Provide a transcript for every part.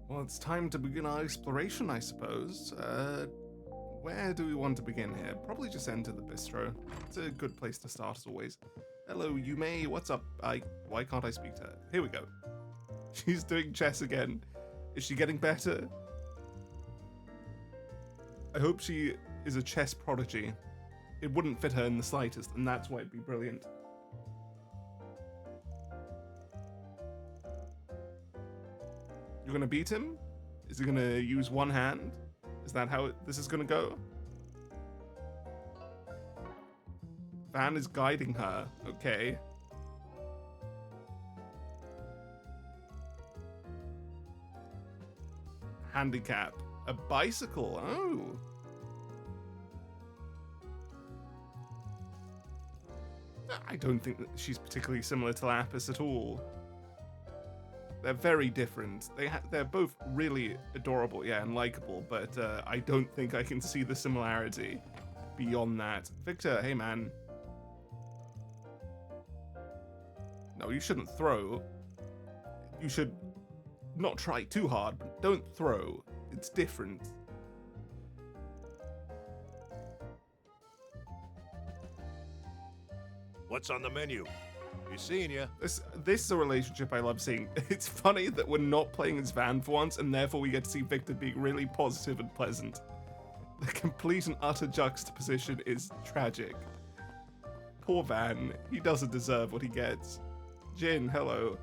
Well, it's time to begin our exploration, I suppose. Where do we want to begin here? Probably just enter the bistro. It's a good place to start as always. Hello, Yume, what's up? Why can't I speak to her? Here we go. She's doing chess again. Is she getting better? I hope she is a chess prodigy. It wouldn't fit her in the slightest, and that's why it'd be brilliant. You're gonna beat him? Is he gonna use one hand? Is that how this is gonna go? Van is guiding her. Okay. Handicap. A bicycle. Oh. I don't think that she's particularly similar to Lapis at all. They're very different. They're both really adorable, yeah, and likable, but I don't think I can see the similarity beyond that. Victor, hey man. No, you shouldn't throw. You should not try too hard, but don't throw. It's different. What's on the menu? Be seeing you. This is a relationship I love seeing. It's funny that we're not playing as Van for once, and therefore we get to see Victor being really positive and pleasant. The complete and utter juxtaposition is tragic. Poor Van. He doesn't deserve what he gets. Jin, hello.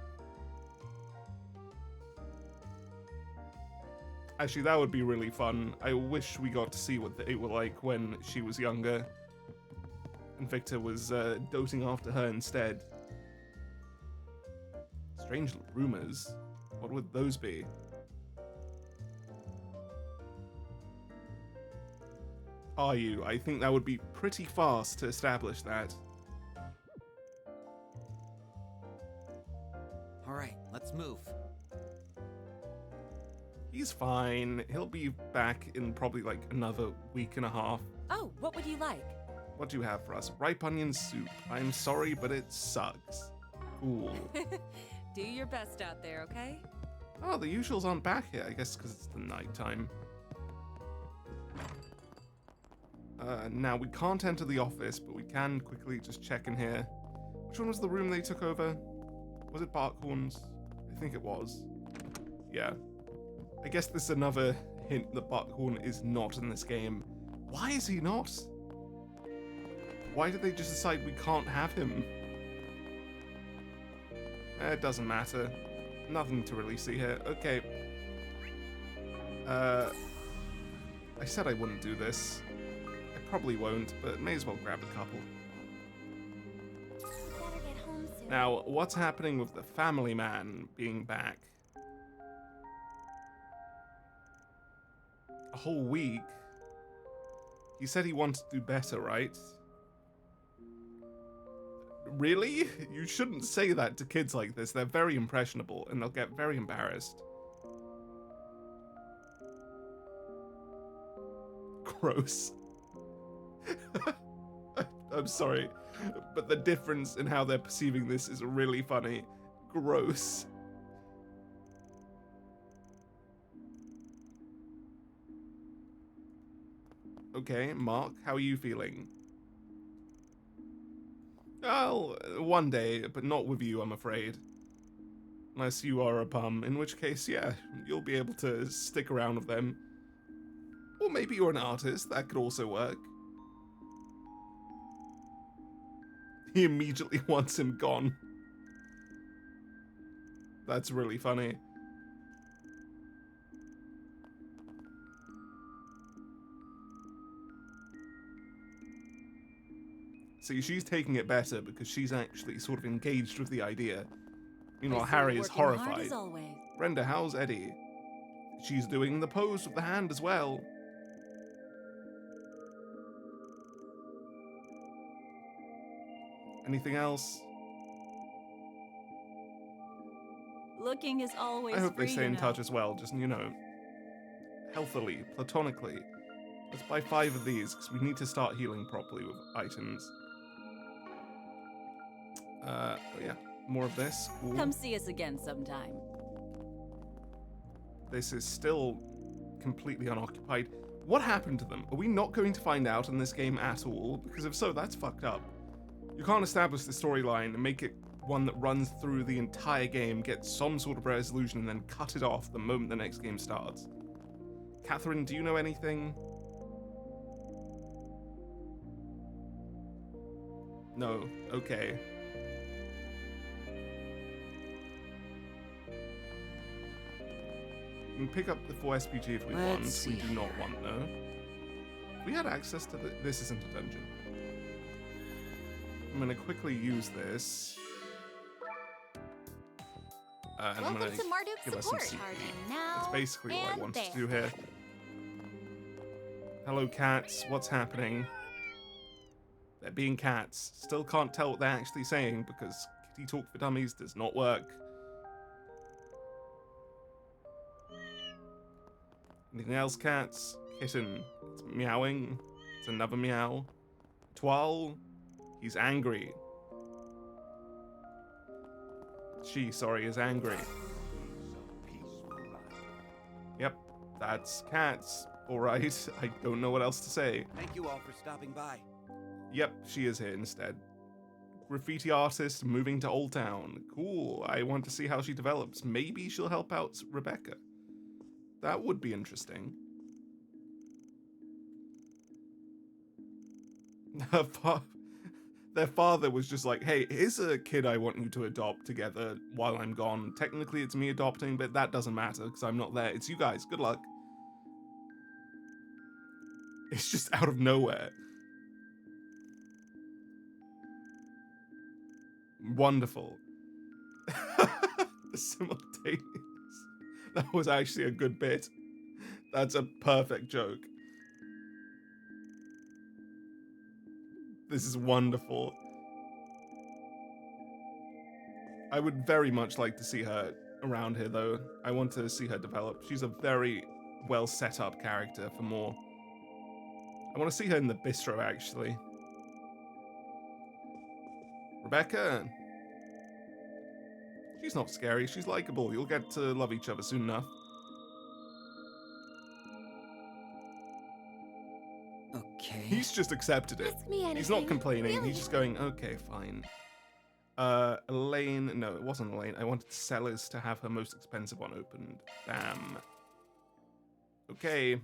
Actually, that would be really fun. I wish we got to see what they were like when she was younger. And Victor was doting after her instead. Strange rumors. What would those be? Are you? I think that would be pretty fast to establish that. Alright, let's move. He's fine. He'll be back in probably like another week and a half. Oh, what would you like? What do you have for us? Ripe onion soup. I'm sorry, but it sucks. Cool. Do your best out there, okay? Oh, the usuals aren't back yet, I guess because it's the nighttime. Now, we can't enter the office, but we can quickly just check in here. Which one was the room they took over? Was it Barkhorn's? I think it was. Yeah. I guess this is another hint that Barkhorn is not in this game. Why is he not? Why did they just decide we can't have him? It doesn't matter. Nothing to really see here. Okay. I said I wouldn't do this. I probably won't, but may as well grab a couple. Better get home soon. Now, what's happening with the family man being back? A whole week? He said he wanted to do better, right? Really? You shouldn't say that to kids like this. They're very impressionable, and they'll get very embarrassed. Gross. I'm sorry, but the difference in how they're perceiving this is really funny. Gross. Okay, Mark, how are you feeling? Well, one day, but not with you, I'm afraid. Unless you are a bum, in which case, yeah, you'll be able to stick around with them. Or maybe you're an artist, that could also work. He immediately wants him gone. That's really funny. See, she's taking it better because she's actually sort of engaged with the idea. Meanwhile, I see Harry you're is working hard horrified. as always. Brenda, how's Eddie? She's doing the pose with the hand as well. Anything else? Looking is always I hope they free, stay in you know. touch as well, just, you know, healthily, platonically. Let's buy 5 of these, because we need to start healing properly with items. Yeah, more of this. Cool. Come see us again sometime. this is still completely unoccupied. What happened to them? Are we not going to find out in this game at all? Because if so, that's fucked up. You can't establish the storyline and make it one that runs through the entire game, get some sort of resolution, and then cut it off the moment the next game starts. Catherine, do you know anything? No. Okay. We can pick up the 4 SPG if we want. We do not want, though. If we had access to this isn't a dungeon. I'm gonna quickly use this. And I'm gonna give us some CP. That's basically what I wanted to do here. Hello, cats. What's happening? They're being cats. Still can't tell what they're actually saying because Kitty Talk for Dummies does not work. Anything else, cats? Kitten. It's meowing. It's another meow. Twirl. He's angry. She, sorry, is angry. Yep, that's cats. Alright, I don't know what else to say. Thank you all for stopping by. Yep, she is here instead. Graffiti artist moving to Old Town. Cool, I want to see how she develops. Maybe she'll help out Rebecca. That would be interesting. Their father was just like, hey, here's a kid I want you to adopt together while I'm gone. Technically, it's me adopting, but that doesn't matter because I'm not there. It's you guys. Good luck. It's just out of nowhere. Wonderful. The simultaneous. That was actually a good bit. That's a perfect joke. This is wonderful. I would very much like to see her around here, though. I want to see her develop. She's a very well set up character for more. I want to see her in the bistro, actually. Rebecca. She's not scary. She's likable. You'll get to love each other soon enough. Okay. He's just accepted it. Ask me anything. He's not complaining. Really? He's just going, okay, fine. Elaine. No, it wasn't Elaine. I wanted Sellers to have her most expensive one opened. Bam. Okay.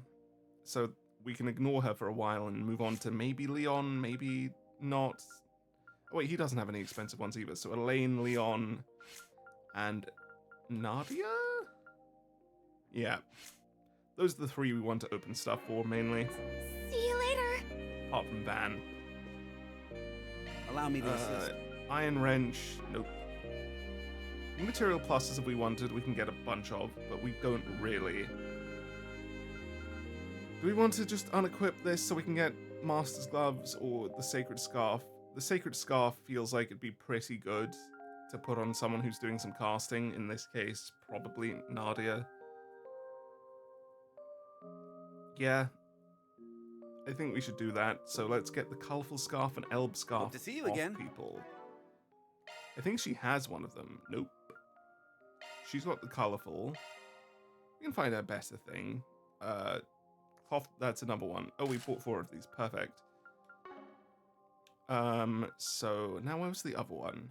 So we can ignore her for a while and move on to maybe Leon, maybe not. Oh, wait, he doesn't have any expensive ones either. So Elaine, Leon, and Nadia? Yeah. Those are the 3 we want to open stuff for, mainly. See you later. Apart from Van. Allow me to assist. Iron Wrench, nope. Material pluses if we wanted, we can get a bunch of, but we don't really. Do we want to just unequip this so we can get Master's Gloves or the Sacred Scarf? The Sacred Scarf feels like it'd be pretty good to put on someone who's doing some casting. In this case, probably Nadia. Yeah. I think we should do that. So let's get the Colorful Scarf and Elb Scarf Hope to see you off again. people. I think she has one of them. Nope. She's got the Colorful. We can find a better thing. Cloth, that's another one. Oh, we bought 4 of these. Perfect. So now where was the other one?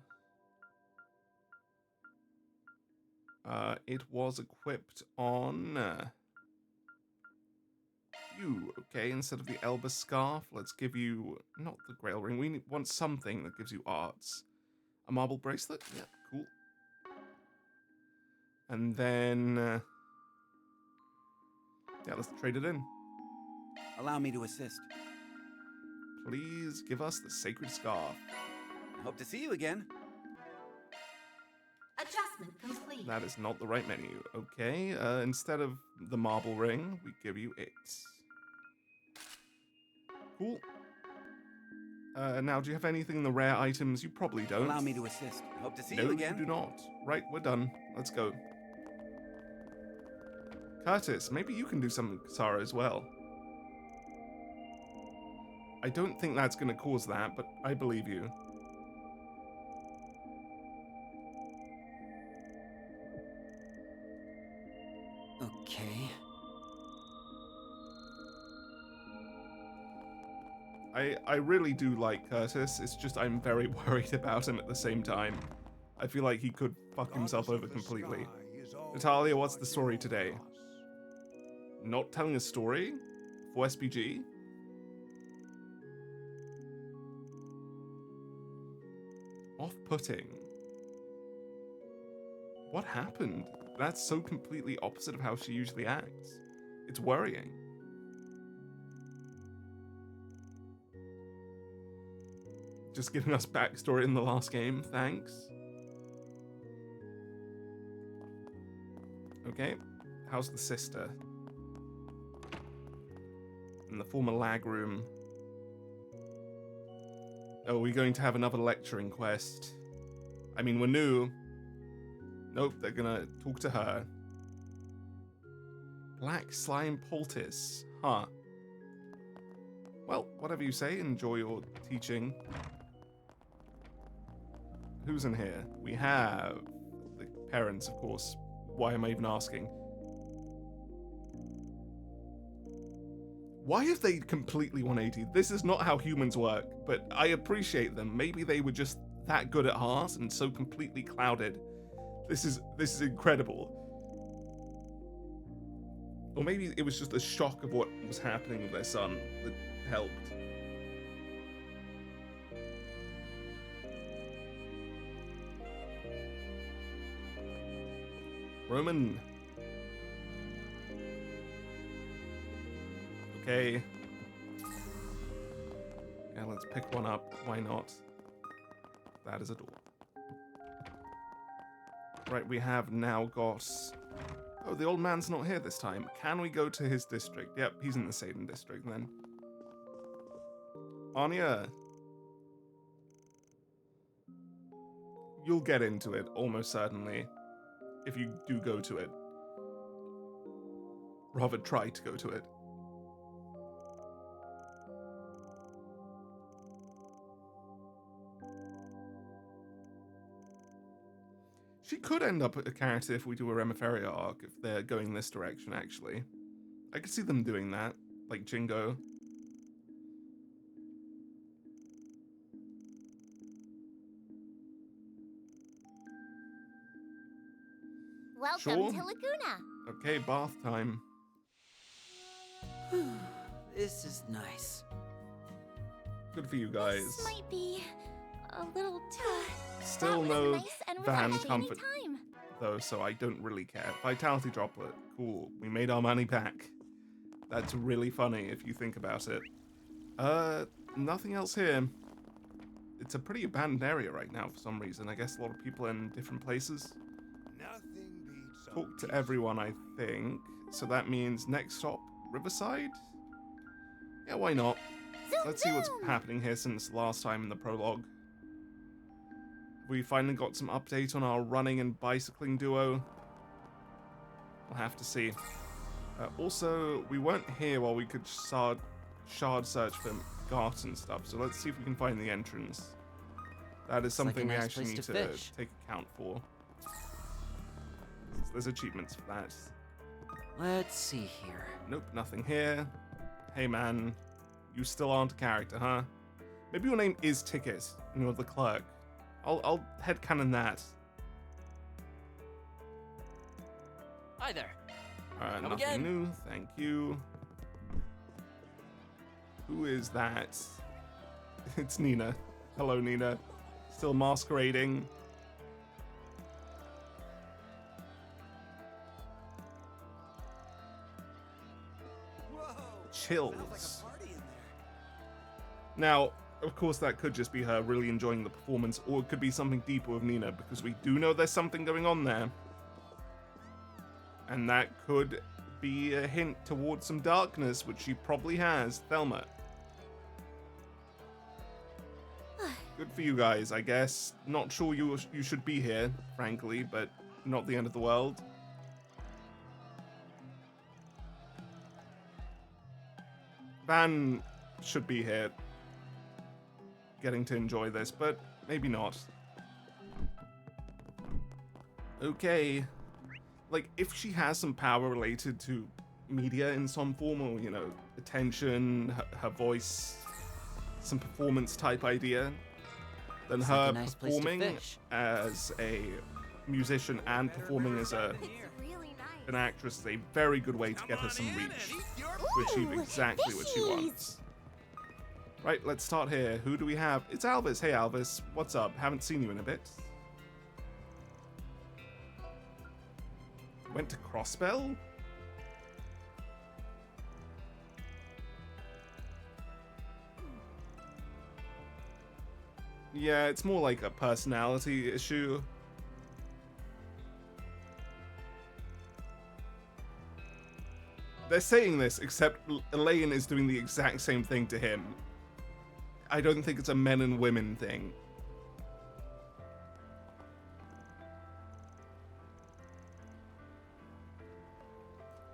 It was equipped on you. Okay, instead of the Elba Scarf, let's give you not the Grail Ring. We want something that gives you arts. A marble bracelet? Yeah, cool. And then yeah, let's trade it in. Allow me to assist. Please give us the Sacred Scarf. Hope to see you again. Adjustment complete. That is not the right menu. Okay, instead of the marble ring, we give you it. Cool. Now, do you have anything in the rare items? You probably don't. Allow me to assist. Hope to see No, you again. you do not. Right, we're done. Let's go. Curtis, maybe you can do something with Katara as well. I don't think that's going to cause that, but I believe you. Okay. I really do like Curtis. It's just I'm very worried about him at the same time. I feel like he could fuck himself over completely. Natalia, what's the story today? Not telling a story? For SPG? Off-putting. What happened? That's so completely opposite of how she usually acts. It's worrying. Just giving us backstory in the last game, thanks. Okay, how's the sister? In the former lag room. Oh, are we going to have another lecturing quest? I mean, we're new. Nope, they're gonna talk to her. Black slime poultice. Huh. Well, whatever you say, enjoy your teaching. Who's in here? We have the parents, of course. Why am I even asking? Why have they completely 180'd? This is not how humans work, but I appreciate them. Maybe they were just that good at heart and so completely clouded. This is incredible. Or maybe it was just a shock of what was happening with their son that helped. Roman. Okay. Yeah, let's pick one up. Why not? That is a door. Right, we have now got... Oh, the old man's not here this time. Can we go to his district? Yep, he's in the Satan district then. Anya. You'll get into it, almost certainly. If you do go to it. Rather try to go to it. She could end up a character if we do a Remiferia arc, if they're going this direction, actually. I could see them doing that, like Jingo. Welcome Sure. to Laguna. Okay, bath time. This is nice. Good for you guys. This might be a little Still that was no nice and van refreshing comfort, anytime. though, so I don't really care. Vitality droplet. Cool. We made our money back. That's really funny if you think about it. Nothing else here. It's a pretty abandoned area right now for some reason. I guess a lot of people in different places. Nothing beats Talk to everyone, I think. So that means next stop, Riverside? Yeah, why not? Zoom, Let's see what's zoom. happening here since last time in the prologue. We finally got some update on our running and bicycling duo. We'll have to see. Also, we weren't here while we could shard search for Gart and stuff, so let's see if we can find the entrance. That is Looks like a something we nice actually place need to to fish. take account for. There's achievements for that. Let's see here. Nope, nothing here. Hey man, you still aren't a character, huh? Maybe your name is Ticket and you're the clerk. I'll headcanon that. Hi there. Come Nothing again. new, thank you. Who is that? It's Nina. Hello, Nina. Still masquerading. Chills. Now, of course, that could just be her really enjoying the performance, or it could be something deeper with Nina, because we do know there's something going on there. And that could be a hint towards some darkness, which she probably has. Thelma. Good for you guys, I guess. Not sure you should be here, frankly, but not the end of the world. Van should be here, getting to enjoy this, but maybe not. Okay, like, if she has some power related to media in some form, or, you know, attention, her voice, some performance type idea, then Looks her like a nice place to performing fish. as a musician and performing as It's really nice. an actress is a very good way to get her some reach to achieve Ooh, exactly what she fishies. wants. Right, let's start here. Who do we have? It's Alvis. Hey, Alvis. What's up? Haven't seen you in a bit. Went to Crossbell? Yeah, it's more like a personality issue. They're saying this, except Elaine is doing the exact same thing to him. I don't think it's a men and women thing.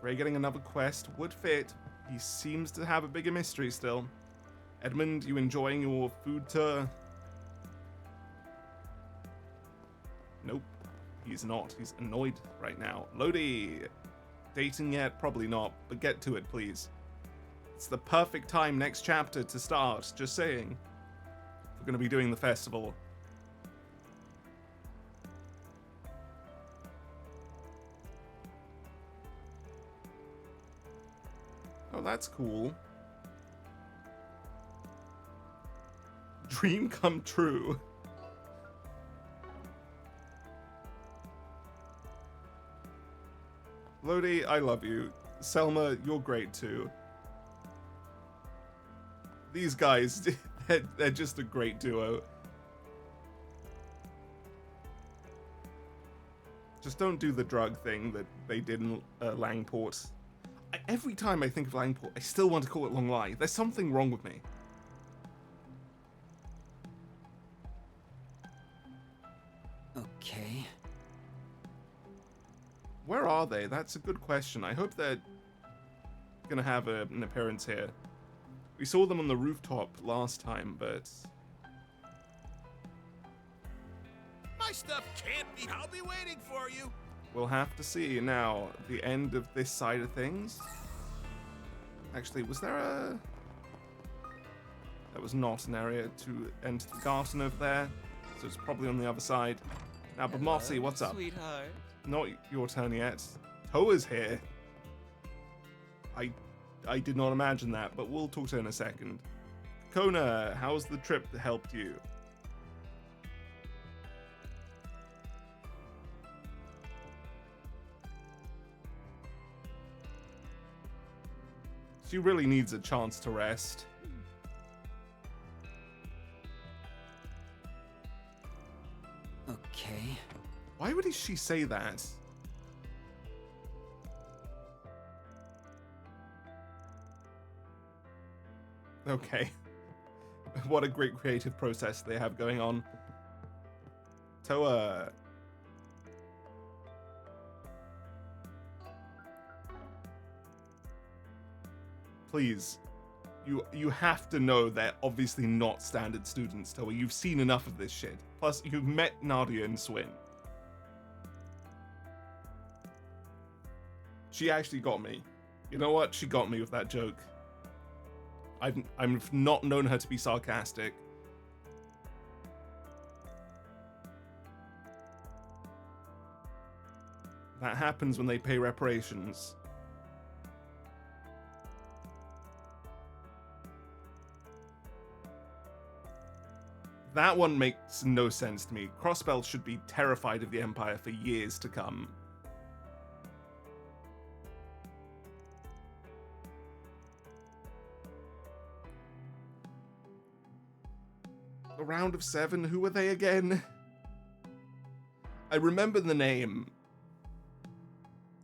Ray getting another quest would fit. He seems to have a bigger mystery still. Edmund, you enjoying your food tour? Nope, he's not. He's annoyed right now. Lodi, dating yet? Probably not, but get to it, please. It's the perfect time next chapter to start, just saying. We're going to be doing the festival. Oh, that's cool. Dream come true. Lodi, I love you. Selma, you're great too. These guys, they're just a great duo. Just don't do the drug thing that they did in Langport. Every time I think of Langport, I still want to call it Long Lie. There's something wrong with me. Okay. Where are they? That's a good question. I hope they're gonna have an appearance here. We saw them on the rooftop last time, but... My stuff can't be. I'll be waiting for you. we'll have to see. Now, the end of this side of things... Actually, was there a... There was not an area to enter the garden over there, so it's probably on the other side. Now, but Mossy, what's up? Sweetheart. Not your turn yet. Toa's here. I did not imagine that, but we'll talk to her in a second. Kona, how's the trip that helped you? She really needs a chance to rest. Okay. Why would she say that? Okay. What a great creative process they have going on. Toa. Please. You have to know they're obviously not standard students, Toa. You've seen enough of this shit. Plus, you've met Nadia and Swin. She actually got me. You know what? She got me with that joke. I've not known her to be sarcastic. That happens when they pay reparations. That one makes no sense to me. Crossbell should be terrified of the Empire for years to come. A round of 7? Who were they again? I remember the name.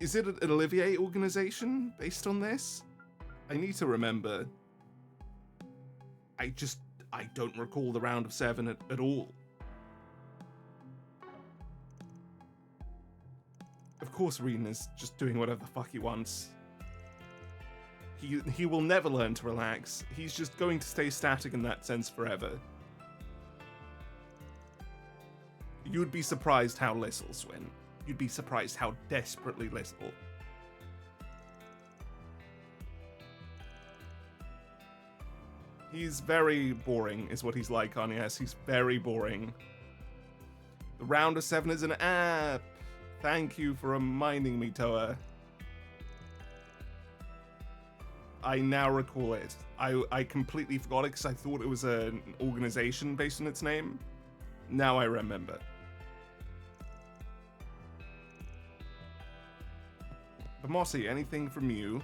Is it an Olivier organization based on this? I need to remember. I don't recall the round of 7 at all. Of course Reen is just doing whatever the fuck he wants. He will never learn to relax. He's just going to stay static in that sense forever. You'd be surprised how little, Swin. you'd be surprised how desperately little. He's very boring, is what he's like on yes. He's very boring. The Round of 7 is an app. Thank you for reminding me, Toa. I now recall it. I completely forgot it because I thought it was an organization based on its name. Now I remember. But Mossy, anything from you?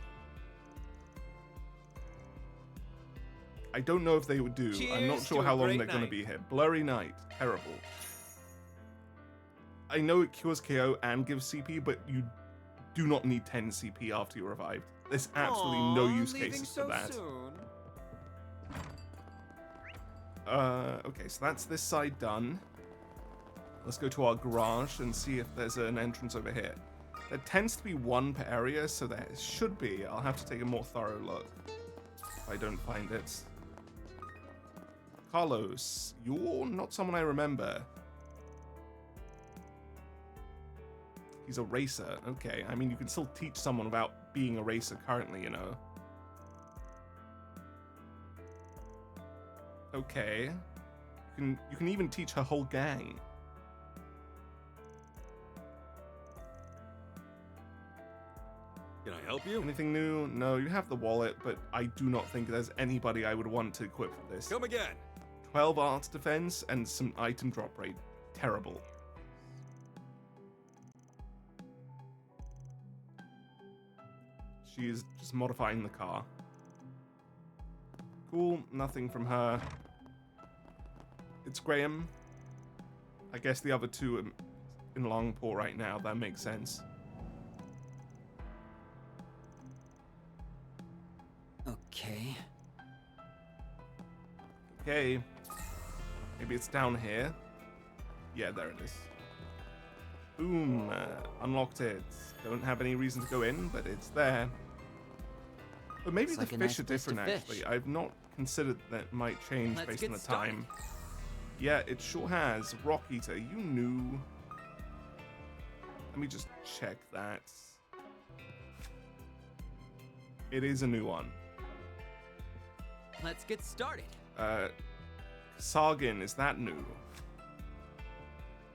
I don't know if they would do. I'm not sure how long they're going to be here. Blurry Night. Terrible. I know it cures KO and gives CP, but you do not need 10 CP after you're revived. There's absolutely no use cases for that. Okay, so that's this side done. Let's go to our garage and see if there's an entrance over here. There tends to be one per area, so there should be. I'll have to take a more thorough look if I don't find it. Carlos, you're not someone I remember. He's a racer. Okay, I mean, you can still teach someone about being a racer currently, you know. Okay. You can even teach her whole gang. Can I help you? Anything new? No, you have the wallet, but I do not think there's anybody I would want to equip for this. Come again. 12 arts defense and some item drop rate. Terrible. She is just modifying the car. Cool, nothing from her. It's Graham. I guess the other two are in Longport right now. That makes sense. Okay. Okay. Maybe it's down here. Yeah, there it is. Boom. Unlocked it. Don't have any reason to go in, but it's there. But maybe Looks the like a fish nice are place to different, fish. actually. I've not considered that might change Let's based get on the started. time. Yeah, it sure has. Rock Eater, you knew. Let me just check that. It is a new one. Let's get started. Sargin, is that new?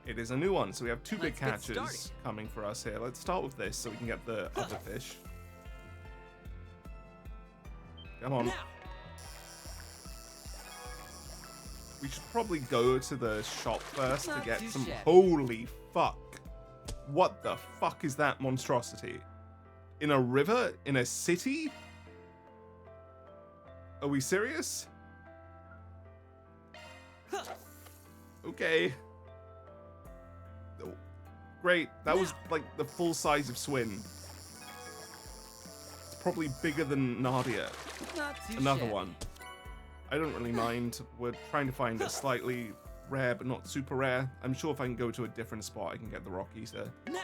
It is a new one, so we have two big Let's get catches started. coming for us here. Let's start with this so we can get the other fish. Come on. Now. We should probably go to the shop first to Not get too some... shabby. Holy fuck. What the fuck is that monstrosity? In a river? In a city? Are we serious? Okay. Oh, great. That was like the full size of Swin. It's probably bigger than Nadia. Not too Another shabby. one. I don't really mind. We're trying to find a slightly rare but not super rare. I'm sure if I can go to a different spot, I can get the Rock Eater. Now.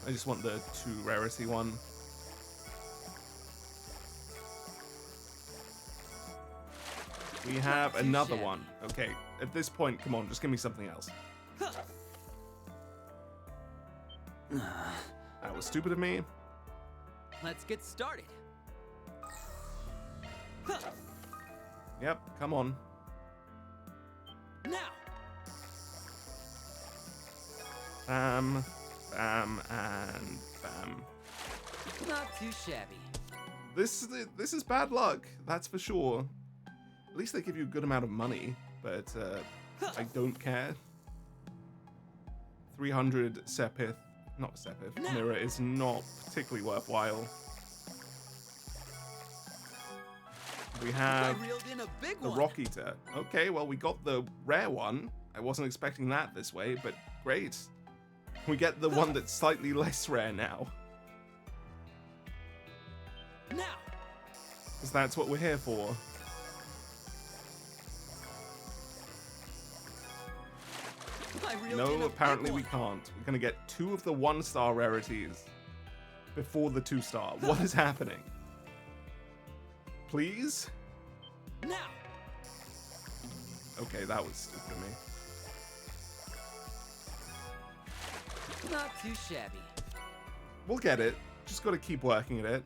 I just want the 2 rarity one. We have too another shabby. one. Okay, at this point, come on, just give me something else. That was stupid of me. Let's get started. Yep, come on. Now. Bam, bam, and bam. Not too shabby. This is bad luck, that's for sure. At least they give you a good amount of money, but I don't care. 300 Sepith, not Sepith, No. Mirror is not particularly worthwhile. We have I reeled in a big the one. Rock Eater. Okay, well, we got the rare one. I wasn't expecting that this way, but great. We get the one that's slightly less rare now. Now. Because that's what we're here for. I reeled in No, a big apparently we one. can't. We're going to get 2 of the 1-star rarities before the 2-star. What is happening? Please? Now. Okay, that was stupid of me. Not too shabby. We'll get it. Just got to keep working at it.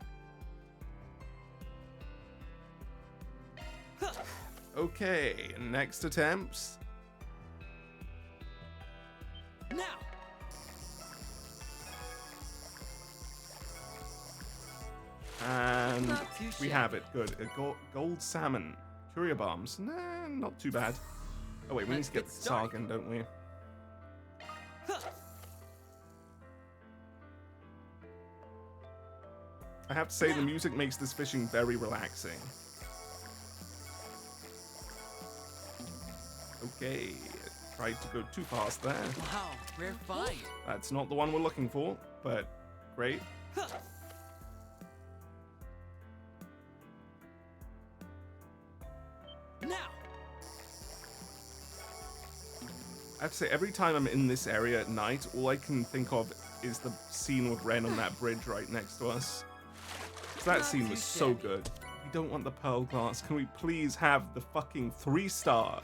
Okay, next attempts. Now. And Not too we shabby. have it. Good. A gold salmon. Courier bombs. Nah, not too bad. Oh wait, we need Let's to get get the started. Sargon, don't we? I have to say, the music makes this fishing very relaxing. Okay, tried to go too fast there. Wow, rare find. That's not the one we're looking for, but great. Now. I have to say, every time I'm in this area at night, all I can think of is the scene with Ren on that bridge right next to us. That Not scene too was so shabby. good. We don't want the pearl glass. Can we please have the fucking 3-star?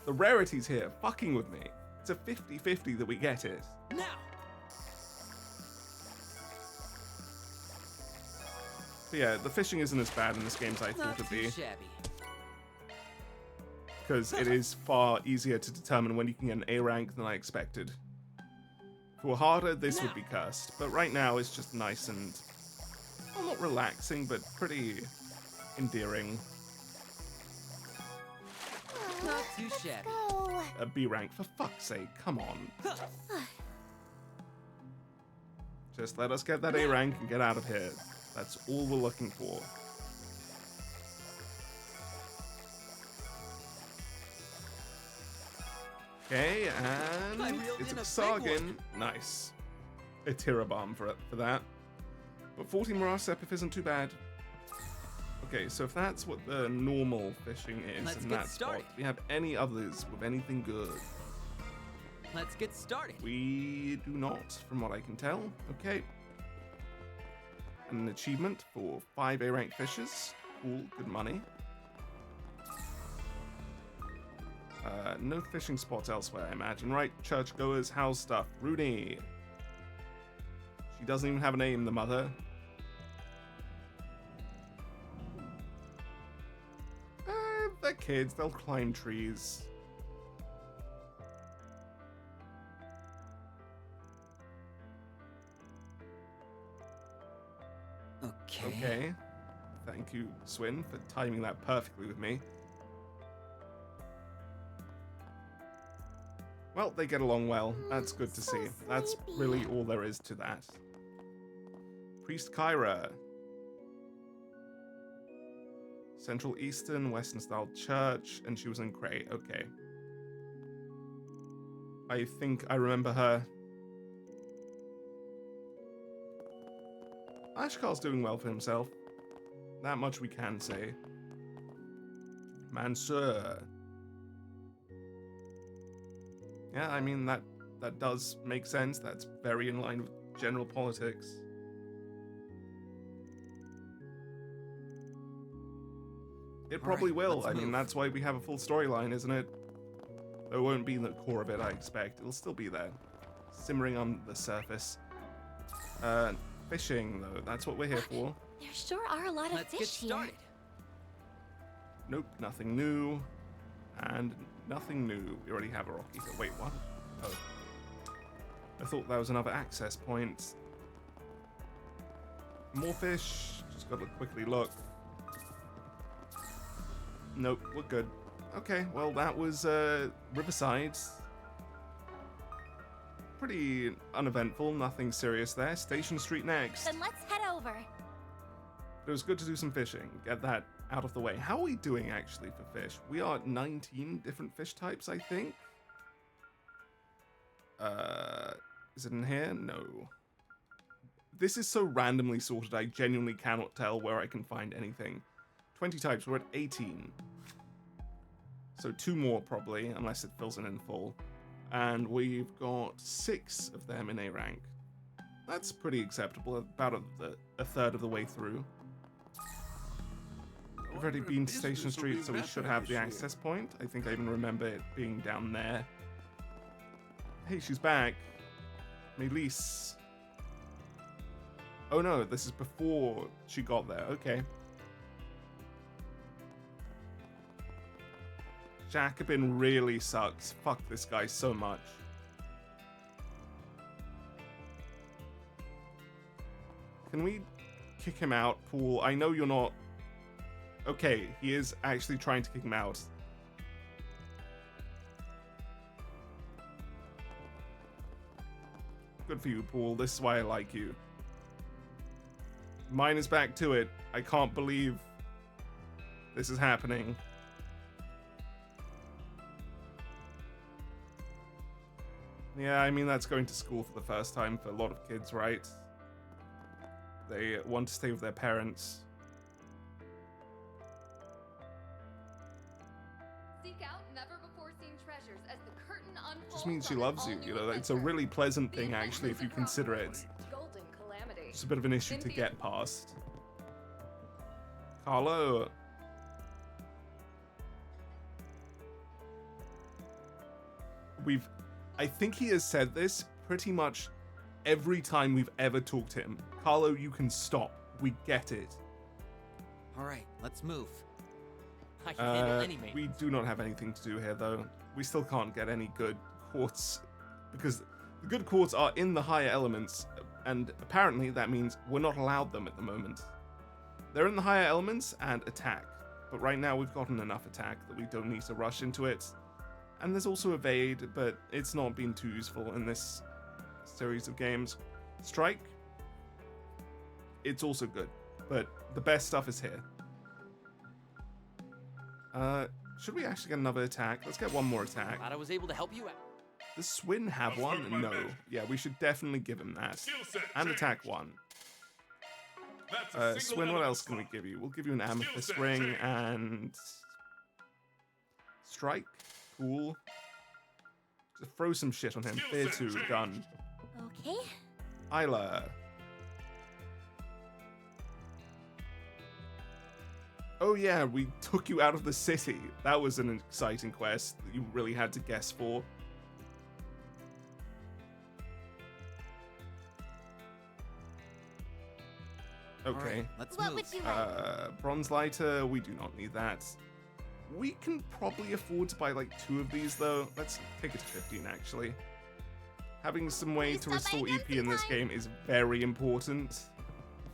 The rarity's here, fucking with me. It's a 50-50 that we get it. Now. But yeah, the fishing isn't as bad in this game as I thought Not it'd too be, shabby. because it is far easier to determine when you can get an A rank than I expected. If it were harder, this would be cursed. But right now, it's just nice and, well, not relaxing, but pretty endearing. Not too shabby. Go. A B rank, for fuck's sake, come on. Just let us get that A rank and get out of here. That's all we're looking for. Okay, and I reeled it's in a a big Sargon. Nice. A Tirabomb for that. But 14 Mirage Epiph isn't too bad. Okay, so if that's what the normal fishing is Let's in get that spot, started. do we have any others with anything good? Let's get started. We do not, from what I can tell. Okay. An achievement for 5 A rank fishes. Cool, good money. No fishing spots elsewhere, I imagine. Right, churchgoers, house stuff. Rooney. She doesn't even have a name, the mother. They're kids, they'll climb trees. Okay. Thank you, Swin, for timing that perfectly with me. Well, they get along well. That's good to So see. That's sleepy. really all there is to that. Priest Kyra. Central Eastern, Western style church, and she was in Cray. Okay. I think I remember her. Ashkar's doing well for himself. That much we can say. Mansur. Yeah, I mean, that does make sense. That's very in line with general politics. It probably Alright, will. let's I mean, move. that's why we have a full storyline, isn't it? Though it won't be the core of it, I expect. It'll still be there. Simmering on the surface. Fishing, though. That's what we're here for. There sure are a lot of Let's get fish here. started. Nope, nothing new. And nothing new. We already have a rocky. So wait, what? Oh. I thought that was another access point. More fish. Just gotta quickly look. Nope, we're good. Okay, well that was Riverside. Pretty uneventful, nothing serious there. Station Street next. Then let's head over. It was good to do some fishing, get that out of the way. How are we doing actually for fish? We are at 19 different fish types, I think. Is it in here? No. This is so randomly sorted, I genuinely cannot tell where I can find anything. 20 types, we're at 18. So 2 more probably, unless it fills in full. And we've got 6 of them in A rank. That's pretty acceptable, about a third of the way through. We've already been to Station Street, so we should have the access point. I think I even remember it being down there. Hey, she's back. Melise. Oh no, this is before she got there. Okay. Jacobin really sucks. Fuck this guy so much. Can we kick him out, Paul? I know you're not... Okay, he is actually trying to kick him out. Good for you, Paul. This is why I like you. Mine is back to it. I can't believe this is happening. Yeah, I mean, that's going to school for the first time for a lot of kids, right? They want to stay with their parents. Seek out never-before-seen treasures as the curtain unfolds. Just means she on an loves you, all-new you know, it's a adventure. really pleasant The thing, actually, if you adventures across consider the it. road. Golden Calamity. It's a bit of an issue to get past. Carlo. I think he has said this pretty much every time we've ever talked to him. Carlo, you can stop. We get it. All right, let's move. I can handle any We maintenance. do not have anything to do here, though. We still can't get any good quartz, because the good quartz are in the higher elements, and apparently that means we're not allowed them at the moment. They're in the higher elements and attack, but right now we've gotten enough attack that we don't need to rush into it. And there's also evade, but it's not been too useful in this series of games. Strike, it's also good, but the best stuff is here. Should we actually get another attack? Let's get one more attack. Glad I was able to help you out. Does Swin have one? No. Yeah, we should definitely give him that. And attack one. Swin, what else can we give you? We'll give you an amethyst ring and... Strike? Cool. Just throw some shit on him. Fear 2, done. Okay. Isla. Oh yeah, we took you out of the city. That was an exciting quest that you really had to guess for. All Okay. right, let's What move. would you like? Bronze lighter, we do not need that. We can probably afford to buy like 2 of these though. Let's take it to 15 actually. Having some way to restore EP in this game is very important.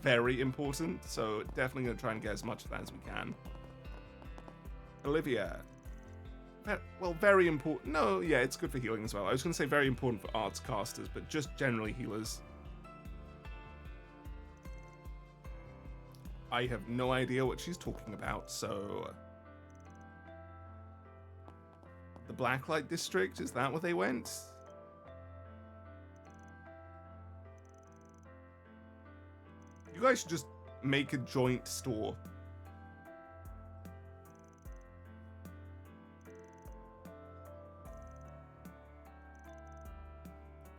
Very important, so definitely going to try and get as much of that as we can. Olivia. Well, very important. No, yeah, it's good for healing as well. I was going to say very important for arts casters, but just generally healers. I have no idea what she's talking about, so... The Blacklight District, is that where they went? You guys should just make a joint store.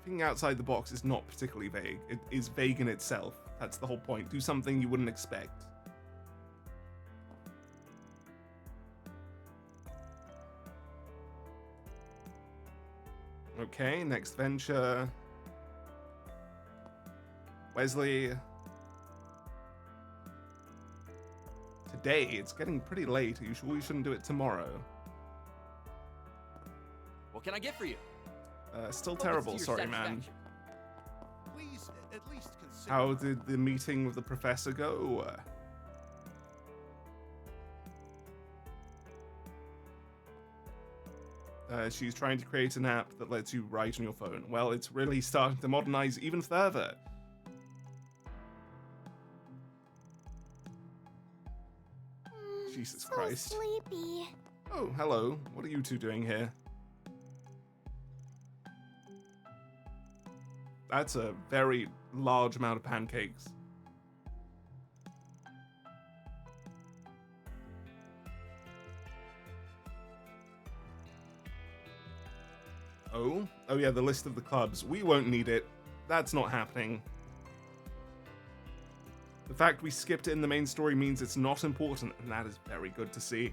Thinking outside the box is not particularly vague. It is vague in itself. That's the whole point. Do something you wouldn't expect. Okay, next venture. Wesley. Today, it's getting pretty late. Are you sure you shouldn't do it tomorrow? What can I get for you? Still Hope it's terrible, to your sorry man. satisfaction. Please, at least consider. How did the meeting with the professor go? She's trying to create an app that lets you write on your phone. Well, it's really starting to modernize even further. Jesus so Christ. Sleepy. Oh, hello. What are you two doing here? That's a very large amount of pancakes. Oh? Oh yeah, the list of the clubs. We won't need it. That's not happening. The fact we skipped it in the main story means it's not important, and that is very good to see.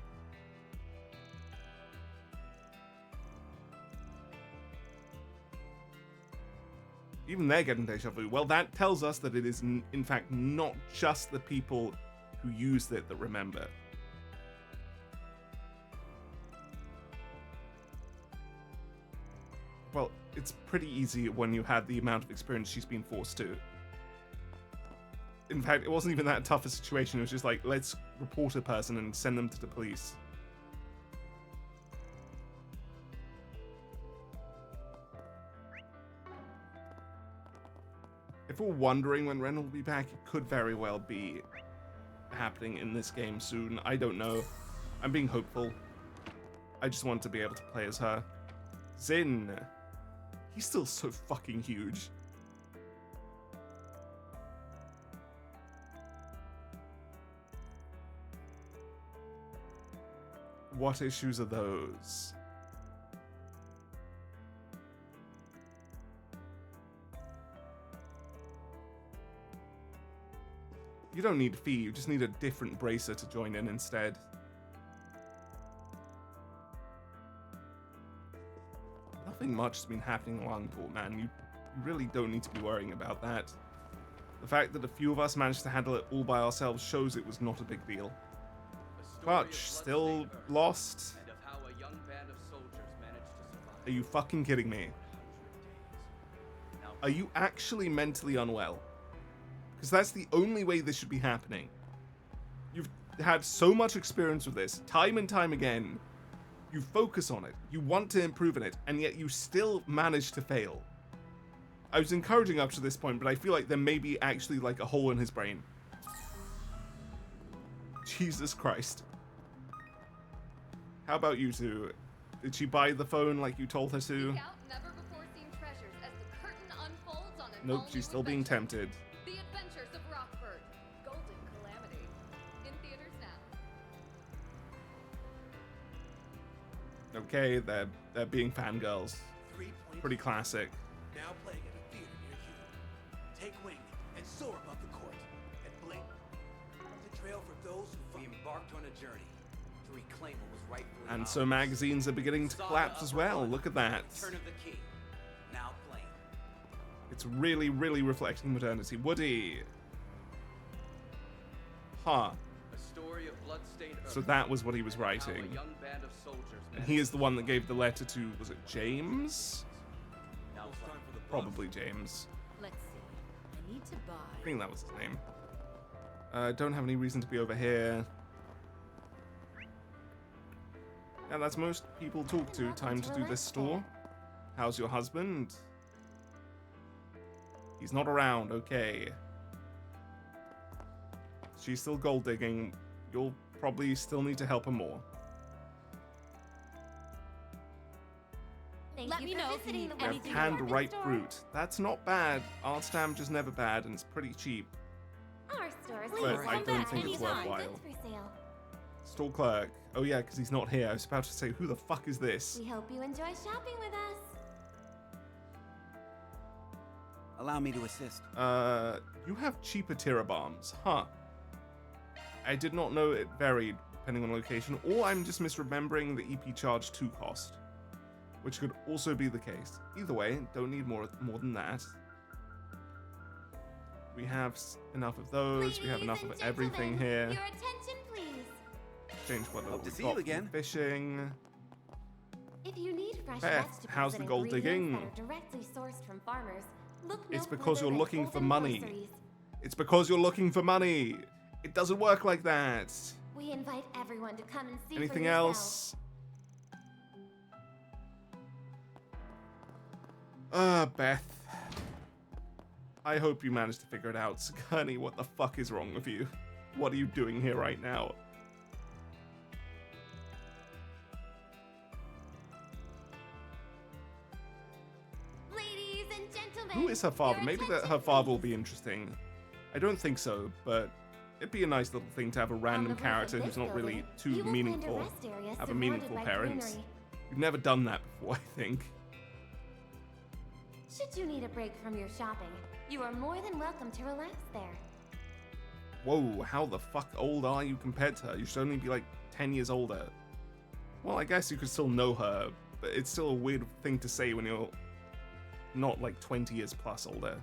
Even they're getting deja vu. Well, that tells us that it is, in fact, not just the people who used it that remember. Well, it's pretty easy when you had the amount of experience she's been forced to. In fact, it wasn't even that tough a situation. It was just like, let's report a person and send them to the police. If we're wondering when Ren will be back, it could very well be happening in this game soon. I don't know. I'm being hopeful. I just want to be able to play as her. Zin. He's still so fucking huge. What issues are those? You don't need Fee, you just need a different bracer to join in instead. Nothing much has been happening along Court, man. You really don't need to be worrying about that. The fact that a few of us managed to handle it all by ourselves shows it was not a big deal. Clutch, still lost? Are you fucking kidding me? Are you actually mentally unwell? Because that's the only way this should be happening. You've had so much experience with this, time and time again. You focus on it, you want to improve in it, and yet you still manage to fail. I was encouraging up to this point, but I feel like there may be actually like a hole in his brain. Jesus Christ. How about you two? Did she buy the phone like you told her to? Seek out never-before-seen treasures as the curtain unfolds on an Nope, all-new she's still being adventure. tempted. The Adventures of Rockford. Golden Calamity. In theaters now. Okay, they're being fangirls. Pretty classic. Now playing at a theater near you. Take wing and soar above the court. And blink. The trail for those who embarked on a journey to reclaim what was rightfully And ours. so magazines are beginning to collapse as well. Look at that. Turn of the key. Now playing. It's really, really reflecting modernity. Woody. Huh. A story of blood-stained So earth. that was what he was How a writing. young band of soldiers And he is the one that gave the letter to, was it James? Now playing. Probably James. Let's see. I need to buy. I think that was his name. Don't have any reason to be over here. Yeah, that's most people talk to. Time to do this store. How's your husband? He's not around, okay. She's still gold digging. You'll probably still need to help her more. Thank Let you me for know if you visiting need the We have anything Western canned Weapons ripe Store. fruit. That's not bad. Art stamp is never bad, and it's pretty cheap. Our store is But full I of don't back think it's anytime. worthwhile. Goods for sale. Store clerk. Oh yeah, because he's not here. I was about to say, who the fuck is this? We hope you enjoy shopping with us. Allow me to assist. You have cheaper Tira bombs, huh? I did not know it varied depending on location, or I'm just misremembering the EP charge 2 cost, which could also be the case. Either way, don't need more than that. We have enough of those. We have enough of Ladies and everything gentlemen, here. Your attention, please. Change what Hope to we've see got you from again. fishing. If you need fresh Beth, vegetables how's the and gold ingredients digging? that are directly sourced from farmers, look It's no because further you're than looking for Golden money. Groceries. It's because you're looking for money. It doesn't work like that. We invite everyone to come and see for Anything yourselves. else? Beth. I hope you managed to figure it out. Sigourney, what the fuck is wrong with you? What are you doing here right now? Ladies and gentlemen, Who is her father? your Maybe that attention, her father will please. be interesting. I don't think so, but it'd be a nice little thing to have a On random the roof of character this who's not really building, too you will find a meaningful. rest area Have a surrounded meaningful by parents. greenery. You've never done that before, I think. Should you need a break from your shopping, you are more than welcome to relax there. Whoa, how the fuck old are you compared to her? You should only be like 10 years older. Well, I guess you could still know her, but it's still a weird thing to say when you're not like 20 years plus older.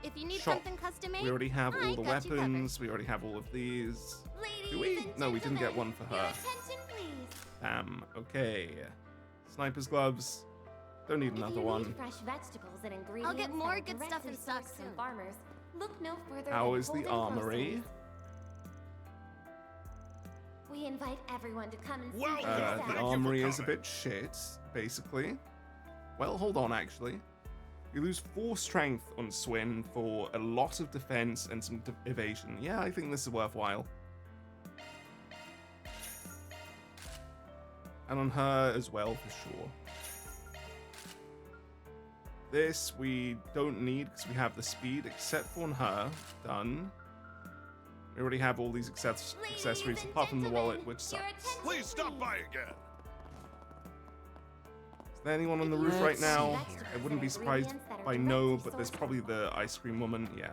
If you need Shop. something custom made, We already have all I the got you covered. weapons. We already have all of these. Ladies Do we? and No, we didn't get gentlemen, one for your her. attention, please. Okay. Sniper's gloves. Don't need If another you one. need fresh vegetables and ingredients that more are good stuff directly in stock sourced from soon. farmers, look no further How than is the Golden armory? Groceries. We invite everyone to come and see Well for done. yourself. The Thank you for armory is a coming. bit shit, basically. Well, hold on, actually. You lose 4 strength on Swin for a lot of defense and some evasion. Yeah, I think this is worthwhile. And on her as well, for sure. This we don't need because we have the speed, except for on her. Done. We already have all these accessories, and apart from the wallet, gentlemen, which your sucks. attention, Please stop by again. Is there anyone on the If you roof need right fresh now? vegetables I wouldn't be and surprised ingredients that are by no, directly but there's sourced probably from the ice cream woman. Yeah.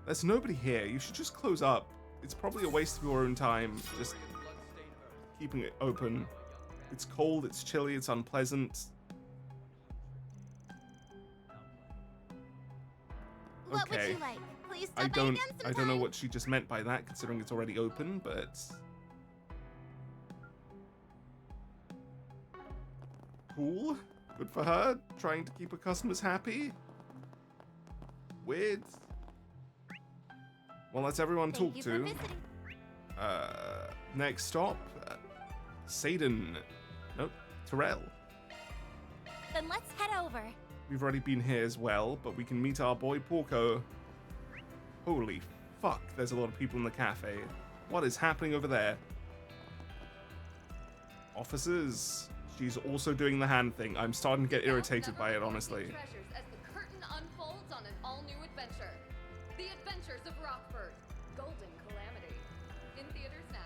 There's nobody here. You should just close up. It's probably a waste of your own time just keeping it open. It's cold, it's chilly, it's unpleasant. What would Okay. you like? Please I stop by don't again I don't know sometime. what she just meant by that, considering it's already open, but cool. Good for her. Trying to keep her customers happy. Weird. Well, that's everyone Thank talk you for to. visiting. Next stop, Satan. Nope, Terrell. Then let's head over. We've already been here as well, but we can meet our boy Porco. Holy fuck, there's a lot of people in the cafe. What is happening over there? Officers. She's also doing the hand thing. I'm starting to get irritated by it, honestly. Treasures as the curtain unfolds on an all-new adventure. The Adventures of Rockford. Golden Calamity. In theaters now.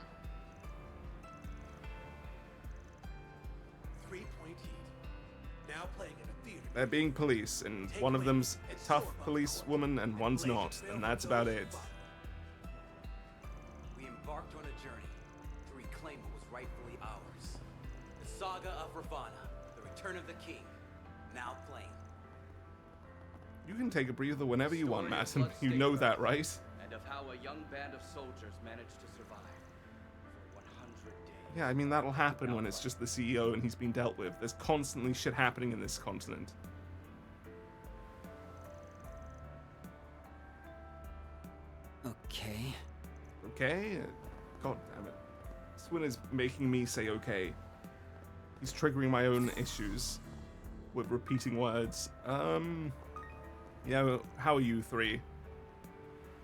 3 Point Heat. Now playing at a theater. They're being police, and one of them's a tough police woman and one's not, and that's about it. We embarked on a journey to reclaim what was rightfully ours. The saga of Ravana, the return of the king, now playing. You can take a breather whenever you want, Story of Madam. You blood-stained know earth, that, right? And of how a young band of soldiers managed to survive for 100 days. Yeah, I mean, that'll happen when it's just the CEO and he's been dealt with. There's constantly shit happening in this continent. Okay. Okay? God damn it. Swin is making me say okay. He's triggering my own issues with repeating words. Yeah, how are you three?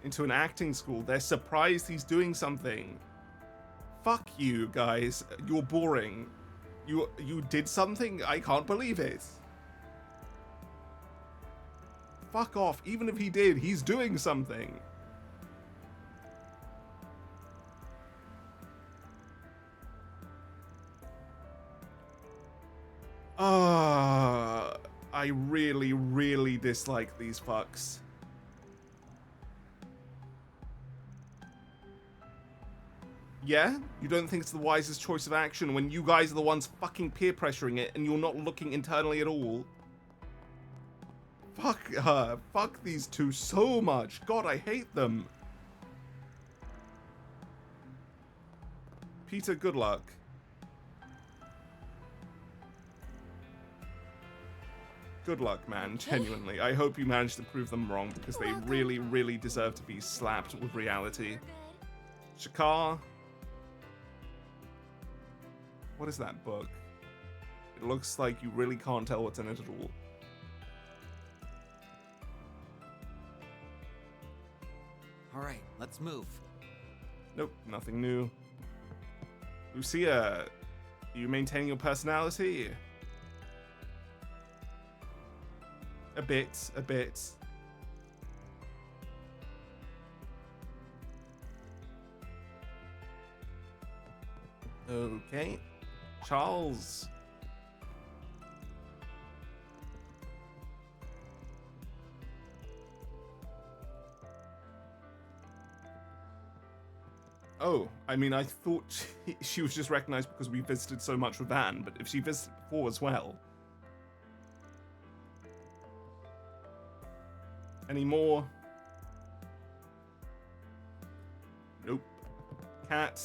Into an acting school. They're surprised he's doing something. Fuck you, guys. You're boring. You did something? I can't believe it. Fuck off. Even if he did, he's doing something. I really, really dislike these fucks. Yeah? You don't think it's the wisest choice of action when you guys are the ones fucking peer pressuring it and you're not looking internally at all? Fuck her. Fuck these two so much. God, I hate them. Peter, good luck. Good luck, man. Genuinely. I hope you manage to prove them wrong because they really, really deserve to be slapped with reality. Shakar. What is that book? It looks like you really can't tell what's in it at all. All right, let's move. Nope, nothing new. Lucia, are you maintaining your personality? A bit, a bit. Okay. Charles. Oh, I mean, I thought she was just recognized because we visited so much with Van, but if she visited before as well. Any more? Nope. Cat.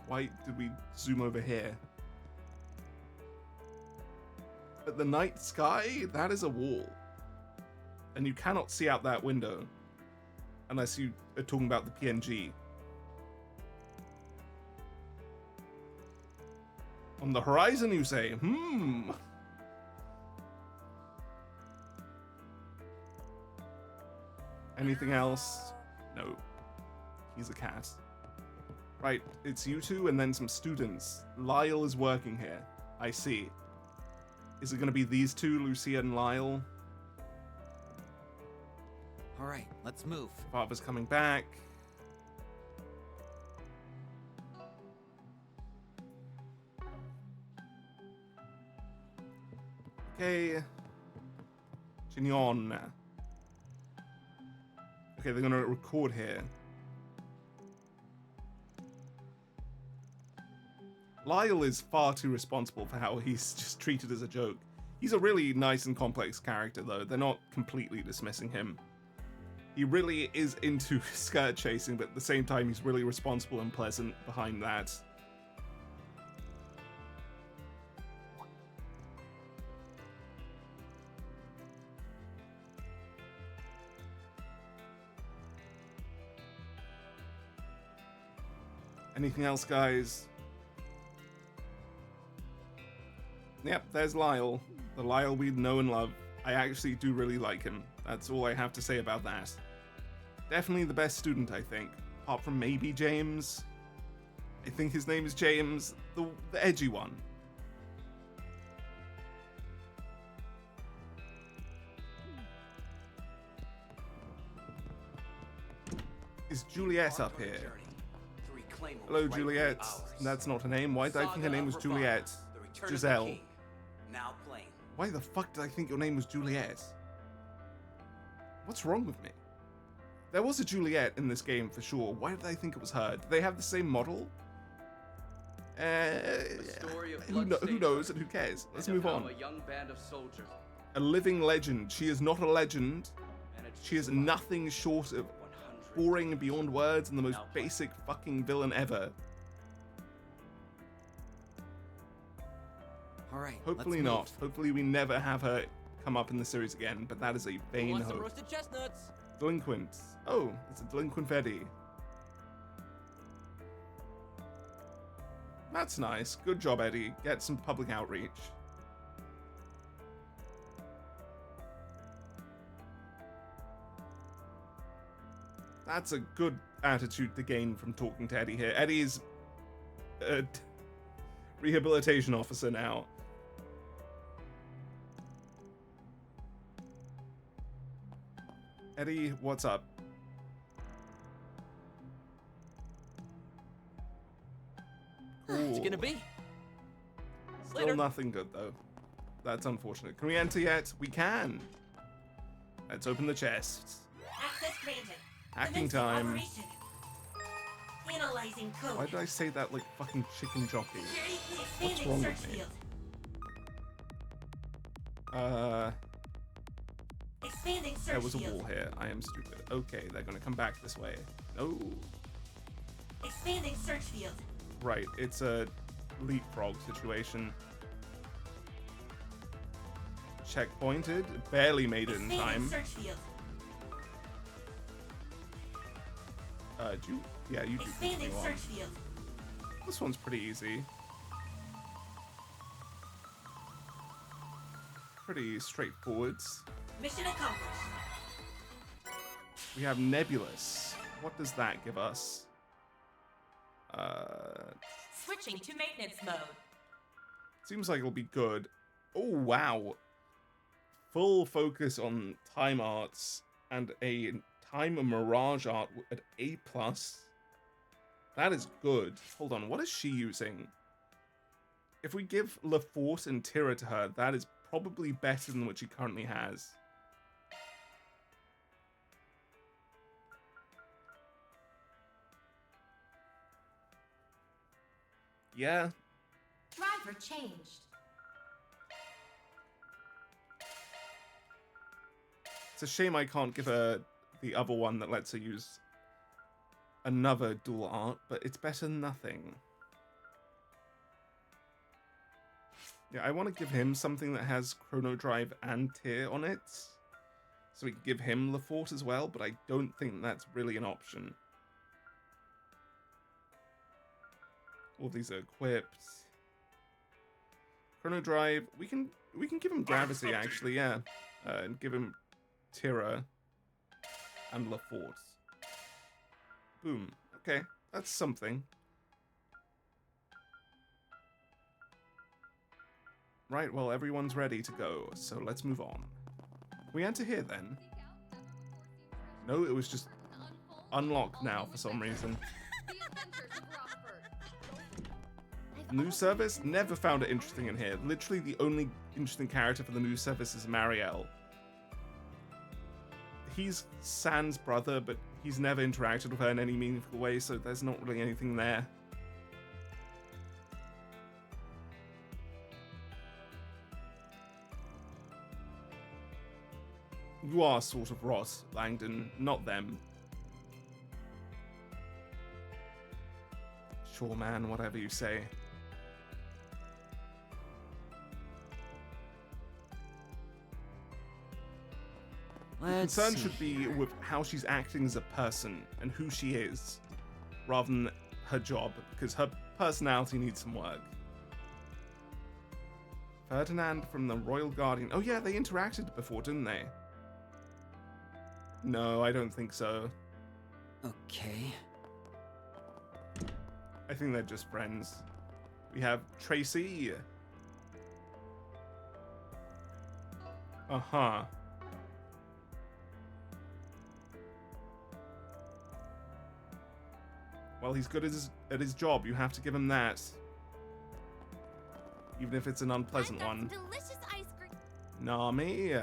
Why did we zoom over here? But the night sky, that is a wall. And you cannot see out that window. Unless you are talking about the PNG. On the horizon, you say? Anything else? No. He's a cat. Right, it's you two and then some students. Lyle is working here. I see. Is it going to be these two, Lucia and Lyle? All right, let's move. Father's coming back. Okay. Chignon. Okay, they're gonna record here. Lyle is far too responsible for how he's just treated as a joke. He's a really nice and complex character, though. They're not completely dismissing him. He really is into skirt chasing, but at the same time, he's really responsible and pleasant behind that. Anything else, guys? Yep, there's Lyle. The Lyle we know and love. I actually do really like him. That's all I have to say about that. Definitely the best student, I think. Apart from maybe James. I think his name is James. The edgy one. Is Juliet up here? Hello, Juliet. That's not her name. Why did I think her name was Juliet? Giselle. Now playing. Why the fuck did I think your name was Juliet? What's wrong with me? There was a Juliet in this game for sure. Why did I think it was her? Do they have the same model? Who knows and who cares? Let's move on. A young band of soldiers. A living legend. She is not a legend. She is nothing short of boring beyond words and the most basic fucking villain ever. All right. Hopefully not. Hopefully we never have her come up in the series again, but that is a vain hope. Roasted chestnuts? Delinquent. Oh, it's a delinquent Eddie. That's nice. Good job, Eddie. Get some public outreach. That's a good attitude to gain from talking to Eddie here. Eddie's a rehabilitation officer now. Eddie, what's up? It's gonna be. Still Later. nothing good, though. That's unfortunate. Can we enter yet? We can. Let's open the chests. Access granted. Hacking Commencing time. operation. Analyzing code. Why did I say that like fucking chicken jockey? Security What's wrong expanding with search me? field. Expanding search There was a field. wall here. I am stupid. Okay, they're gonna come back this way. No. Expanding search field. Right, it's a leapfrog situation. Checkpointed. Barely made it in Expanding time. search field. Yeah, you do. Expanding continue on. search field. This one's pretty easy. Pretty straightforward. Mission accomplished. We have Nebulous. What does that give us? Switching to maintenance mode. Seems like it'll be good. Oh, wow. Full focus on time arts and a time and mirage art at A+. That is good. Hold on, what is she using? If we give LaForce and Tira to her, that is probably better than what she currently has. Yeah. Driver changed. It's a shame I can't give her the other one that lets her use another dual art, but it's better than nothing. Yeah, I want to give him something that has Chrono Drive and Tear on it, so we can give him Lefort as well, but I don't think that's really an option. All these are equipped. Chrono Drive, we can give him Gravity actually, yeah, and give him Tira and Lefort. Boom. Okay, that's something. Right, well, everyone's ready to go, so let's move on. We enter here then. No, it was just unlocked now for some reason. News service? Never found it interesting in here. Literally the only interesting character for the news service is Marielle. He's Sans brother, but he's never interacted with her in any meaningful way, so there's not really anything there. You are sort of Ross, Langdon, not them. Sure, man, whatever you say. The concern should be with how she's acting as a person and who she is, rather than her job, because her personality needs some work. Ferdinand from the Royal Guardian. Oh yeah, they interacted before, didn't they? No, I don't think so. Okay. I think they're just friends. We have Tracy. Uh-huh. Well, he's good at his job. You have to give him that. Even if it's an unpleasant one. Delicious ice cream. Nami.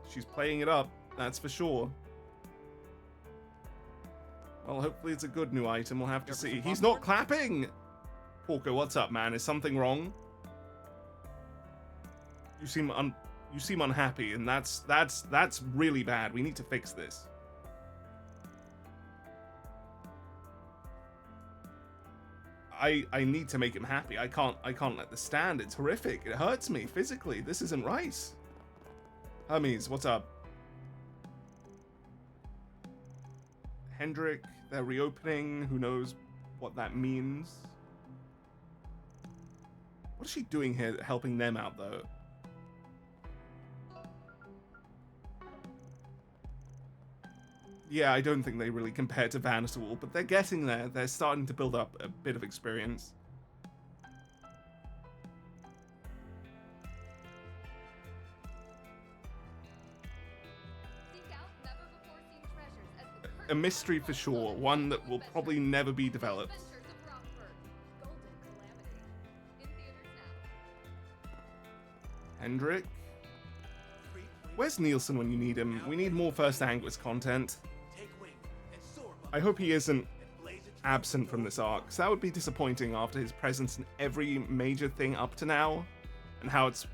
She's playing it up, that's for sure. Well, hopefully it's a good new item. We'll have to see. He's not clapping! Porco, what's up, man? Is something wrong? You seem unhappy, and that's really bad. We need to fix this. I need to make him happy. I can't let this stand. It's horrific. It hurts me physically. This isn't right. Hermes, what's up? Hendrik, they're reopening. Who knows what that means? What is she doing here helping them out, though? Yeah, I don't think they really compare to Van at all, but they're getting there. They're starting to build up a bit of experience. A mystery for sure, one that will probably never be developed. Hendrik? Where's Nielsen when you need him? We need more First Anguis content. I hope he isn't absent from this arc, because that would be disappointing after his presence in every major thing up to now, and how it's...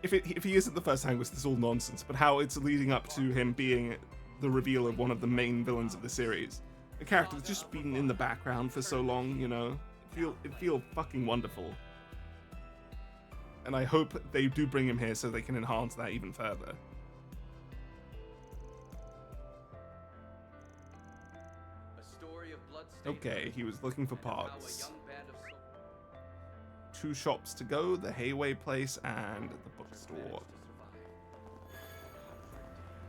If he isn't the First Anguis, this is all nonsense, but how it's leading up to him being the reveal of one of the main villains of the series. A character that's just been in the background for so long, you know? It feel fucking wonderful. And I hope they do bring him here so they can enhance that even further. Okay, he was looking for parts. 2 shops to go, the Hayway place and the bookstore.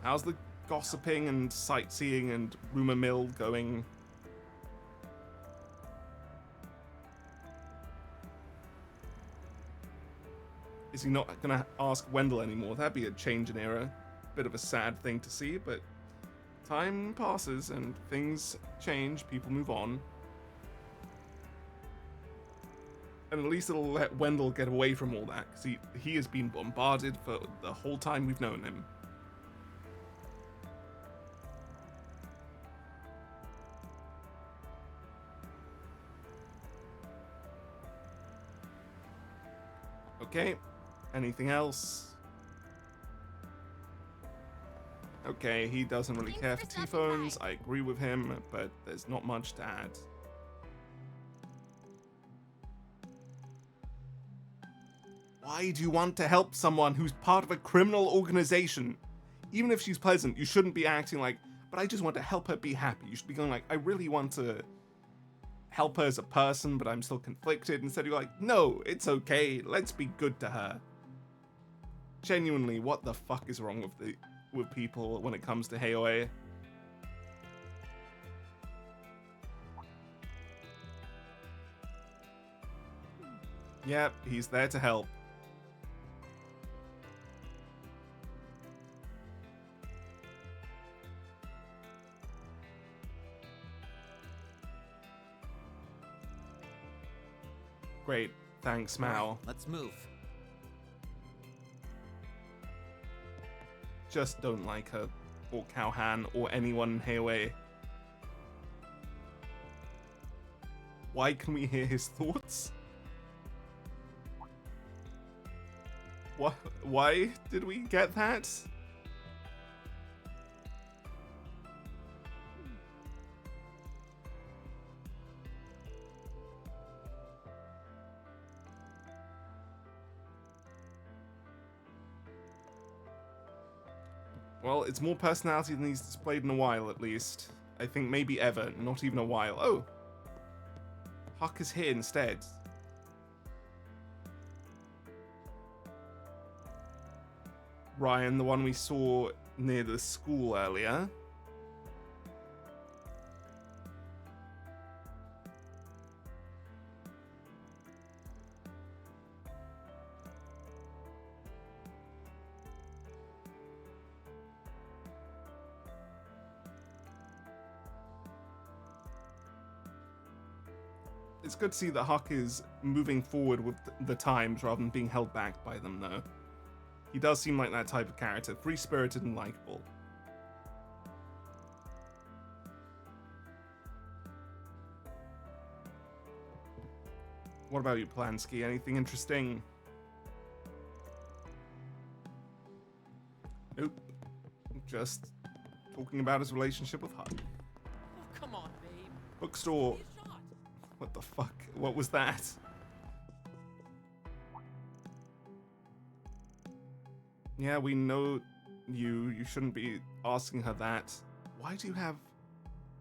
How's the gossiping and sightseeing and rumor mill going? Is he not gonna ask Wendell anymore? That'd be a change in era. Bit of a sad thing to see, but time passes and things change, people move on. And at least it'll let Wendell get away from all that, because he has been bombarded for the whole time we've known him. Okay. Anything else? Okay, he doesn't really care for T-phones. I agree with him, but there's not much to add. Why do you want to help someone who's part of a criminal organization? Even if she's pleasant, you shouldn't be acting like, but I just want to help her be happy. You should be going like, I really want to help her as a person, but I'm still conflicted. Instead you're like, no, it's okay. Let's be good to her. Genuinely, what the fuck is wrong with people when it comes to Heoi? Yep, he's there to help. Great, thanks, Mao. Right, let's move. Just don't like her, or Cowhan, or anyone in Heoi. Why can we hear his thoughts? What? Why did we get that? Well, it's more personality than he's displayed in a while, at least. I think maybe ever, not even a while. Oh! Huck is here instead. Ryan, the one we saw near the school earlier. It's good to see that Huck is moving forward with the times rather than being held back by them, though. He does seem like that type of character, free-spirited and likable. What about you, Polanski? Anything interesting? Nope. Just talking about his relationship with Huck. Oh, come on, babe. Bookstore. Give me a shot. What the fuck? What was that? Yeah, we know you. You shouldn't be asking her that. Why do you have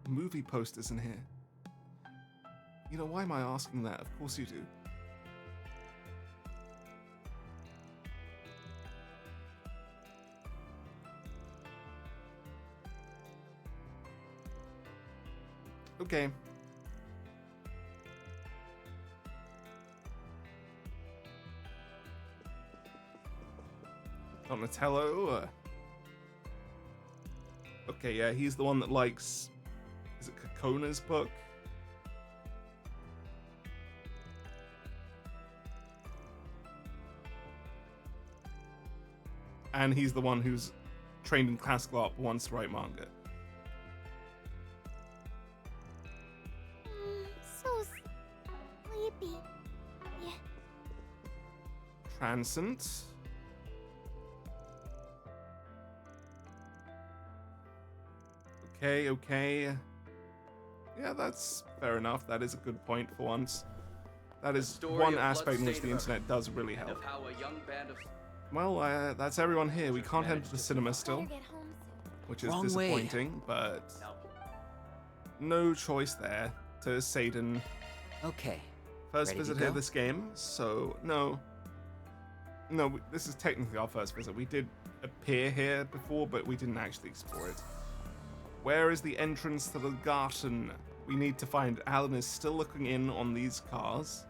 movie posters in here? You know, why am I asking that? Of course you do. Okay. Donatello. Okay, yeah, he's the one that likes... Is it Kakona's book? And he's the one who's trained in classical art but wants to write manga. So sleepy. Yeah. Transcend. Okay. Yeah, that's fair enough. That is a good point for once. That is one aspect in which the internet does really help. Of how a young band of Well, that's everyone here. We can't head to the cinema still, Better get home soon. which is Wrong way. disappointing, but no, no choice there to Satan. Okay. First Ready to visit here go? this game, so no, this is technically our first visit. We did appear here before, but we didn't actually explore it. Where is the entrance to the garden? We need to find. Alan is still looking in on these cars.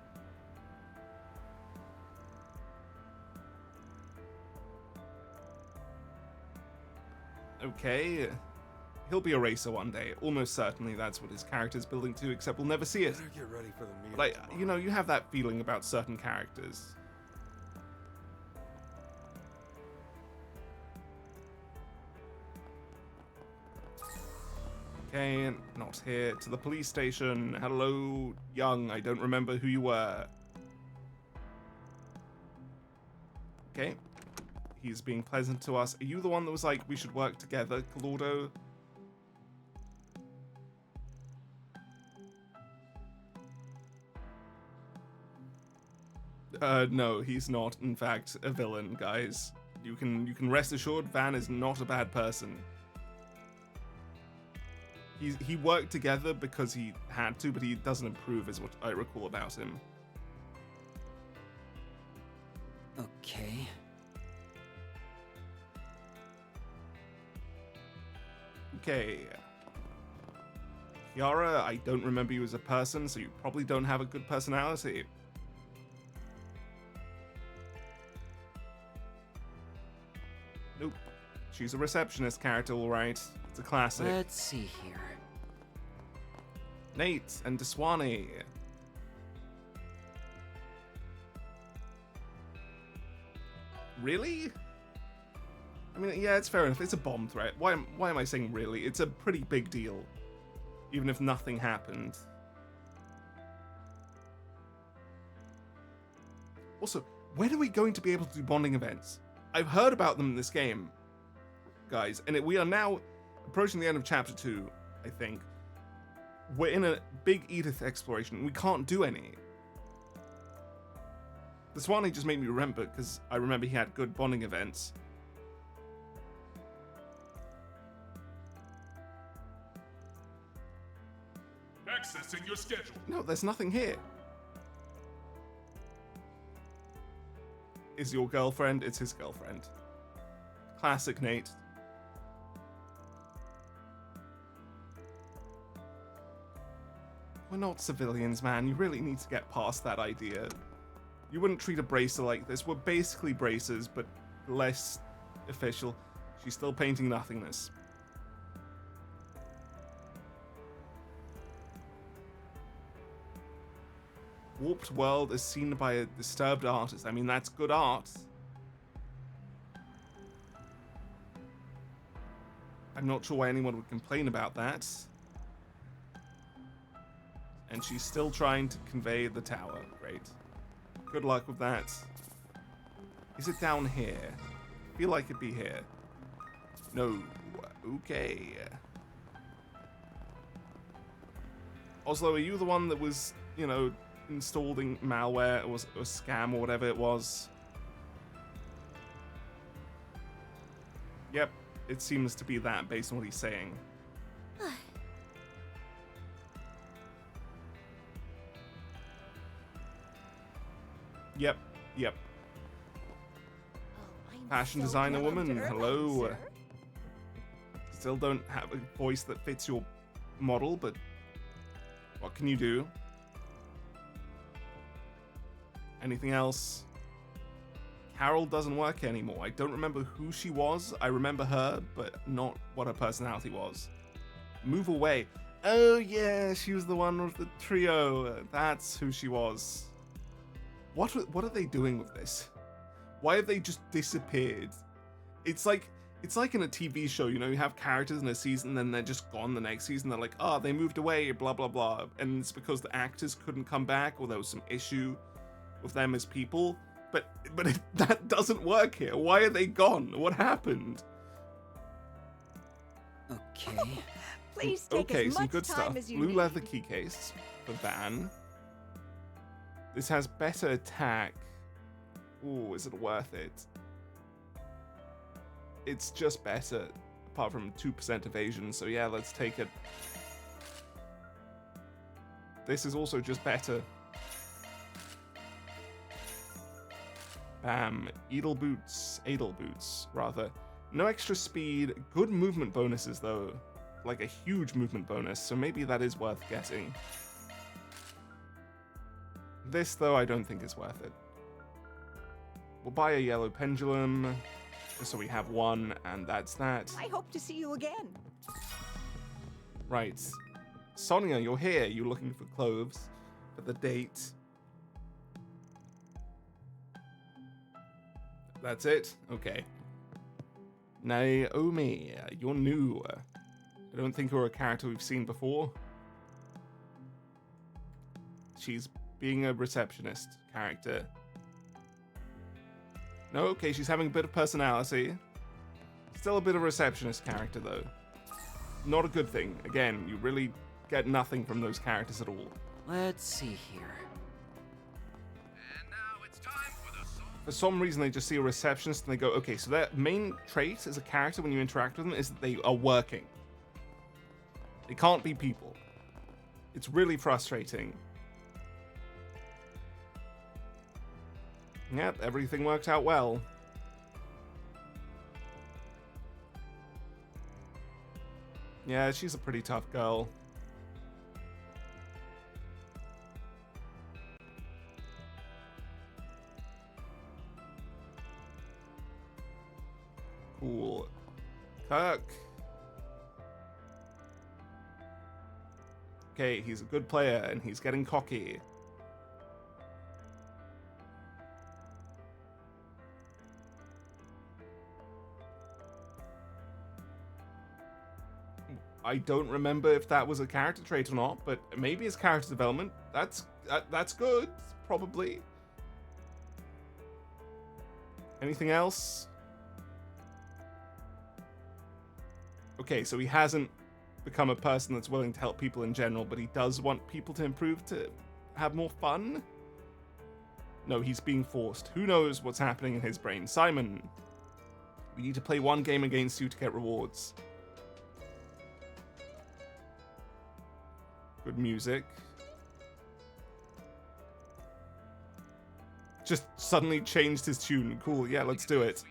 Okay, he'll be a racer one day. Almost certainly that's what his character's building to, except we'll never see it. Better get ready for the meeting. Like, tomorrow. you know, you have that feeling about certain characters. Okay, not here. To the police station. Hello, young. I don't remember who you were. Okay. He's being pleasant to us. Are you the one that was like, we should work together, Kalordo? No, he's not, in fact, a villain, guys. You can rest assured Van is not a bad person. He worked together because he had to, but he doesn't improve, is what I recall about him. Okay. Okay. Kiara, I don't remember you as a person, so you probably don't have a good personality. Nope. She's a receptionist character, alright. It's a classic. Let's see here. Nate and Deswani. Really? I mean, yeah, it's fair enough. It's a bomb threat. Why am I saying really? It's a pretty big deal. Even if nothing happened. Also, when are we going to be able to do bonding events? I've heard about them in this game, guys, and we are now approaching the end of Chapter 2, I think. We're in a big Edith exploration. We can't do any. The Swanee just made me remember, because I remember he had good bonding events. Accessing your schedule. No, there's nothing here. Is your girlfriend? It's his girlfriend. Classic Nate. We're not civilians, man. You really need to get past that idea. You wouldn't treat a bracer like this. We're basically bracers, but less official. She's still painting nothingness. Warped world is seen by a disturbed artist. I mean, that's good art. I'm not sure why anyone would complain about that. And she's still trying to convey the tower. Great. Good luck with that. Is it down here? I feel like it'd be here. No. Okay. Oslo, are you the one that was, you know, installing malware or a scam or whatever it was? Yep, it seems to be that based on what he's saying. Yep. Fashion designer woman, hello. Still don't have a voice that fits your model, but what can you do? Anything else? Carol doesn't work anymore. I don't remember who she was. I remember her, but not what her personality was. Move away. Oh yeah, she was the one with the trio. That's who she was. What are they doing with this? Why have they just disappeared? It's like in a TV show, you know, you have characters in a season, then they're just gone the next season. They're like, oh, they moved away, blah, blah, blah. And it's because the actors couldn't come back or there was some issue with them as people. But that doesn't work here. Why are they gone? What happened? Okay. Please take as some much good time stuff. as you Blue need. leather key case for Van. This has better attack. Ooh, is it worth it? It's just better, apart from 2% evasion, so yeah, let's take it. This is also just better. Bam. Edel boots, rather. No extra speed, good movement bonuses though. Like a huge movement bonus, so maybe that is worth getting. This, though, I don't think is worth it. We'll buy a yellow pendulum, just so we have one, and that's that. I hope to see you again. Right. Sonia, you're here. You're looking for clothes for the date. That's it? Okay. Naomi, you're new. I don't think you're a character we've seen before. She's being a receptionist character. No, okay, she's having a bit of personality. Still a bit of receptionist character, though. Not a good thing. Again, you really get nothing from those characters at all. Let's see here. For some reason, they just see a receptionist and they go, okay, so their main trait as a character when you interact with them is that they are working. They can't be people. It's really frustrating. Yep, everything worked out well. Yeah, she's a pretty tough girl. Cool. Kirk. Okay, he's a good player and he's getting cocky. I don't remember if that was a character trait or not, but maybe it's character development. That's good, probably. Anything else? Okay, so he hasn't become a person that's willing to help people in general, but he does want people to improve, to have more fun? No, he's being forced. Who knows what's happening in his brain? Simon, we need to play one game against you to get rewards. Good music. Just suddenly changed his tune. Cool, yeah, let's do it.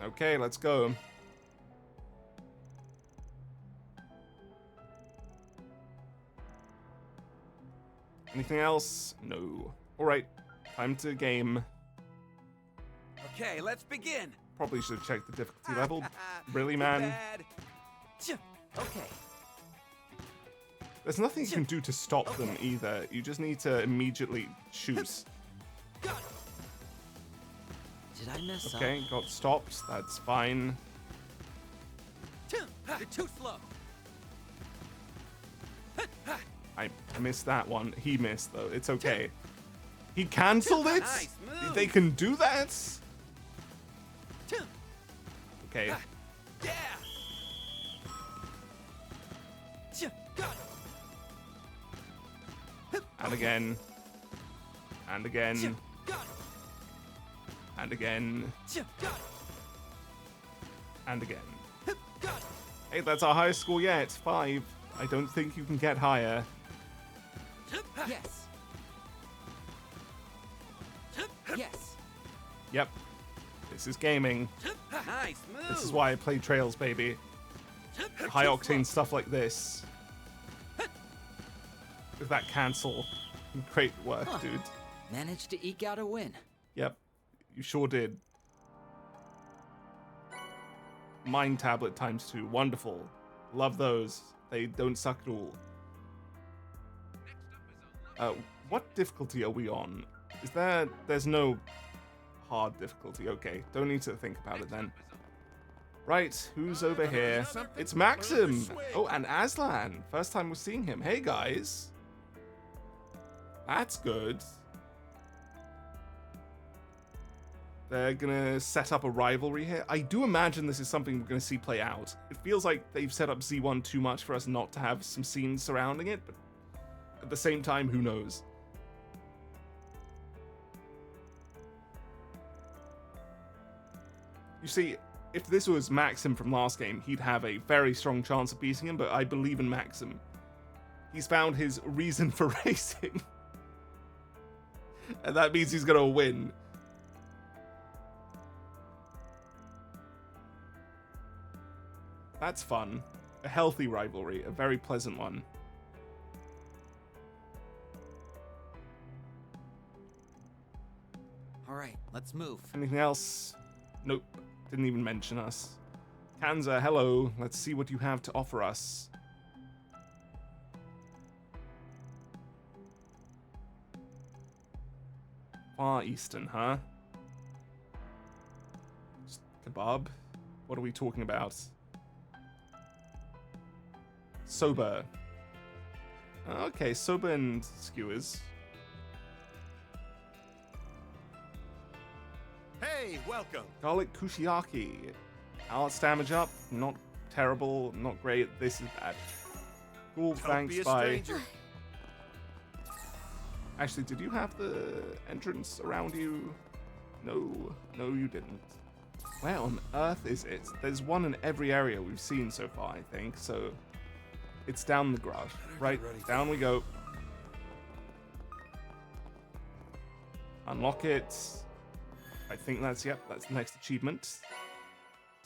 Okay, let's go. Anything else? No. Alright, time to game. Okay, let's begin. Probably should have checked the difficulty level. Really, man? Okay. There's nothing you can do to stop them either. You just need to immediately shoot. Did I mess up? Okay, got stopped. That's fine. You're too slow. I missed that one. He missed, though. It's okay. He cancelled it? Nice move. They can do that? Okay. Yeah. And again. And again. And again. And again. Hey, that's our highest score yet. 5. I don't think you can get higher. Yes. Yes. Yep. This is gaming. Nice move. This is why I play Trails, baby. High octane stuff like this. With that cancel. Great work, dude. Managed to eke out a win. Yep. You sure did. Mind tablet ×2. Wonderful. Love those. They don't suck at all. What difficulty are we on? There's no hard difficulty. Okay, don't need to think about it then. Right, who's over here? It's Maxim! Oh, and Aslan. First time we're seeing him. Hey, guys. That's good. They're gonna set up a rivalry here. I do imagine this is something we're gonna see play out. It feels like they've set up Z1 too much for us not to have some scenes surrounding it, but at the same time, who knows? You see, if this was Maxim from last game, he'd have a very strong chance of beating him, but I believe in Maxim. He's found his reason for racing. And that means he's gonna win. That's fun. A healthy rivalry, a very pleasant one. Alright, let's move. Anything else? Nope. Didn't even mention us. Kanza, hello. Let's see what you have to offer us. Far Eastern, huh? Just kebab? What are we talking about? Soba. Okay, soba and skewers. Hey, welcome. Garlic kushiyaki. Alex damage up. Not terrible, not great. This is bad. Cool, Don't thanks, be a bye. stranger. Actually, did you have the entrance around you? No, you didn't. Where on earth is it? There's one in every area we've seen so far, I think, so it's down the garage. Right, down we go. Unlock it. I think that's the next achievement.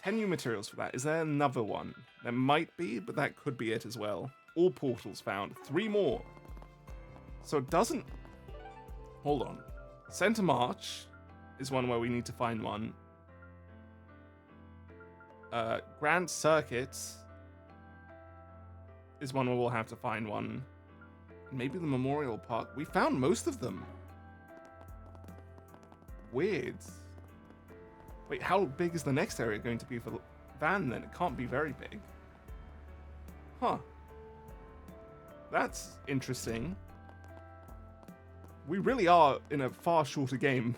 10 new materials for that. Is there another one? There might be, but that could be it as well. All portals found. 3 more. So it doesn't... Hold on. Center March is one where we need to find one. Grand Circuit is one where we'll have to find one. Maybe the Memorial Park. We found most of them. Weird. Wait, how big is the next area going to be for the van then? It can't be very big. Huh. That's interesting. We really are in a far shorter game,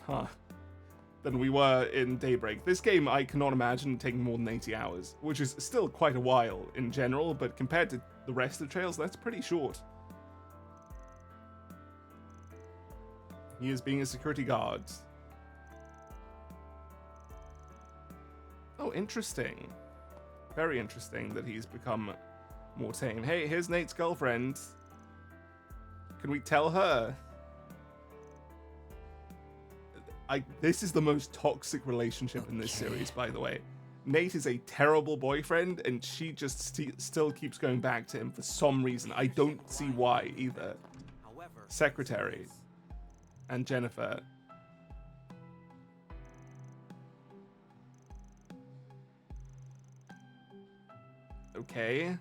than we were in Daybreak. This game I cannot imagine taking more than 80 hours, which is still quite a while in general, but compared to the rest of the trails, that's pretty short. He is being a security guard. Oh, interesting. Very interesting that he's become more tame. Hey, here's Nate's girlfriend. Can we tell her? This is the most toxic relationship in this series, by the way. Nate is a terrible boyfriend, and she just still keeps going back to him for some reason. I don't see why either. Secretary and Jennifer. Okay.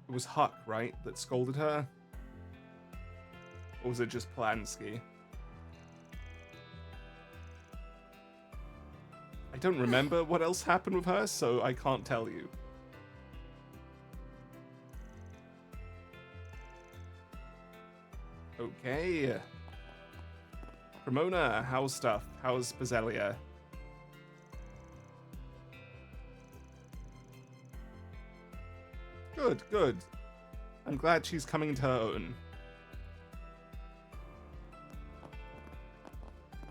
It was Huck, right, that scolded her? Or was it just Polanski? I don't remember what else happened with her, so I can't tell you. Okay. Cremona, how's stuff? How's Bazelia? Good, good. I'm glad she's coming to her own.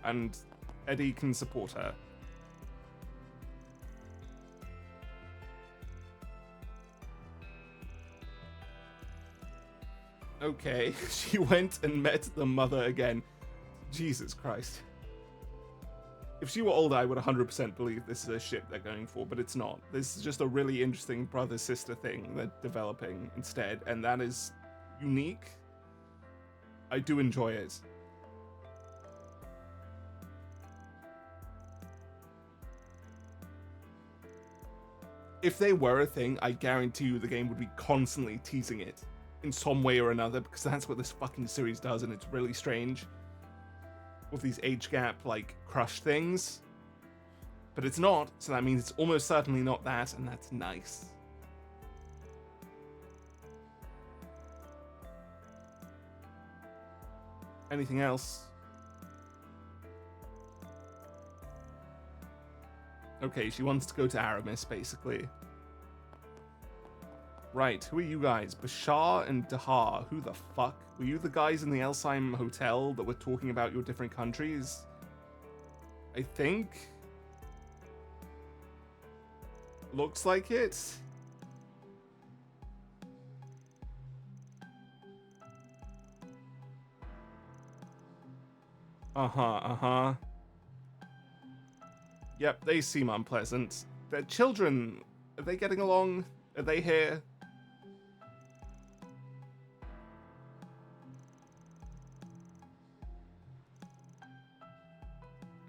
And Eddie can support her. Okay, she went and met the mother again. Jesus Christ. If she were older, I would 100% believe this is a ship they're going for, but it's not. This is just a really interesting brother-sister thing they're developing instead, and that is unique. I do enjoy it. If they were a thing, I guarantee you the game would be constantly teasing it in some way or another, because that's what this fucking series does, and it's really strange. With these age gap, like, crush things. But it's not, so that means it's almost certainly not that, and that's nice. Anything else? Okay, she wants to go to Aramis, basically. Right, who are you guys? Bashar and Dahar. Who the fuck? Were you the guys in the Elsheim hotel that were talking about your different countries? I think. Looks like it. Uh-huh. Yep, they seem unpleasant. Their children, are they getting along? Are they here?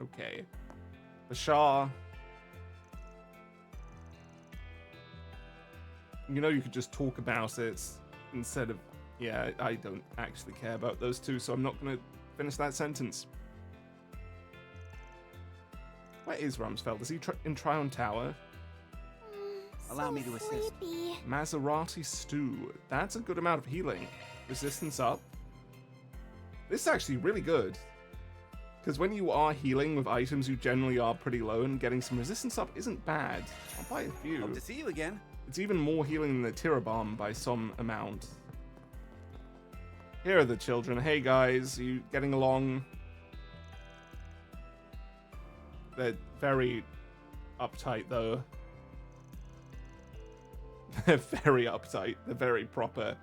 Okay. Bashar. You know, you could just talk about it instead of... Yeah, I don't actually care about those two, so I'm not going to finish that sentence. Where is Rumsfeld? Is he in Tryon Tower? Allow me to assist. Sleepy. Maserati stew. That's a good amount of healing. Resistance up. This is actually really good. Because when you are healing with items, you generally are pretty low, and getting some resistance up isn't bad. I'll buy a few. Hope to see you again. It's even more healing than the Tirabomb by some amount. Here are the children. Hey guys, you getting along? They're very uptight though. They're very uptight. They're very proper.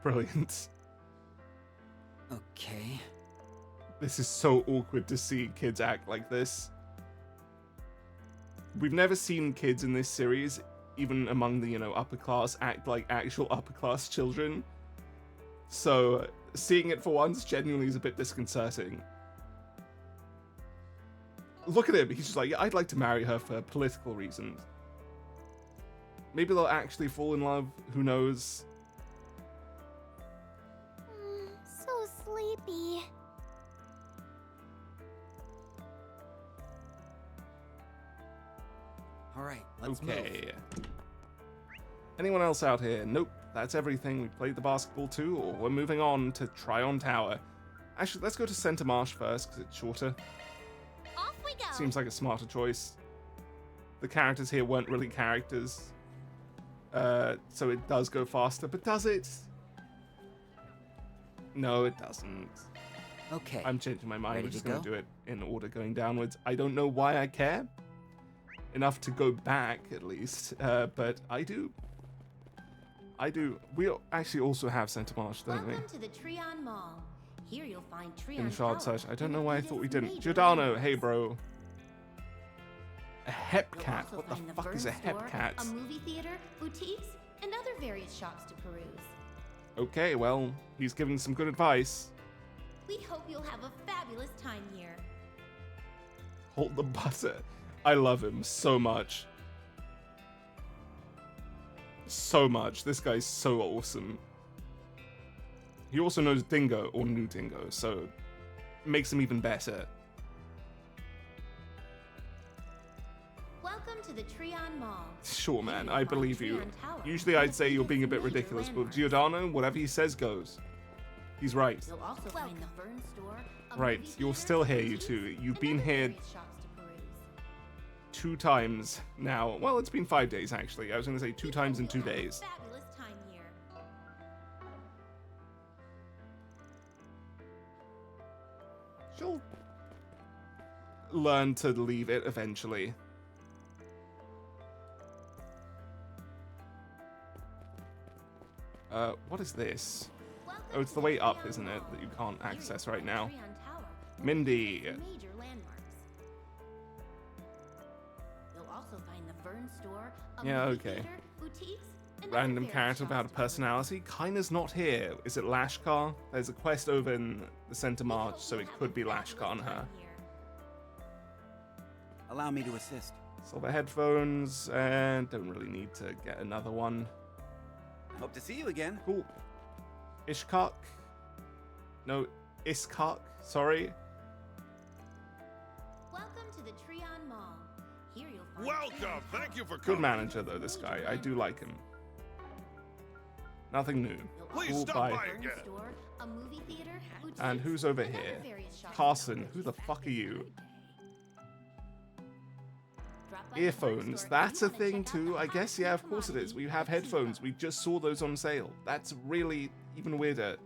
Brilliant. Okay. This is so awkward to see kids act like this. We've never seen kids in this series, even among the, upper class, act like actual upper class children. So, seeing it for once genuinely is a bit disconcerting. Look at him, he's just like, yeah, I'd like to marry her for political reasons. Maybe they'll actually fall in love, who knows? So sleepy. All right, let's move. Okay. Anyone else out here? Nope, that's everything. We played the basketball too, or we're moving on to Tryon Tower. Actually, let's go to Center Marsh first, because it's shorter. Off we go. Seems like a smarter choice. The characters here weren't really characters. So it does go faster, but does it? No, it doesn't. Okay. I'm changing my mind. Ready We're just to going to go? do it in order going downwards. I don't know why I care. Enough to go back, at least. But I do. I do. We actually also have Center Marsh, don't we? Welcome to the Tryon Mall. Here you'll find Tryon In Shard Tower, Touch. I don't one know of why I Edith's thought we didn't. major Giordano, landmarks. hey bro. A hep You'll cat. also What the find fuck Burn is a hep Store, cat? A movie theater, boutiques, and other various shops to peruse. Okay, well, he's giving some good advice. We hope you'll have a fabulous time here. Hold the butter. I love him so much. So much. This guy's so awesome. He also knows Dingo, or knew Dingo, so makes him even better. Welcome to the Tryon Mall. Sure, Here man, you'll I find believe you. Tryon Tower, Usually one I'd of say you're Edith's being a bit major ridiculous, but with landmarks. Giordano, whatever he says goes. He's right. You'll also find the Burn Store, a Right, movie you're theater, still here, you boutiques, two. You've and been other here various shops to peruse. 2 times now. Well, it's been 5 days, actually. I was going to say 2 times in 2 days. Fabulous time here. She'll learn to leave it eventually. What is this? Welcome Oh, it's to the way up, Tryon isn't it, Mall. that you can't Here access you'll right find now. Tryon Tower, one of Mindy. Edith's major landmarks. You'll also find the Burn Store, a Yeah, movie okay. theater, boutiques, and other Random various character shops without a to peruse. personality. Kina's not here. Is it Lashkar? There's a quest over in the Center We March, hope so you'll it have could a be fabulous Lashkar on her. time here. Allow me to assist. Silver headphones, and don't really need to get another one. Hope to see you again. Cool. Ishkak? No, Iskak, sorry. Welcome to the Tryon Mall. Here you'll find Welcome. Tryon Thank Tower, you for Good coming. manager, though, this guy. I do like him. Nothing new. You'll Please Cool, stop bye. by Burn again. Store, a movie theater, boutiques, And who's over and other here? various shops to Carson, peruse. who the fuck are you? Drop by the Burn Earphones, Store if that's you a wanna thing check out too. the I guess, hottest yeah, new of course it is. commodity, We have the headphones. Tifa. We just saw those on sale. That's really even weirder.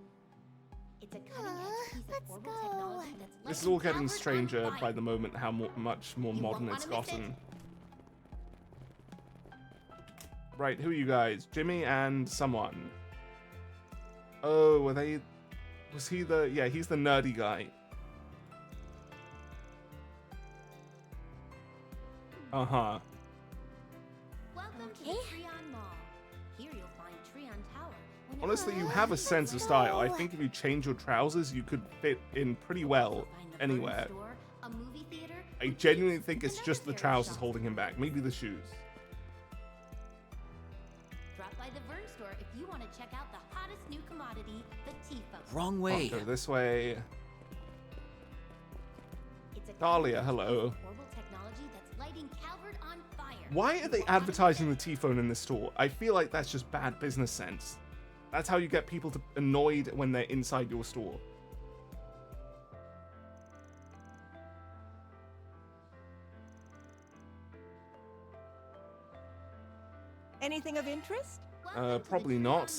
It's a cutting-edge piece of Let's portable go. technology that's This is lightning all getting powered on stranger fire. by the moment how much more You won't modern it's wanna miss it. gotten. Right, who are you guys? Jimmy and someone. Oh, were they... Was he the... Yeah, he's the nerdy guy. Uh-huh. Welcome to the Okay. Tryon Mall. Here you'll find Tryon Tower. one of Honestly, you Edith's have a major sense of Let's style. I go. think if you change your trousers, you could fit in pretty well You'll find the Burn anywhere. Store, a movie theater, I boutiques, genuinely think and it's other just the various trousers shops holding him to back. Maybe the shoes. Drop by the Burn Store if you want to check out the hottest new commodity, the Tifa. Wrong I'll way. go this way. Dahlia, hello. Horrible technology that's lighting Calvert on fire. Why are they advertising the T-phone in the store? I feel like that's just bad business sense. That's how you get people to annoyed when they're inside your store. Anything of interest? Probably not.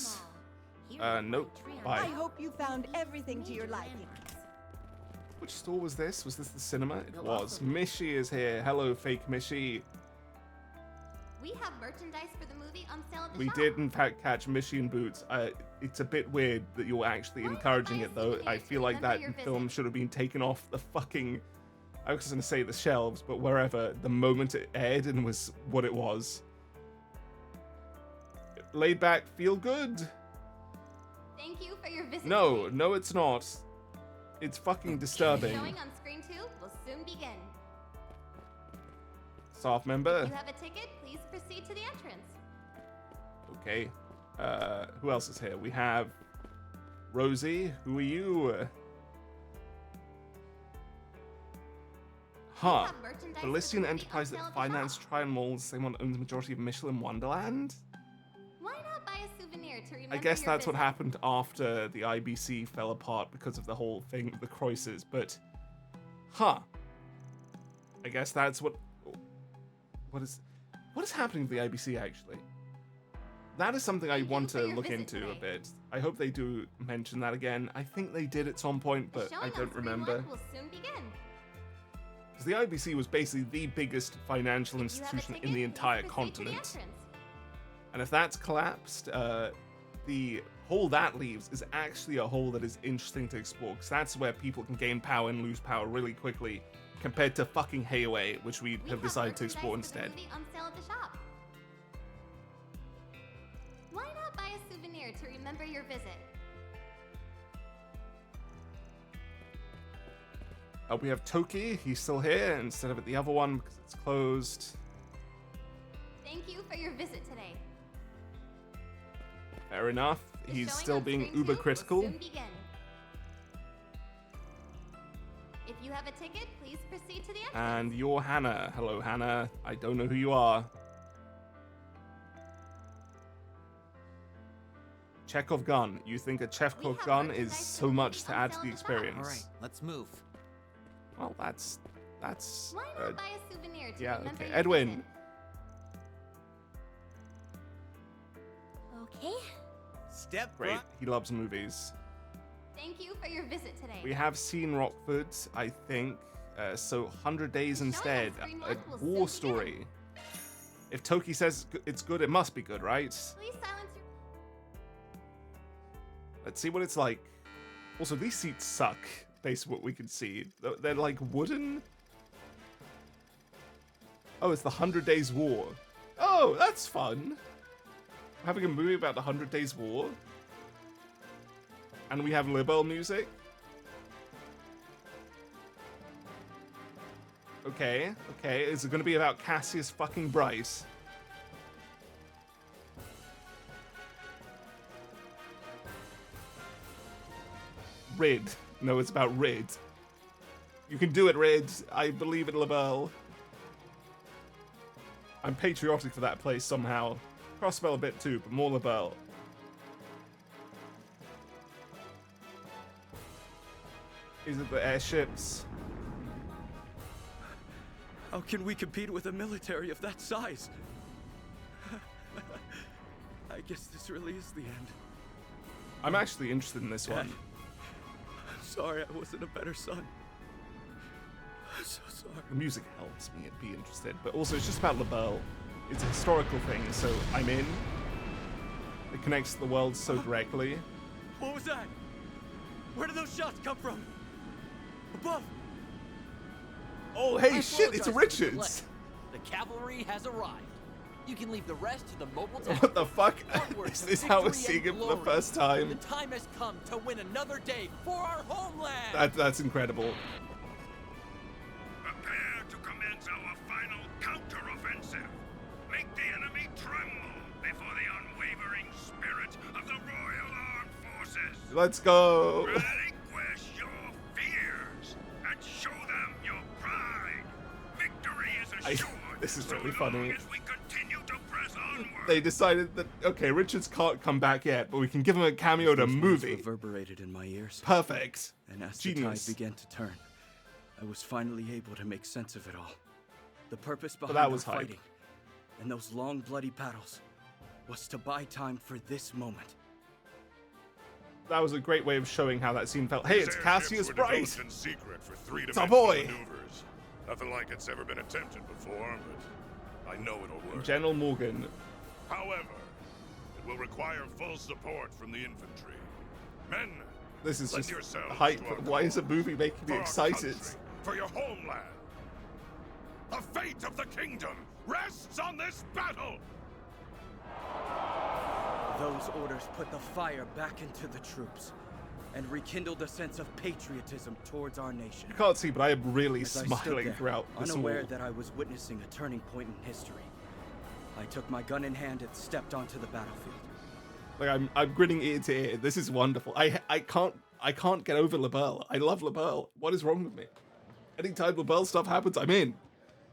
Nope. I Bye. hope you found everything to your liking. Which store was this? Was this the cinema? It was. Mishi is here. Hello, fake Mishi. We have merchandise for the movie on sale at the We shop. did, in fact, catch Mishi in boots. It's a bit weird that you're actually encouraging it, though. I feel like that film should have been taken off the fucking... I was going to say the shelves, but wherever, the moment it aired and was what it was. Laid back, feel good. Thank you for your visit. No, no, it's not. It's fucking disturbing. Showing on screen 2 will soon begin. Staff member. If you have a ticket, please proceed to the entrance. Okay. Who else is here? We have Rosie. Who are you? Huh. Ballestian Enterprise that finance Trion Malls. Same one owns the majority of Michelin Wonderland? Why not buy a souvenir to remember I guess your that's what visit? happened after the IBC fell apart because of the whole thing with the Croises, but... Huh. I guess that's what... What is happening with the IBC, actually? That is something I want to look into a bit. I hope they do mention that again. I think they did at some point, but I don't remember. Will soon begin. Because the IBC was basically the biggest financial institution in the entire continent. And if that's collapsed, the hole that leaves is actually a hole that is interesting to explore, because that's where people can gain power and lose power really quickly, compared to fucking Hayway, which we have decided to explore instead. On sale at the shop. Why not buy a souvenir to remember your visit? We have Toki, he's still here, instead of at the other one because it's closed. Thank you for your visit today. Fair enough, he's still being uber critical. Soon begin. If you have a ticket, please proceed to the entrance. And you're Hannah. Hello, Hannah. I don't know who you are. Chekhov gun. You think a Chekhov gun is so much to add to the experience? All right, let's move. Well, that's. Why not buy a souvenir to yeah. remember Okay, your Edwin. visit? Okay. Step Great. right. He loves movies. Thank you for your visit today. We have seen Rockford, I think. So 100 Days instead. A war story. If Toki says it's good, it must be good, right? Please silence your... Let's see what it's like. Also, these seats suck, based on what we can see. They're like wooden. Oh, it's the 100 Days War. Oh, that's fun. Having a movie about the 100 Days War. And we have Libel music. Okay, okay. Is it going to be about Cassius fucking Bryce? Rid. No, it's about Rid. You can do it, Rid. I believe in Libel. I'm patriotic for that place somehow. Crossbell a bit too, but more Libel. Is it the airships? How can we compete with a military of that size? I guess this really is the end. I'm actually interested in this one. I'm sorry I wasn't a better son. I'm so sorry. The music helps me be interested, but also it's just about Libel. It's a historical thing, so I'm in. It connects to the world so directly. What was that? Where did those shots come from? Above! Oh, hey, shit, it's Richards! The cavalry has arrived. You can leave the rest to the mobile tank. What the fuck? Onward Is to this how we're victory seeing and him for the glory. first time? The time has come to win another day for our homeland. That's incredible. Prepare to commence our final counter-offensive. Make the enemy tremble before the unwavering spirit of the Royal Armed Forces. Let's go. Relinquish your fears and show them your pride. This is really funny. As we continue to press onward. They decided that, okay, Richards can't come back yet, but we can give him a cameo to Those words movie. reverberated in my ears. Perfect. And as Genius. the tide began to turn, I was finally able to make sense of it all. The purpose But behind that our was hype. fighting and those long bloody battles was to buy time for this moment. That was a great way of showing how that scene felt. Hey, These it's airships Cassius were Bright. developed in secret for It's three-dimensional our boy. maneuvers. Nothing like it's ever been attempted before, but I know it'll work. General Morgan. However, it will require full support from the infantry. Men, This is lend just yourselves hype. to our Why is a movie making for me our excited? country, for your homeland. The fate of the kingdom rests on this battle. Those orders put the fire back into the troops and rekindled a sense of patriotism towards our nation. You can't see, but I am really As I stood smiling there, throughout this unaware all. that I was witnessing a turning point in history, I took my gun in hand and stepped onto the battlefield. Like I'm grinning ear to ear. This is wonderful. I can't get over LaBelle. I love LaBelle. What is wrong with me? Anytime LaBelle stuff happens, I'm in.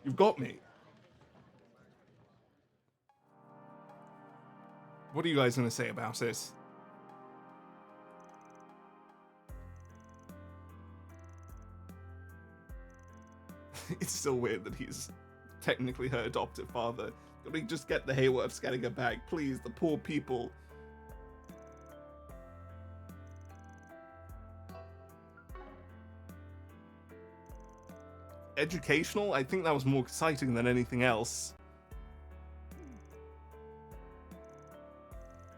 You've got me. What are you guys gonna say about it? It's still weird that he's technically her adoptive father. Can we just get the Hayworths getting her back, please? The poor people. Educational? I think that was more exciting than anything else.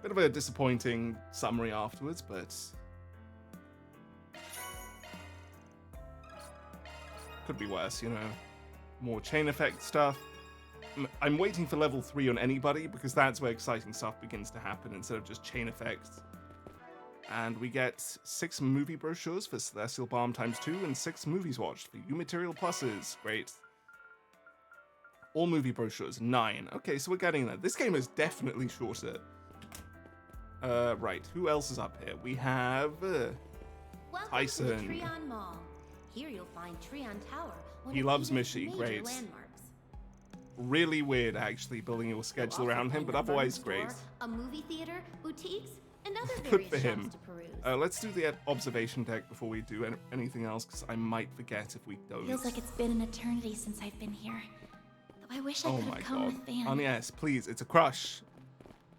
Bit of a disappointing summary afterwards, but could be worse, you know. More chain effect stuff. I'm waiting for level 3 on anybody because that's where exciting stuff begins to happen instead of just chain effects. And we get 6 movie brochures for Celestial Balm ×2 and 6 movies watched for U Material Pluses. Great. All movie brochures, 9. Okay, so we're getting there. This game is definitely shorter. Right, who else is up here? We have Welcome Tyson. to the Treon Mall. Here you'll find Treon Tower, one He of loves Edith's Mishi, major great. landmarks. Really weird, actually, building your schedule You'll around also him, but find a otherwise furniture great. store, a movie theater, boutiques, and other Good various for him. shops to peruse. Let's do the observation deck before we do anything else, because I might forget if we don't. Feels like it's been an eternity since I've been here. Though I wish I Oh could my have come god. with Van. Agnes, please, it's a crush.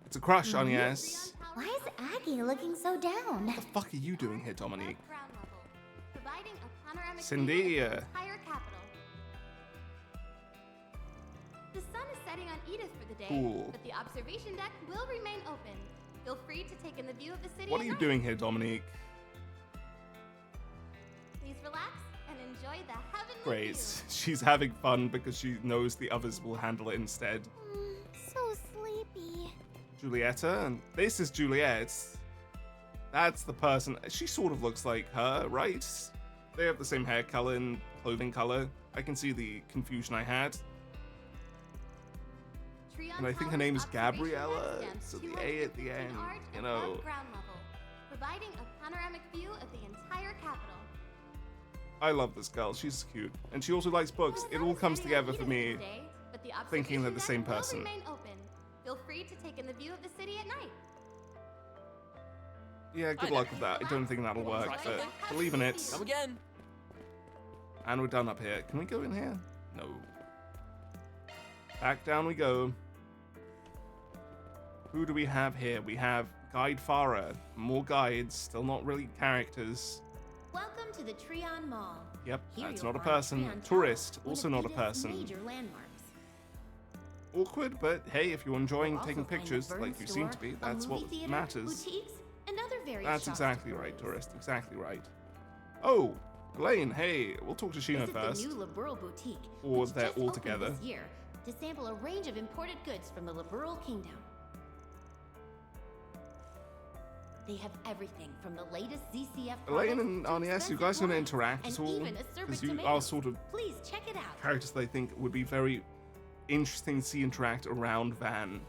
It's a crush, Agnes. Why is Aggie looking so down? What the fuck are you doing here, Dominique? Ground level, providing a panoramic Cindy, view of the entire capital. The sun is setting on Edith for the day, Cool. but the observation deck will remain open. Feel free to take in the view of the city. What at are you night. doing here, Dominique? Please relax and enjoy the heavenly Great. view. She's having fun because she knows the others will handle it instead. So sleepy. Julietta, and this is Juliet. That's the person. She sort of looks like her, right? They have the same hair color and clothing color. I can see the confusion I had. Treon And I think her Tower's name is observation Gabriella, deck stands so the 200 A at the feet in end, arch you above know. ground level, providing a panoramic view of the entire capital. I love this girl. She's cute. And she also likes books. It all comes together for me. Today, but the thinking they're the observation same deck will person. remain open. Feel free to take in the view of the city at night. Yeah, good luck with that. I don't think that'll work, but believe in it. Come again. And we're done up here. Can we go in here? No. Back down we go. Who do we have here? We have Guide Farah. More guides, still not really characters. Welcome to the Treon Mall. Yep, Here that's you'll not a find person. Treon Tourist, Tower, one also of not a Edith's person. Major landmarks. Awkward, but hey, if you're enjoying You'll taking also find a pictures burn like you seem to store, be, a that's movie what theater, matters. Boutiques, and other various That's shops exactly to right, peruse. tourist. Exactly right. Oh, Elaine, hey, we'll talk to Sheena Visit first. the new Liberal Boutique, Or which they're just all opened together. this year, to sample a range of imported goods from the Liberal Kingdom. They have everything from the latest ZCF Elaine products and to Arnies, you expensive guys going to wines, interact and at all? even a serpent Because you are tomatoes. sort of Please check it out. characters that I think would be very interesting to see interact around Van.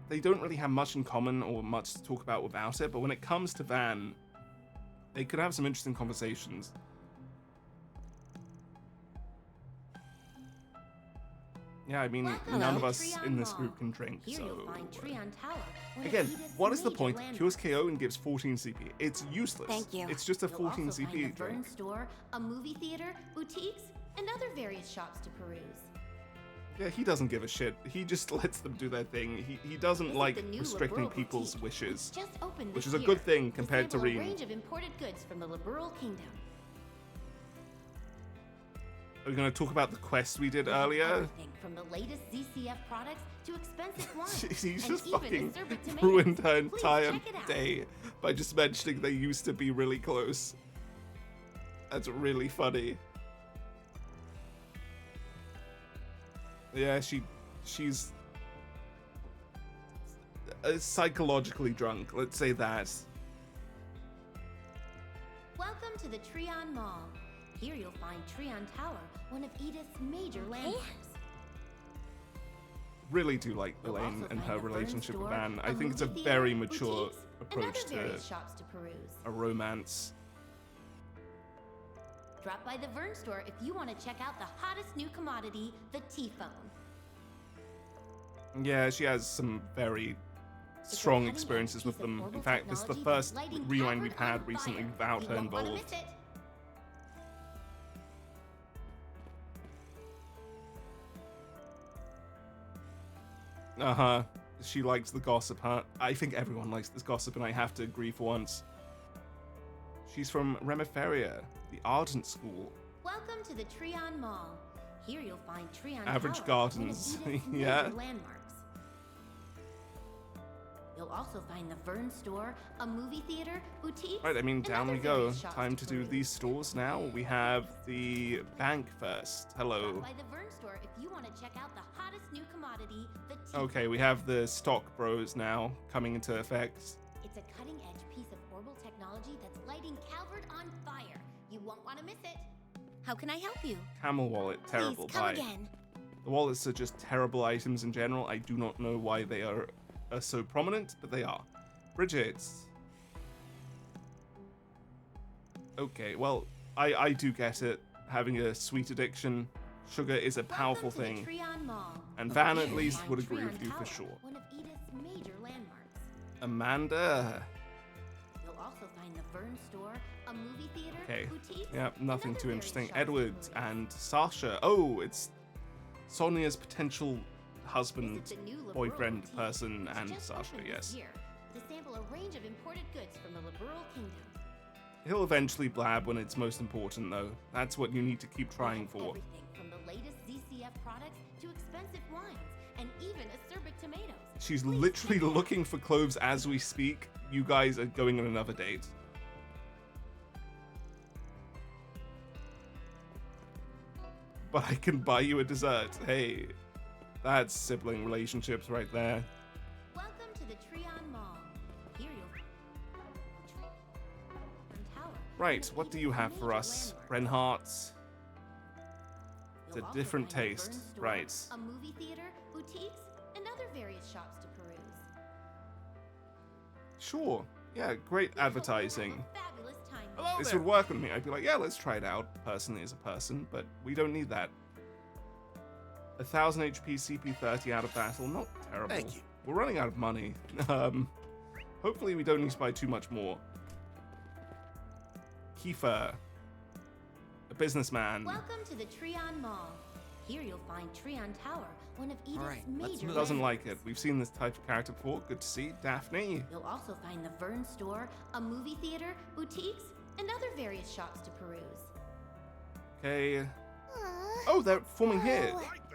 They don't really have much in common or much to talk about without it, but when it comes to Van, they could have some interesting conversations. Yeah, I mean, Welcome none to of us Treon in this Mall. group can drink, Here so... you'll find Treon Tower, one of Again, Edith's what is the major point? Cures landmarks. KO and gives 14 CP. It's useless. Thank you. It's just a You'll 14 also find CP the Vern drink. store, a movie theater, boutiques, and other various shops to peruse. Yeah, he doesn't give a shit. He just lets them do their thing. He doesn't Visit like the new restricting Liberal people's Boutique, wishes. which just opened Which this is a year, good thing compared to sample a Reem. range of imported goods from the Liberal Kingdom. Are we going to talk about the quest we did We have earlier? everything from the latest ZCF products to expensive wines. He's and just even fucking a serpent tomato. ruined her Please entire check it out. day by just mentioning they used to be really close. That's really funny. Yeah, she's psychologically drunk, let's say that. Welcome to the Treon Mall. Here you'll find Treon Tower, one of Edith's major landmarks. Really do like You'll Elaine also and find her the Vern relationship with store, Anne. I a think it's a movie very theater, mature boutiques, approach and other to various shops to peruse. a romance. Drop by the Vern store if you want to check out the hottest new commodity, the T-phone. Yeah, she has some very It's a strong cutting-edge experiences with piece of them. In mobile fact, this is the technology first that's lighting rewind we've Calvert had on recently fire. without You her won't wanna involved. miss it. Uh-huh. She likes the gossip, huh? I think everyone likes this gossip, and I have to agree for once. She's from Remiferia, the Ardent School. Welcome to the Treon Mall. Here you'll find Treon Average Tower, Gardens, one of Edith's yeah. major landmarks. You'll also find the Vern store, a movie theater, boutiques, Right, I mean, and down other we go. various shops Time to do peruse. these stores now. We have the bank first. Hello. Drop by the Vern store if you want to check out the hottest new commodity, the T-phone. Okay, we have the stock bros now coming into effect. It's a cutting-edge piece of orbital technology that's lighting Calvert on fire. You won't want to miss it. How can I help you? Camel wallet, terrible. Please come Bye. again. The wallets are just terrible items in general. I do not know why they are so prominent, but they are. Bridget. Okay, well, I do get it. Having a sweet addiction, sugar is a powerful Welcome to thing. the Treon Mall. And Van Here at you'll least find would agree Treon with you for Tower, sure. One of Edith's major landmarks. Amanda. You'll also find the Vern store, a movie theater, Okay. boutiques, Yep, and nothing other too various interesting. shops to Edward peruse. and Sasha. Oh, it's Sonia's potential husband, Visit the new Liberal boyfriend, Boutique, person, which and just Sasha, opened yes. this year, to sample a range of imported goods from the Liberal Kingdom. He'll eventually blab when it's most important, though. That's what you need to keep trying for. Everything from the latest ZCF products to expensive wines and even acerbic tomatoes. She's Please literally check it out. looking for cloves as we speak. You guys are going on another date. But I can buy you a dessert. Hey, that's sibling relationships right there. Welcome to the Treon Mall. Here you'll Tower, Right, one of what do you Edith's have for major us? landmarks. Reinhardt? It's a You'll also different find the Vern taste, store, right. A movie theater, boutiques, and other various shops to peruse. Sure. Yeah, great advertising. Fabulous time. Hello this would work on me. I'd be like, yeah, let's try it out. Personally as a person, but we don't need that. 1000 HP, CP 30 out of battle. Not terrible. Thank you. We're running out of money. Hopefully we don't need to buy too much more. Kiefer. A businessman. Welcome to the Treon Mall. Here you'll find Treon Tower, one of Edith's right, let's major move. Doesn't like landmarks. it. We've seen this type of character before. Good to see. Daphne. You'll also find the Vern store, a movie theater, boutiques, and other various shops to peruse. Okay. Oh, they're forming here.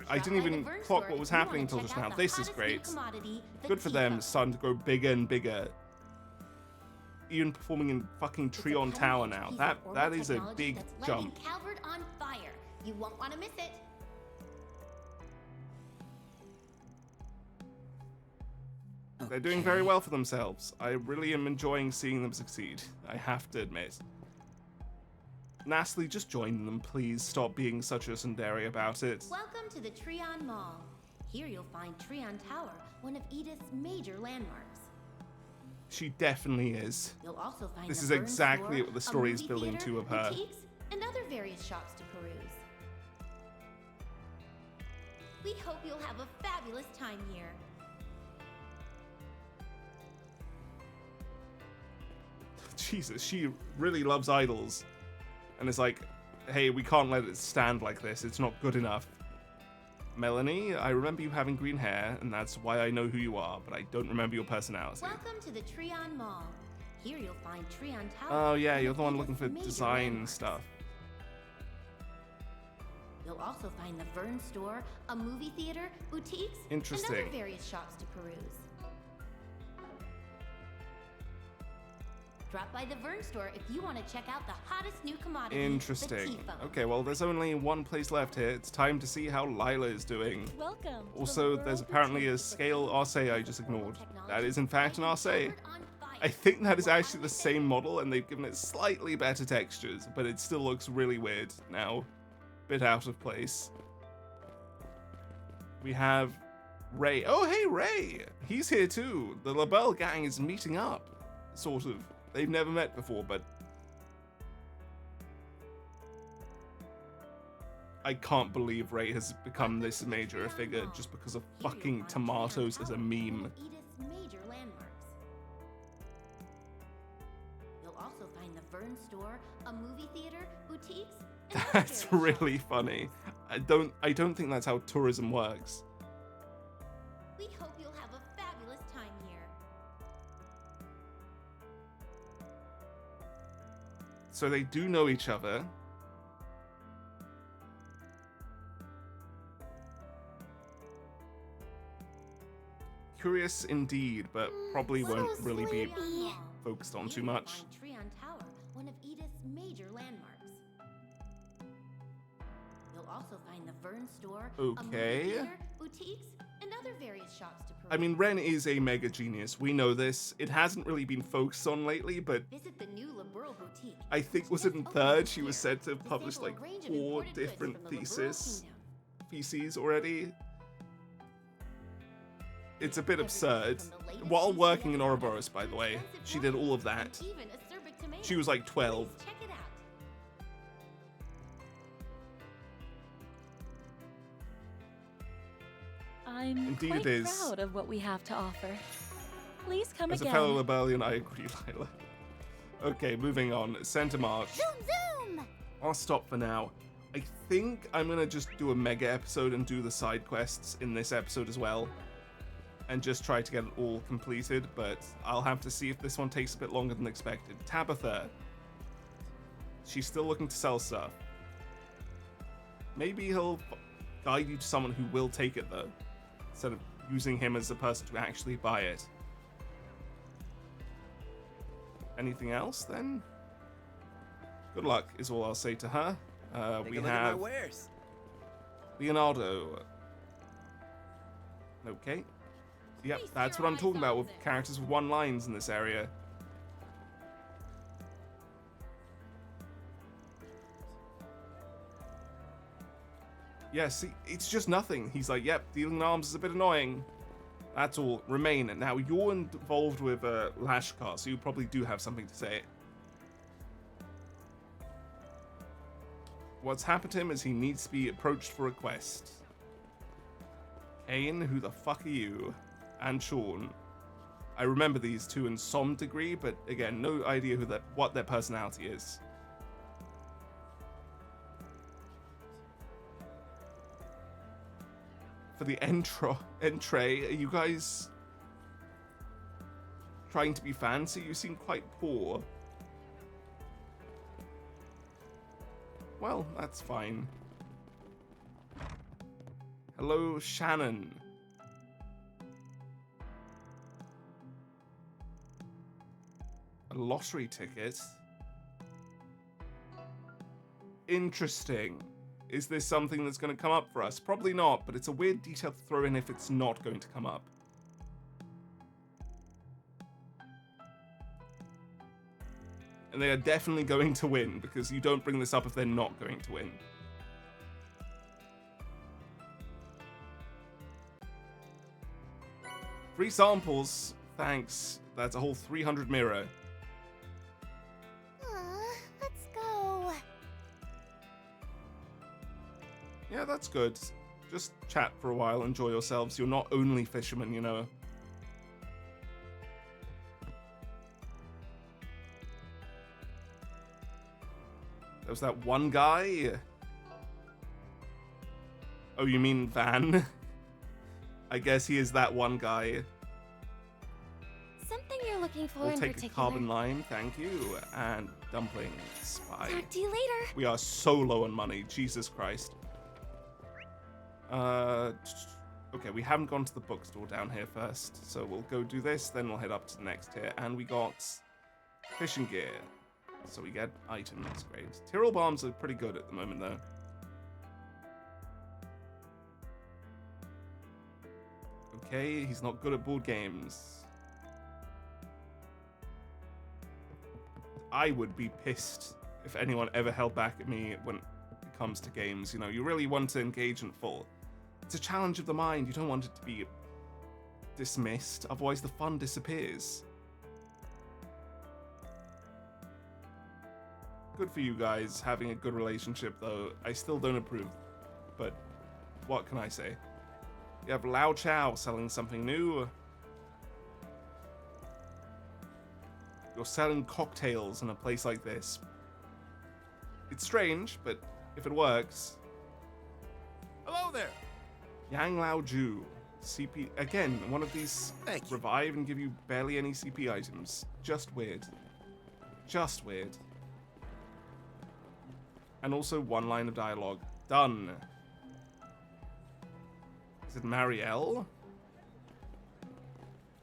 I Drop didn't by the even Vern clock store what if was you wanna happening until check just out now. the This is hottest new great. commodity, the Good for them. T-phone. Starting to grow bigger and bigger. Even performing in fucking It's a Treon Tower cutting-edge now. piece That of that orbital is a technology big that's lighting jump. Calvert on fire. You won't want to miss it. They're doing very well for themselves. I really am enjoying seeing them succeed. I have to admit. Nastily, just join them, please. Stop being such a tsundere about it. Welcome to the Treon Mall. Here you'll find Treon Tower, one of Edith's major landmarks. She definitely is. You'll also find This the is Vern exactly store, what the a story is movie building theater, to of her. boutiques, and other various shops to peruse. We hope you'll have a fabulous time here. Jesus, she really loves idols. And it's like, hey, we can't let it stand like this. It's not good enough. Melanie, I remember you having green hair, and that's why I know who you are, but I don't remember your personality. Welcome to the Treon Mall. Here you'll find Treon Tower. Oh yeah, you're the one Edith's looking for major design landmarks. stuff. You'll also find the Vern store, a movie theater, boutiques, and Interesting. other various shops to peruse. Drop by the Vern store if you want to check out the hottest new commodity, the Interesting. T-phone. Okay, well, there's only one place left here. It's time to see how Lila is doing. Welcome. Also, there's apparently a scale Arcee I just ignored. That is, in fact, an Arcee. I think that is actually the same model, and they've given it slightly better textures, but it still looks really weird now. Bit out of place. We have Ray. Oh, hey, Ray! He's here too. The LaBelle gang is meeting up, sort of. They've never met before, but I can't believe Ray has become this major a figure just because of fucking tomatoes as a meme. Edith's major landmarks. You'll also find the Vern store, a movie theater, boutiques, and other That's various really shops. funny. I don't think that's how tourism works. We hope you'll have a fabulous time here. So they do know each other. Curious indeed, but probably won't really be focused on too much. Here you'll find Treon Tower, one of Edith's major landmarks. You'll also find the Vern store, a movie Okay. theater, boutiques, and other various shops to peruse. I mean, Ren is a mega genius. We know this. It hasn't really been focused on lately, but Visit the new Liberal boutique. I think was it in third she was said to have published like 4 different theses already. It's a bit absurd. While working in Ouroboros, by the way, she did all of that. Even acerbic tomatoes. She was like 12. Please check it out. I'm Indeed quite it is. proud of what we have to offer. Please come As a again. fellow Labellian, I agree, Lila. Okay, moving on. Center March. Zoom! I'll stop for now. I think I'm gonna just do a mega episode and do the side quests in this episode as well. And just try to get it all completed, but I'll have to see if this one takes a bit longer than expected. Tabitha. She's still looking to sell stuff. Maybe he'll guide you to someone who will take it, though, instead of using him as the person to actually buy it. Anything else, then? Good luck, is all I'll say to her. Take We a look at my have wares. Leonardo. Okay. Yep, that's what I'm talking about with characters with one lines in this area. Yeah, see, it's just nothing. He's like, yep, dealing in arms is a bit annoying. That's all. Remain. Now, you're involved with Lashkar, so you probably do have something to say. What's happened to him is he needs to be approached for a quest. Kane, who the fuck are you? And Sean. I remember these two in some degree, but again, no idea what their personality is. For the entree, are you guys trying to be fancy? You seem quite poor. Well, that's fine. Hello, Shannon. A lottery ticket? Interesting. Is this something that's going to come up for us? Probably not, but it's a weird detail to throw in if it's not going to come up. And they are definitely going to win, because you don't bring this up if they're not going to win. Free samples, thanks. That's a whole 300 mirror. Let's go. Yeah, that's good. Just chat for a while, enjoy yourselves. You're not only fishermen, you know. There was that one guy. Oh, you mean Van? I guess he is that one guy. Something you're looking for We'll in take particular. a carbon lime, thank you. And dumpling spy. Talk to you later. We are so low on money, Jesus Christ. Okay, we haven't gone to the bookstore down here first, so we'll go do this, then we'll head up to the next tier. And we got fishing gear, so we get items, great. Tyrrell bombs are pretty good at the moment, though. Okay, he's not good at board games. I would be pissed if anyone ever held back at me when it comes to games. You know, you really want to engage in full. It's a challenge of the mind. You don't want it to be dismissed, otherwise the fun disappears. Good for you guys having a good relationship, though. I still don't approve, but what can I say? You have Lao Chow selling something new. You're selling cocktails in a place like this. It's strange, but if it works. Hello there. Yang Lao Ju. CP. Again, one of these revive and give you barely any CP items. Just weird. Just weird. And also one line of dialogue. Done. Is it Marielle?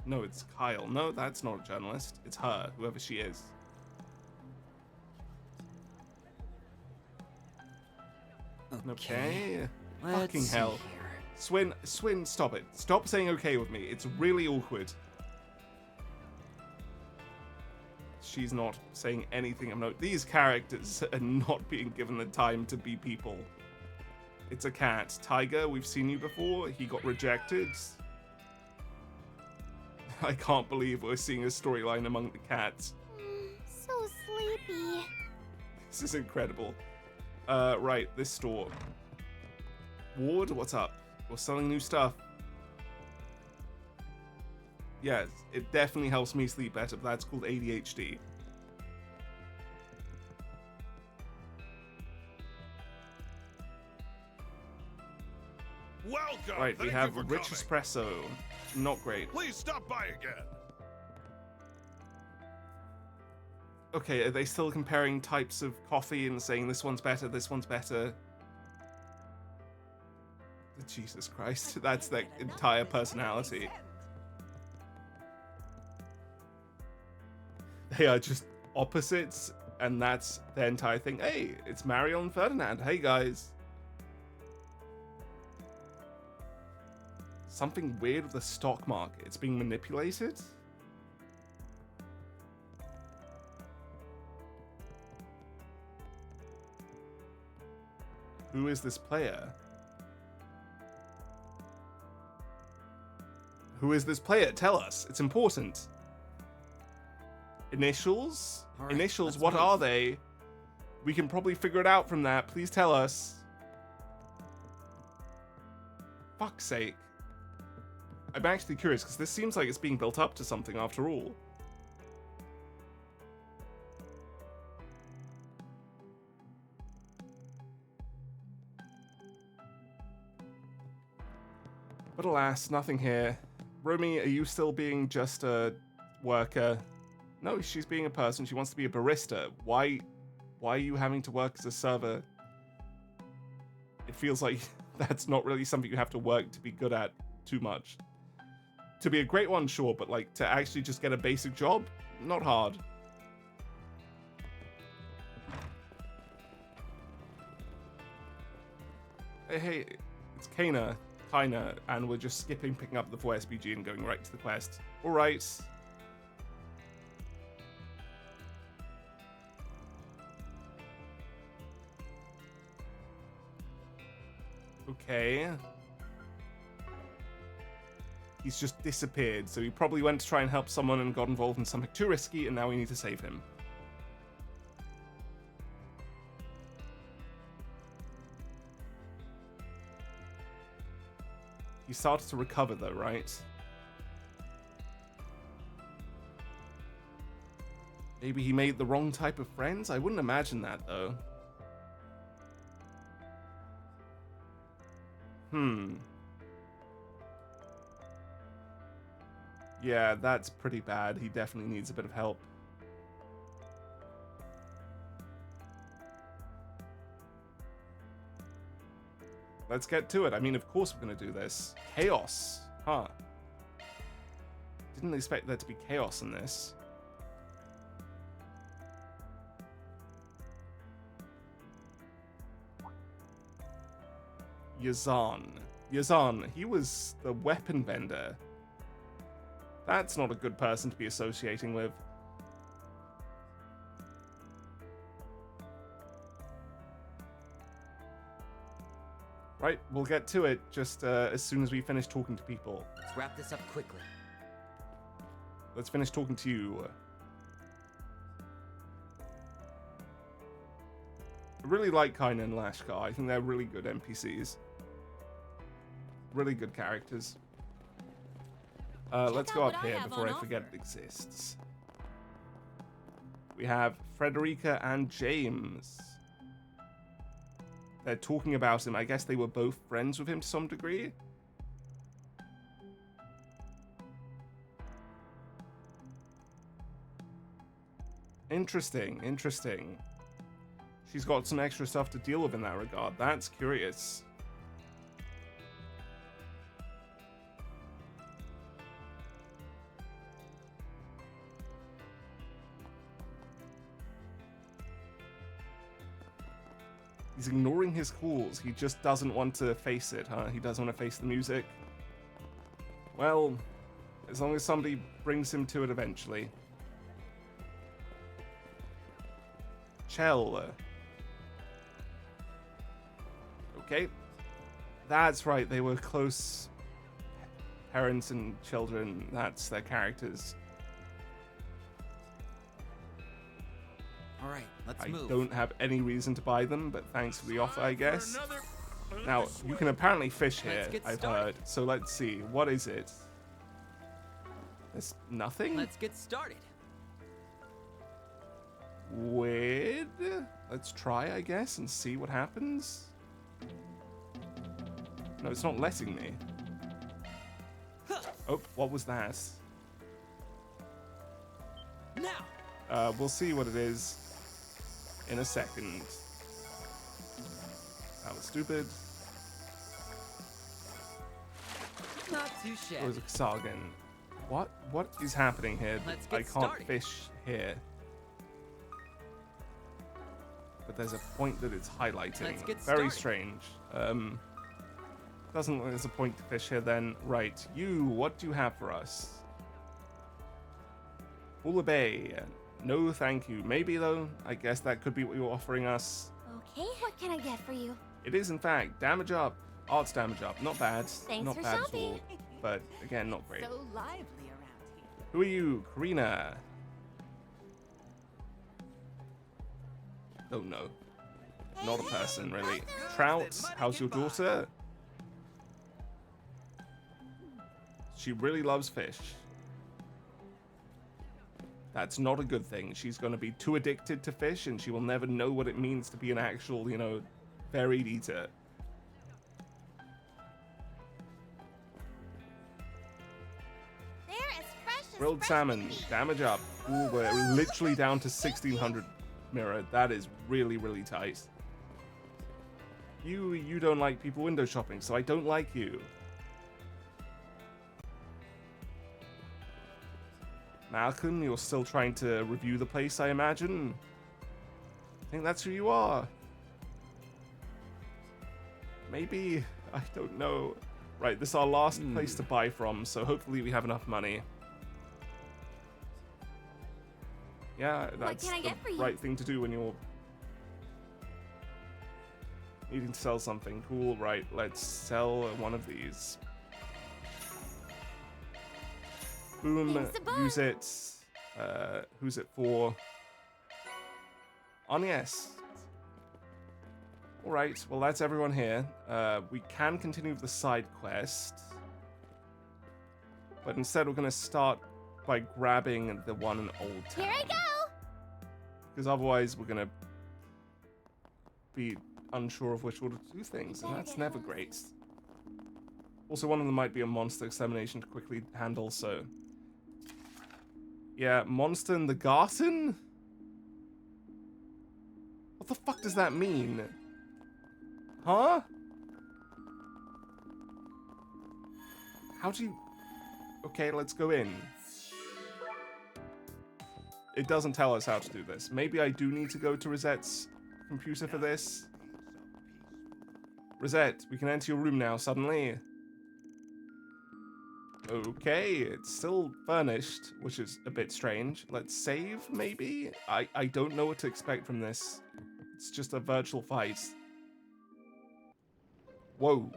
No, it's Kyle. No, that's not a journalist. It's her, whoever she is. Okay. Fucking hell. Swin, stop it. Stop saying okay with me. It's really awkward. She's not saying anything of note. These characters are not being given the time to be people. It's a cat. Tiger, we've seen you before. He got rejected. I can't believe we're seeing a storyline among the cats. So sleepy. This is incredible. Right, this store. Ward, what's up? We're selling new stuff. Yes, it definitely helps me sleep better, but that's called ADHD. Welcome. Right, we Thank have you for rich coming. espresso. Not great. Please stop by again. Okay, are they still comparing types of coffee and saying this one's better, this one's better? Jesus Christ, that's their entire personality. They are just opposites, and that's their entire thing. Hey, it's Mariel and Ferdinand. Hey, guys. Something weird with the stock market. It's being manipulated? Who is this player? Who is this player? Tell us. It's important. Initials? All right, Initials, let's what move. are they? We can probably figure it out from that. Please tell us. Fuck's sake. I'm actually curious, because this seems like it's being built up to something after all. But alas, nothing here. Romy, are you still being just a worker? No, she's being a person. She wants to be a barista. Why are you having to work as a server? It feels like that's not really something you have to work to be good at too much. To be a great one, sure, but like to actually just get a basic job, not hard. Hey, it's Kaina, and we're just skipping picking up the 4 SPG and going right to the quest. Alright. Okay. He's just disappeared, so he probably went to try and help someone and got involved in something too risky, and now we need to save him. He started to recover though, right? Maybe he made the wrong type of friends? I wouldn't imagine that though. Yeah, that's pretty bad. He definitely needs a bit of help. Let's get to it. I mean, of course we're going to do this. Chaos. Huh. Didn't expect there to be chaos in this. Yazan. Yazan, he was the weapon vendor. That's not a good person to be associating with. Right, we'll get to it just as soon as we finish talking to people. Let's wrap this up quickly. Let's finish talking to you. I really like Kaina and Lashkar. I think they're really good NPCs. Really good characters. Let's go up here before I forget it exists. We have Frederica and James. They're talking about him. I guess they were both friends with him to some degree. Interesting, interesting. She's got some extra stuff to deal with in that regard. That's curious. He's ignoring his calls. He just doesn't want to face it, huh? He doesn't want to face the music. Well, as long as somebody brings him to it eventually. Chell. Okay. That's right, they were close parents and children. That's their characters. All right, let's move. I don't have any reason to buy them, but thanks for the offer, I guess. Now, you can apparently fish here, I've heard. So let's see. What is it? There's nothing? Let's get started. Weird. Let's try, I guess, and see what happens. No, it's not letting me. Oh, what was that? Now. We'll see what it is in a second. That was stupid. Not too shabby. It was a Sargon. What is happening here? I can't fish here. But there's a point that it's highlighting. Very strange. Doesn't look like there's a point to fish here then. Right, you, what do you have for us? Hula Bay. No, thank you. Maybe, though. I guess that could be what you're offering us. Okay, what can I get for you? It is, in fact, damage up. Arts damage up. Not bad. Thanks not for bad shopping. at all. But, again, not great. So lively around here. Who are you? Karina. Don't know. Not a person, really. Trout, how's your daughter? She really loves fish. That's not a good thing. She's going to be too addicted to fish, and she will never know what it means to be an actual, you know, varied eater. They're as fresh as Grilled salmon, damage up. Ooh, we're literally down to 1600 mirror. That is really, really tight. You don't like people window shopping, so I don't like you. Malcolm, you're still trying to review the place, I imagine? I think that's who you are. Maybe, I don't know. Right, this is our last place to buy from, so hopefully we have enough money. Yeah, that's the right thing to do when you're needing to sell something. Cool, right, let's sell one of these. Boom, use it. Who's it for? Honest. Alright, well that's everyone here. We can continue with the side quest. But instead we're going to start by grabbing the one in Old Town. Here I go! Because otherwise we're going to be unsure of which order to do things, and that's never great. Also, one of them might be a monster extermination to quickly handle, so... Yeah, monster in the garden? What the fuck does that mean? Huh? How do you... Okay, let's go in. It doesn't tell us how to do this. Maybe I do need to go to Rosette's computer for this. Rosette, we can enter your room now, suddenly. Okay, it's still furnished, which is a bit strange. Let's save, maybe? I don't know what to expect from this. It's just a virtual fight. Whoa.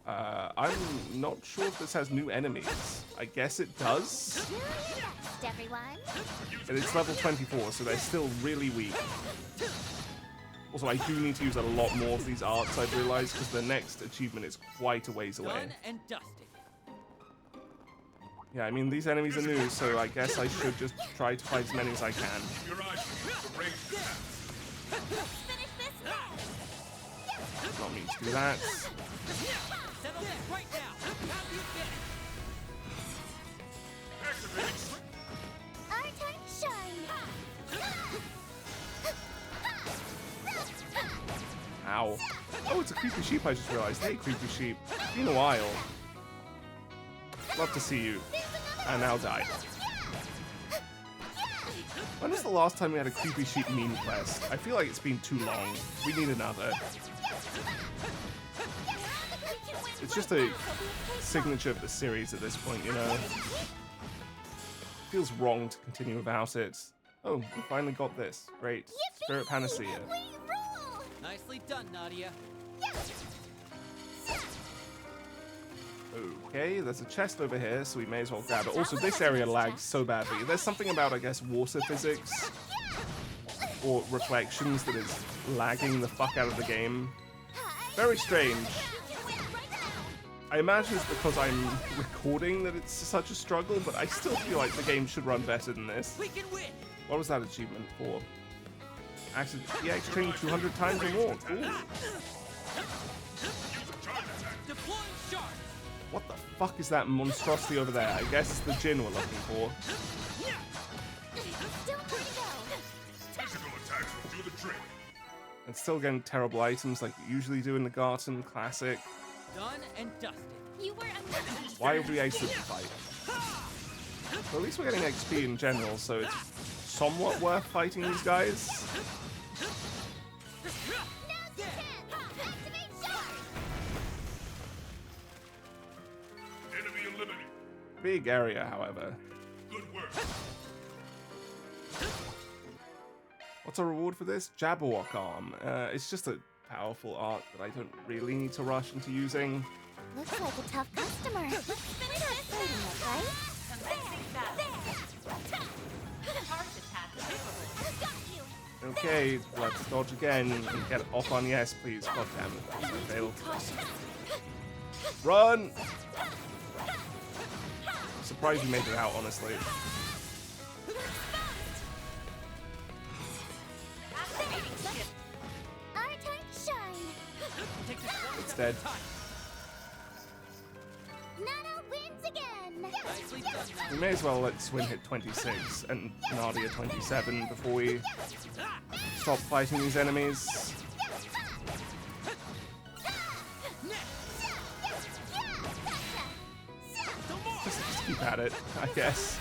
I'm not sure if this has new enemies. I guess it does. Everyone. And it's level 24, so they're still really weak. Also, I do need to use a lot more of these arts, I've realized, because the next achievement is quite a ways away. Done and dusted. Yeah, I mean, these enemies are new, so I guess I should just try to fight as many as I can. Not me to do that. Settle this right now. How do you get it? Our time to shine. Ow. Oh, it's a creepy sheep, I just realized. Hey, creepy sheep. It's been a while. Love to see you. And now die. When was the last time we had a creepy sheep meme quest? I feel like it's been too long. We need another. It's just a signature of the series at this point, you know? Feels wrong to continue without it. Oh, we finally got this. Great. Spirit Panacea. Nicely done, Nadia. Okay, there's a chest over here, so we may as well grab it. Also, this area lags so badly. There's something about, I guess, water physics or reflections that is lagging the fuck out of the game. Very strange. I imagine it's because I'm recording that it's such a struggle, but I still feel like the game should run better than this. We can win. What was that achievement for? Actually, yeah, exchange 200 times or more. Cool. What the fuck is that monstrosity over there? I guess it's the Djinn we're looking for. And still getting terrible items like you usually do in the garden. Classic. Done and dusted. You were amazing. Why would we exit the fight? Well, at least we're getting XP in general, so it's somewhat worth fighting these guys. Big area, however. Good work. What's a reward for this? Jabberwock arm. It's just a powerful art that I don't really need to rush into using. Looks like a tough customer. Let's finish this, right? Okay, let's dodge again and get off on yes, please. God damn it. I failed. Run! I'm surprised you made it out, honestly. Our time to shine. It's dead. Nana wins again. We may as well let Swin hit 26 and Nadia 27 before we stop fighting these enemies. Just keep at it, I guess.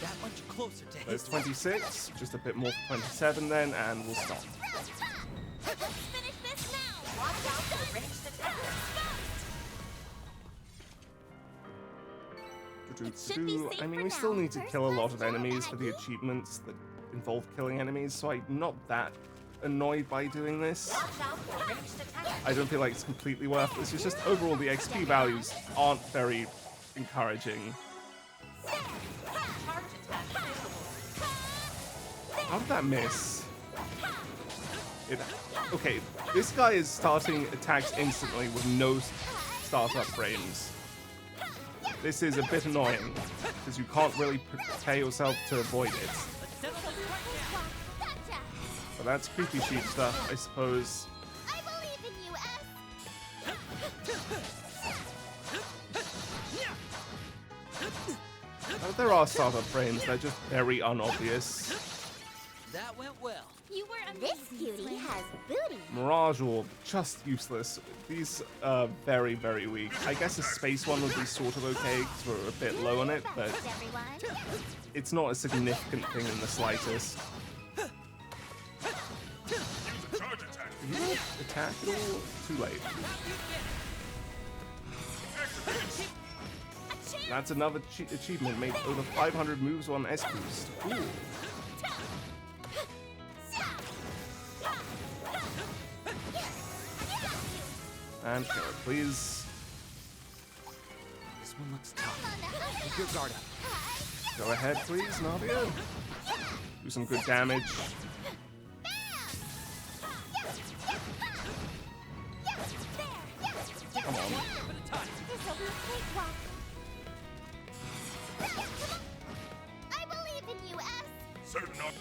That much closer to There's 26, just a bit more for 27 then, and we'll stop. I mean, we still need to kill a lot of enemies for the achievements that involve killing enemies, so I'm not that annoyed by doing this. I don't feel like it's completely worthless. It's just overall the XP values aren't very encouraging. How did that miss? Okay, this guy is starting attacks instantly with no startup frames. This is a bit annoying, because you can't really prepare yourself to avoid it. But that's creepy sheep stuff, I suppose. I believe in you, But there are startup frames, they're just very unobvious. That went well. You were amazing. This cutie has booty. Mirage Orb, just useless. These are very, very weak. I guess a space one would be sort of okay, because we're a bit low on it, but it's not a significant thing in the slightest. Did you attack at all? Too late. That's another achievement, made over 500 moves on S-Boost. Cool. And kill it, please. This one looks tough. Keep your guard up. Go ahead, please, Nadia. Do some good damage. Come on. I believe in you, S. Certain not.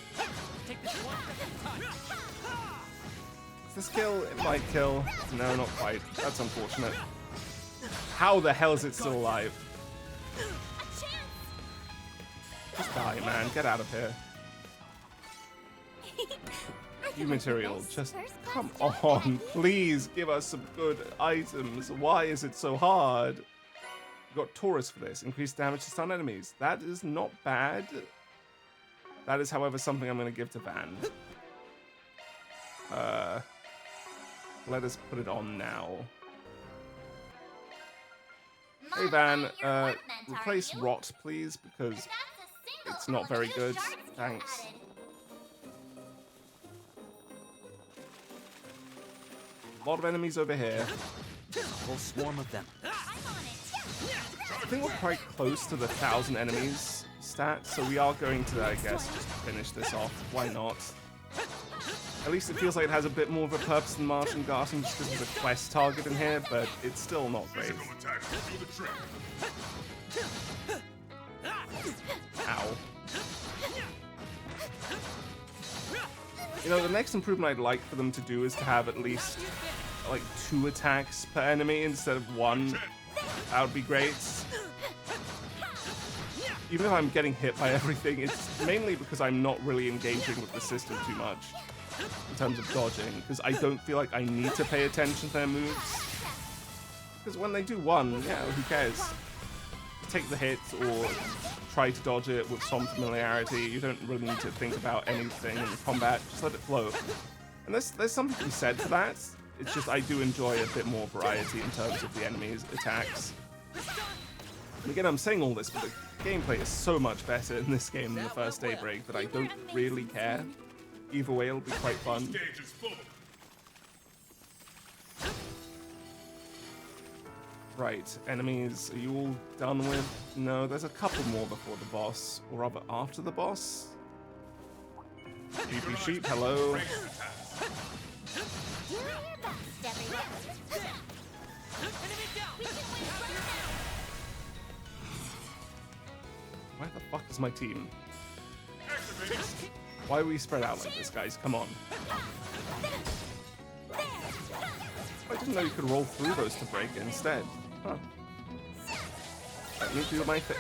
Take this one step at a time. Does this kill? It might kill. No, not quite. That's unfortunate. How the hell is it still alive? Just die, man. Get out of here. You material, just come on. Please give us some good items. Why is it so hard? We got Taurus for this. Increased damage to stun enemies. That is not bad. That is, however, something I'm going to give to Van. Let us put it on now. Hey Van, replace Rot, please, because it's not very good. Thanks. A lot of enemies over here. A whole swarm of them. I think we're quite close to the 1,000 enemies stat, so we are going to, I guess, just finish this off. Why not? At least it feels like it has a bit more of a purpose than Martian Garden, just because there's a quest target in here, but it's still not great. Ow. You know, the next improvement I'd like for them to do is to have at least, like, 2 attacks per enemy instead of 1. That would be great. Even if I'm getting hit by everything, it's mainly because I'm not really engaging with the system too much in terms of dodging, because I don't feel like I need to pay attention to their moves. Because when they do one, yeah, who cares? Take the hit or try to dodge it with some familiarity. You don't really need to think about anything in combat, just let it flow. And there's something to be said for that. It's just I do enjoy a bit more variety in terms of the enemy's attacks. And again, I'm saying all this, but the gameplay is so much better in this game than the first Daybreak that I don't really care. Either way, it'll be quite fun. Right, enemies, are you all done with? No, there's a couple more before the boss, or rather after the boss. Sheepy sheep, hello. Where the fuck is my team? Why are we spread out like this, guys? Come on. I didn't know you could roll through those to break it instead. Huh. Let me do my thing.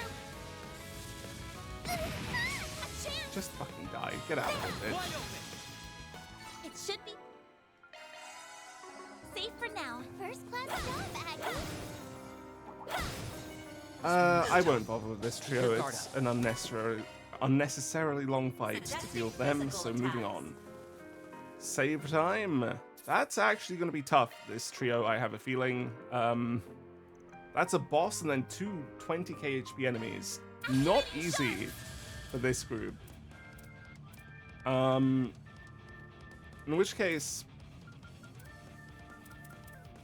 Just fucking die. Get out of here, bitch. It should be safe for now. First class job, Aggie. I won't bother with this trio. It's an unnecessarily long fight to deal with them, so moving on. Save time. That's actually going to be tough, this trio, I have a feeling. That's a boss and then 2 20k HP enemies. Not easy for this group. In which case,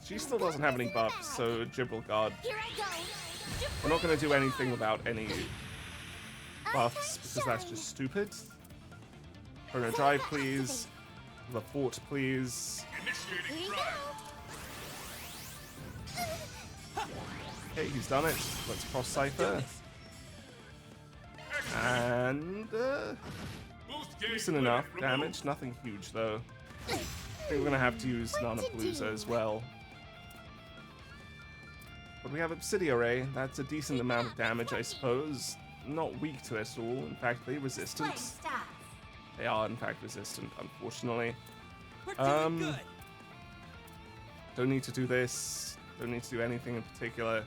she still doesn't have any buffs, so Gibraltar. We're not going to do anything without any buffs, because that's just stupid. Chrono Drive, please. The fort, please. Initiating drive. Okay, he's done it. Let's cross Cypher. And decent enough damage. Nothing huge though. I think we're gonna have to use Nanapalooza as well. But we have Obsidian Ray. That's a decent amount of damage, I suppose. Not weak to it at all. In fact, they're resistant. They are, in fact, resistant, unfortunately. Don't need to do this. Don't need to do anything in particular.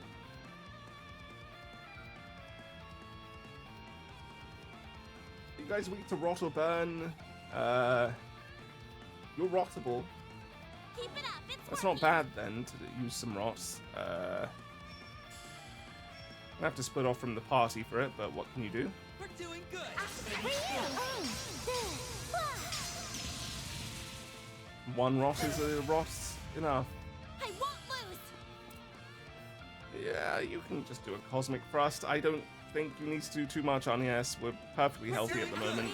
You guys weak to rot or burn? You're rottable. That's not bad then to use some rots. I have to split off from the party for it, but what can you do? We're doing good. One rot is a rot enough. I won't lose. Yeah, you can just do a cosmic thrust. I don't think you need to do too much on ES. We're perfectly healthy at the moment.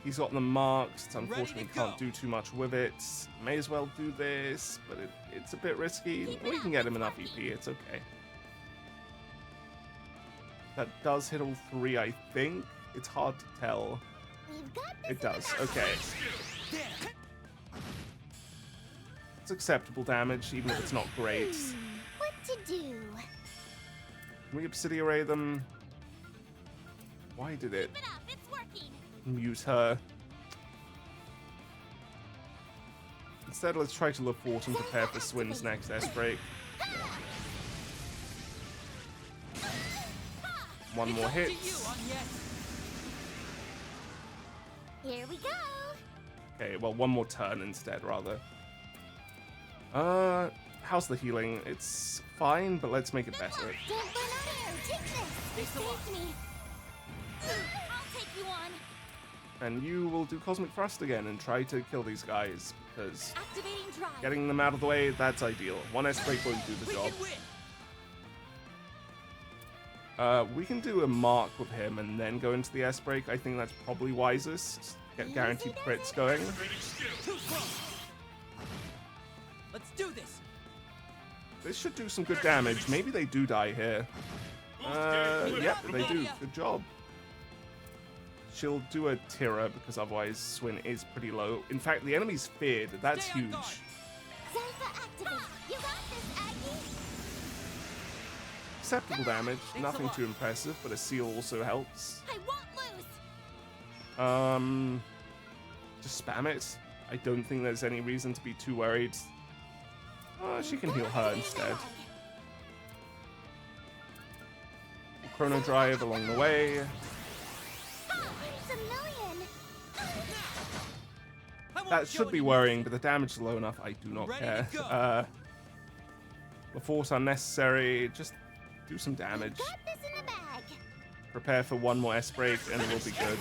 He's got them marked. Unfortunately, can't do too much with it. May as well do this, but it's a bit risky. We can get him enough EP. It's okay. That does hit all three, I think. It's hard to tell. It does. Okay. It's acceptable damage, even if it's not great. What to do? Can we Obsidian Ray them? Why did it mute her? Instead, let's try to look forward and prepare for Swin's next S-Break. One more hit. Here we go. Okay, well, one more turn instead, rather. How's the healing? It's fine, but let's make it better. Don't burn out air. Take this. You saved me. I'll take you on. And you will do Cosmic Thrust again and try to kill these guys, because Activating drive. getting them out of the way, that's ideal. One S-Break won't do the job. We can do a mark with him and then go into the S-Break. I think that's probably wisest. Get guaranteed crits going. Let's do this. This should do some good damage. Maybe they do die here. Yep, they do. Good job. She'll do a Tira because otherwise Swin is pretty low. In fact, the enemy's feared. That's huge. Acceptable damage. Nothing too impressive, but a seal also helps. I won't lose. Just spam it. I don't think there's any reason to be too worried. She can heal her instead. Chrono Drive along the way. That should be worrying, but the damage is low enough. I do not care. The force unnecessary. Just do some damage. Prepare for one more S-Break and we'll be good.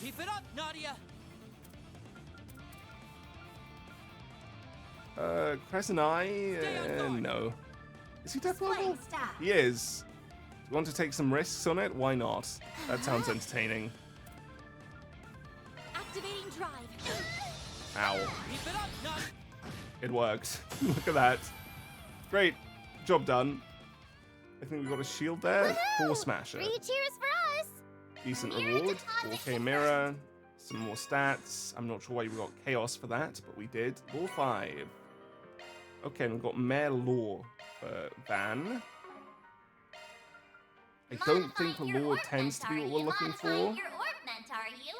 Keep it up, Nadia. Crescent Eye? No. Is he death level? He is. Do you want to take some risks on it? Why not? That sounds entertaining. Activating drive. Ow. It worked. Look at that. Great. Job done. I think we got a shield there. Force Smasher. 3 cheers for us. Decent reward. 4K mirror. Some more stats. I'm not sure why we got chaos for that, but we did. Law 5. Okay, and we've got Mayor Law for Van. I don't think the law tends to be what we're looking for. Your ornament, are you?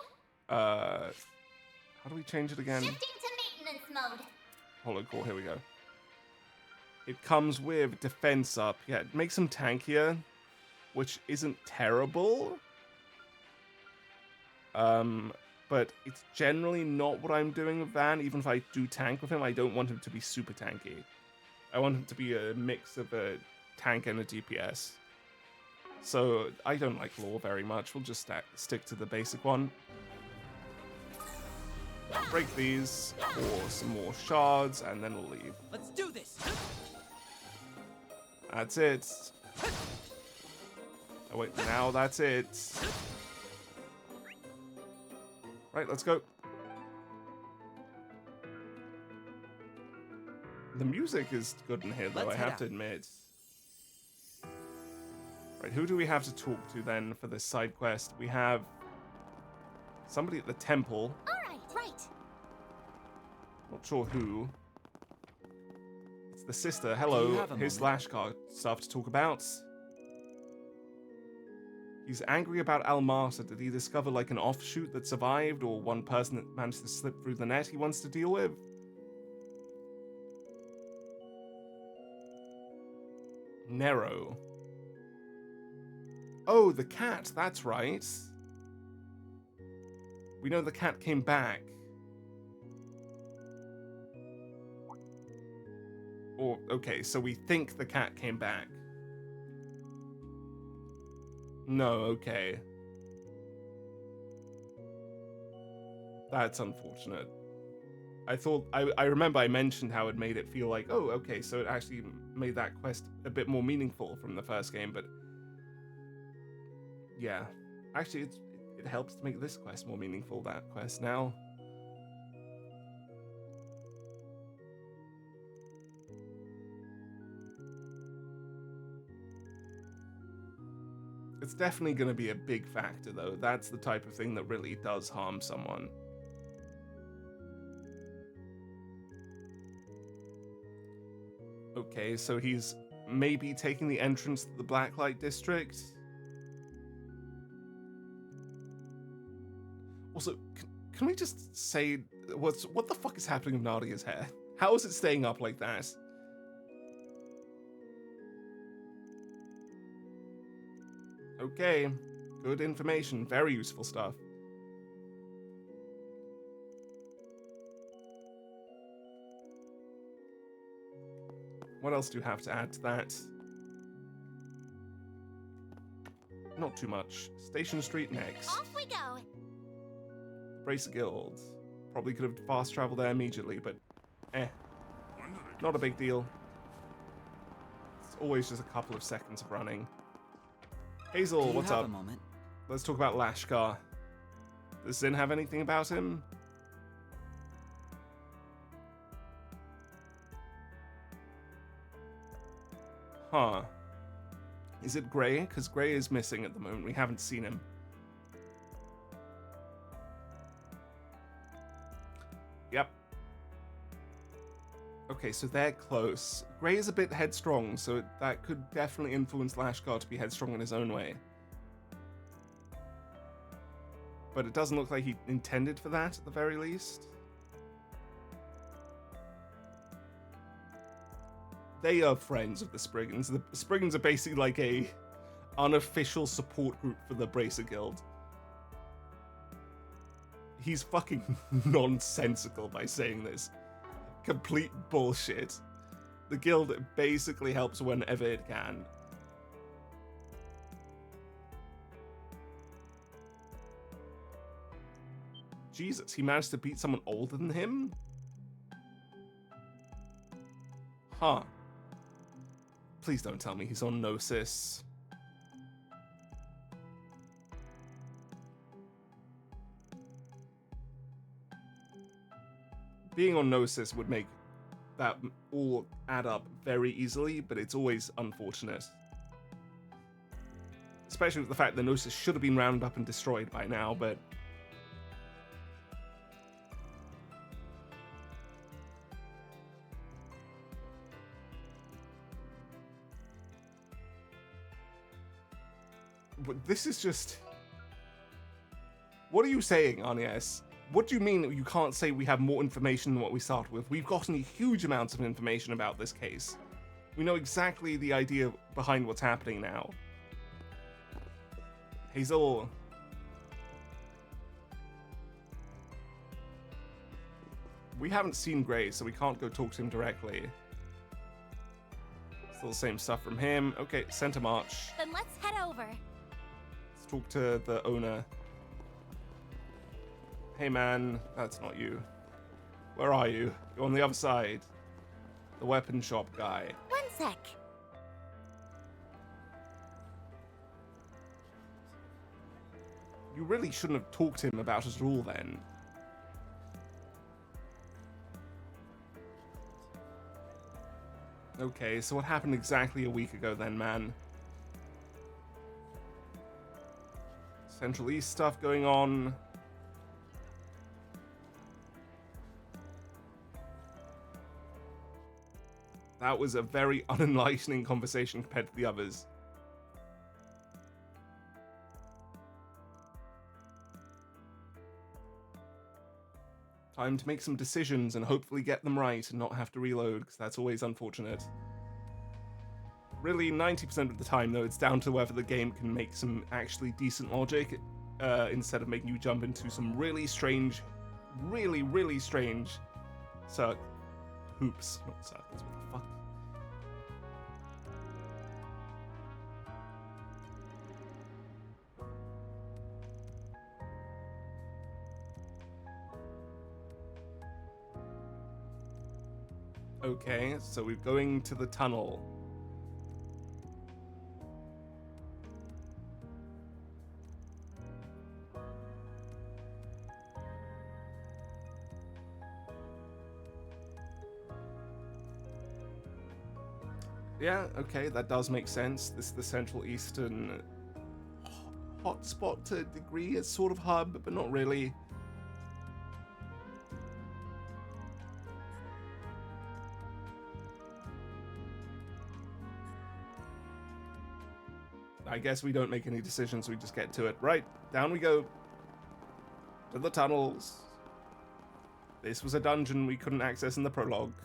How do we change it again? Shifting to maintenance mode. Holocore, here we go. It comes with defense up. Yeah, it makes him tankier, which isn't terrible. But it's generally not what I'm doing with Van. Even if I do tank with him, I don't want him to be super tanky. I want him to be a mix of a tank and a DPS. So I don't like Law very much. We'll just stick to the basic one. Break these for some more shards, and then we'll leave. Let's do this. That's it. Oh wait, now that's it. Right, let's go. The music is good in here, though, I have to admit. Right, who do we have to talk to then for this side quest? We have somebody at the temple. Right. Not sure who. It's the sister. Hello. Here's Lashkar stuff to talk about. He's angry about Almata. Did he discover like an offshoot that survived, or one person that managed to slip through the net he wants to deal with? Nero. Oh, the cat. That's right. We know the cat came back. Or, okay, so we think the cat came back. No, okay. That's unfortunate. I remember I mentioned how it made it feel like, oh, okay, so it actually made that quest a bit more meaningful from the first game, but yeah. Actually, it helps to make this quest more meaningful, that quest now. It's definitely going to be a big factor, though. That's the type of thing that really does harm someone. Okay, so he's maybe taking the entrance to the Blacklight District. Also, can we just say what the fuck is happening with Nadia's hair? How is it staying up like that? Okay, good information, very useful stuff. What else do you have to add to that? Not too much. Station Street next. Off we go. Bracer Guild. Probably could have fast traveled there immediately, but not a big deal. It's always just a couple of seconds of running. Hazel, what's up? Let's talk about Lashkar. Does Zin have anything about him? Huh. Is it Gray? Because Gray is missing at the moment. We haven't seen him. Yep. Okay, so they're close. Gray is a bit headstrong, so that could definitely influence Lashkar to be headstrong in his own way. But it doesn't look like he intended for that, at the very least. They are friends of the Spriggans. The Spriggans are basically like a unofficial support group for the Bracer Guild. He's fucking nonsensical by saying this. Complete bullshit. The guild basically helps whenever it can. Jesus, he managed to beat someone older than him? Huh. Please don't tell me he's on Gnosis. Being on Gnosis would make that all add up very easily, but it's always unfortunate. Especially with the fact that Gnosis should have been rounded up and destroyed by now, but... But this is just... What are you saying, Agnes? What do you mean you can't say we have more information than what we started with? We've gotten huge amounts of information about this case. We know exactly the idea behind what's happening now. Hazel. We haven't seen Gray, so we can't go talk to him directly. Still the same stuff from him. Okay, center march. Then let's head over. Let's talk to the owner. Hey man, that's not you. Where are you? You're on the other side. The weapon shop guy. One sec. You really shouldn't have talked to him about it at all then. Okay, so what happened exactly a week ago then, man? Central East stuff going on. That was a very unenlightening conversation compared to the others. Time to make some decisions and hopefully get them right and not have to reload, because that's always unfortunate. Really, 90% of the time, though, it's down to whether the game can make some actually decent logic instead of making you jump into some really strange, really strange hoops. Not circles, what the fuck? Okay, so we're going to the tunnel. Yeah, okay, that does make sense. This is the Central Eastern hotspot to a degree. It's sort of hub, but not really. I guess we don't make any decisions, we just get to it. Right, down we go. To the tunnels. This was a dungeon we couldn't access in the prologue.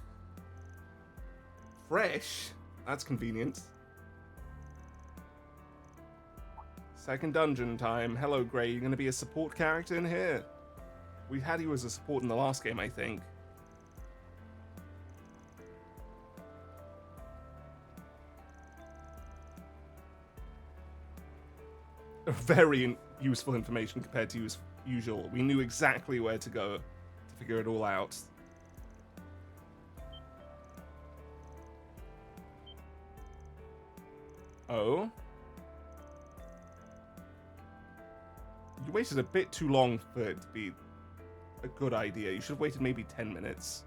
Fresh? That's convenient. Second dungeon time. Hello, Gray. You're going to be a support character in here? We had you as a support in the last game, I think. Very useful information compared to usual. We knew exactly where to go to figure it all out. Oh? You waited a bit too long for it to be a good idea. You should have waited maybe 10 minutes.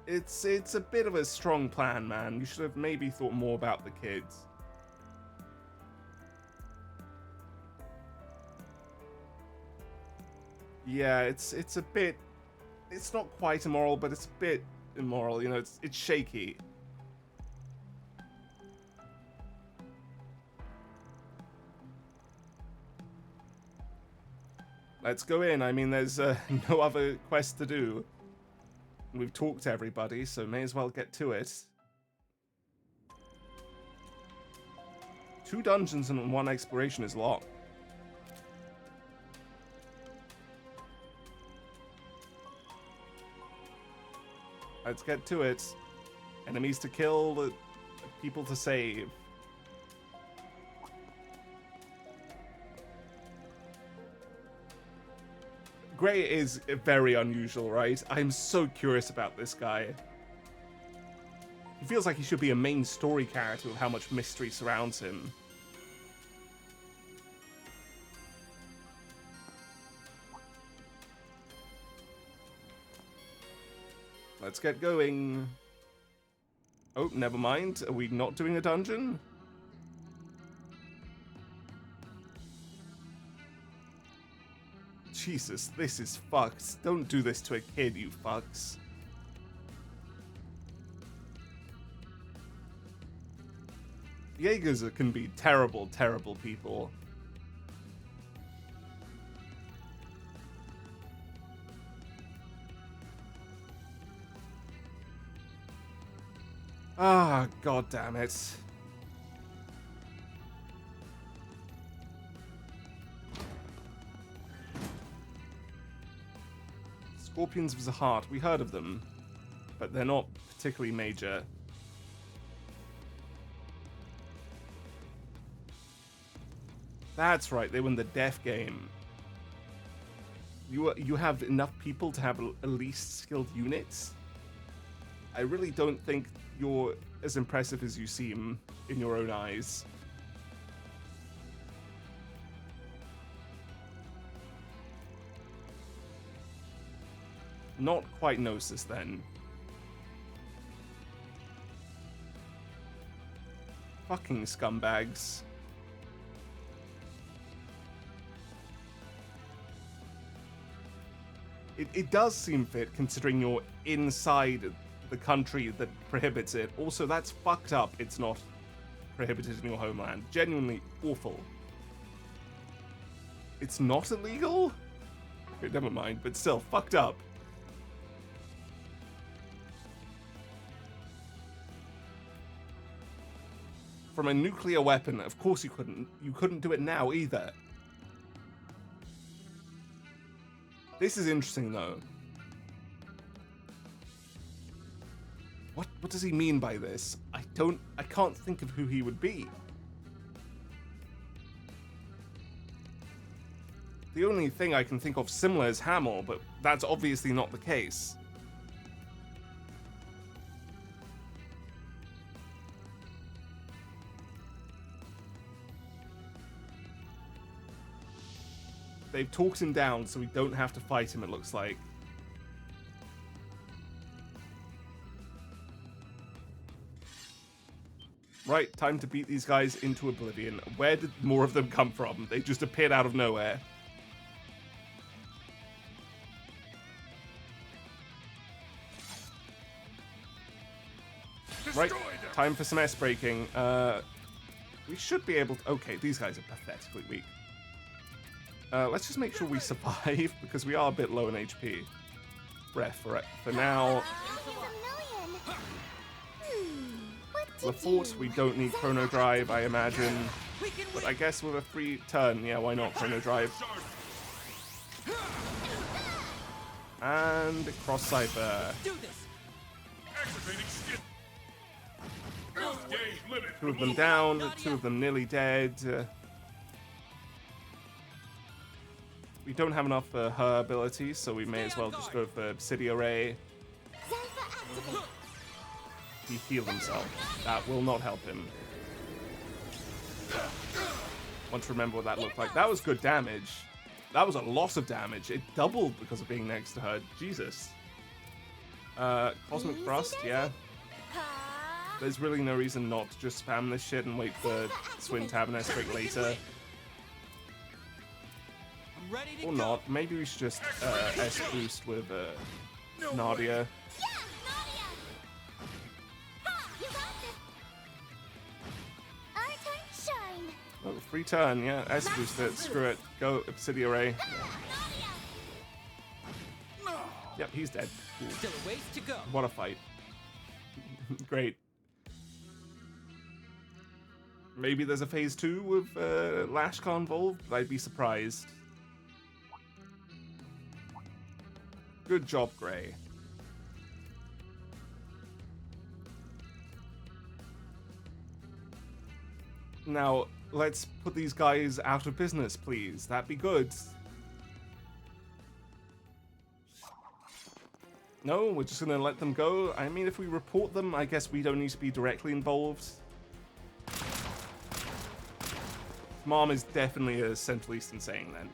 It's a bit of a strong plan, man. You should have maybe thought more about the kids. Yeah, it's a bit... It's not quite immoral, but it's a bit immoral. You know, it's shaky. Let's go in. I mean, there's no other quest to do. We've talked to everybody, so may as well get to it. 2 dungeons and 1 exploration is a lot. Let's get to it. Enemies to kill, people to save. Gray is very unusual, right? I'm so curious about this guy. He feels like he should be a main story character with how much mystery surrounds him. Let's get going. Oh, never mind. Are we not doing a dungeon? Jesus, this is fucked. Don't do this to a kid, you fucks. Jaegers can be terrible, terrible people. Ah, god damn it. Scorpions of the Heart, we heard of them, but they're not particularly major. That's right, they won the death game. You have enough people to have at least skilled units? I really don't think you're as impressive as you seem in your own eyes. Not quite Gnosis then. Fucking scumbags. It does seem fit considering you're inside the country that prohibits it. Also, that's fucked up. It's not prohibited in your homeland. Genuinely awful. It's not illegal? Okay, never mind, but still, fucked up. From a nuclear weapon, of course you couldn't. You couldn't do it now either. This is interesting though. What does he mean by this? I can't think of who he would be. The only thing I can think of similar is Hamill, but that's obviously not the case. They've talked him down, so we don't have to fight him, it looks like. Right, time to beat these guys into oblivion. Where did more of them come from? They just appeared out of nowhere. Right, time for some S-breaking. We should be able to... Okay, these guys are pathetically weak. Let's just make sure we survive, because we are a bit low in HP. Breath for now. LaForte, we don't need Chrono Drive, I imagine. But I guess with a free turn, yeah, why not Chrono Drive? And Cross Cypher. Two of them down, two of them nearly dead. We don't have enough for her abilities, so we may as well just go for City Array. He healed himself. That will not help him. Want to remember what that looked like. That was good damage. That was a lot of damage. It doubled because of being next to her. Jesus. Cosmic Thrust, yeah. There's really no reason not to just spam this shit and wait for Swin Tab and S-Break later. Or not. Maybe we should just S-boost with Nadia. Oh, free turn, yeah. S-boost it. Screw it. Go City Array. Yep, he's dead. Cool. Still a ways to go. What a fight. Great. Maybe there's a phase 2 with Lashkar involved, but I'd be surprised. Good job, Gray. Now, let's put these guys out of business, please. That'd be good. No, we're just gonna let them go. I mean, if we report them, I guess we don't need to be directly involved. Mom is definitely a Central Eastern saying then.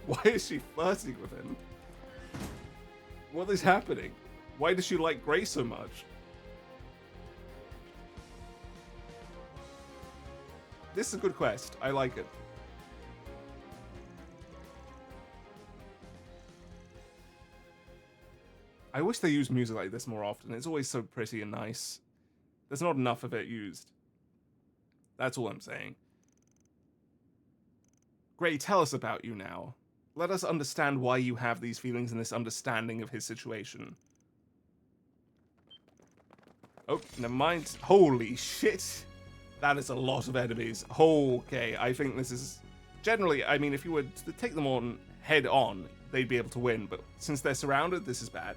Why is she flirting with him? What is happening? Why does she like Gray so much? This is a good quest. I like it. I wish they used music like this more often. It's always so pretty and nice. There's not enough of it used. That's all I'm saying. Gray, tell us about you now. Let us understand why you have these feelings and this understanding of his situation. Oh, never mind. Holy shit. That is a lot of enemies. Okay, I think this is... Generally, I mean, if you were to take them on head on, they'd be able to win. But since they're surrounded, this is bad.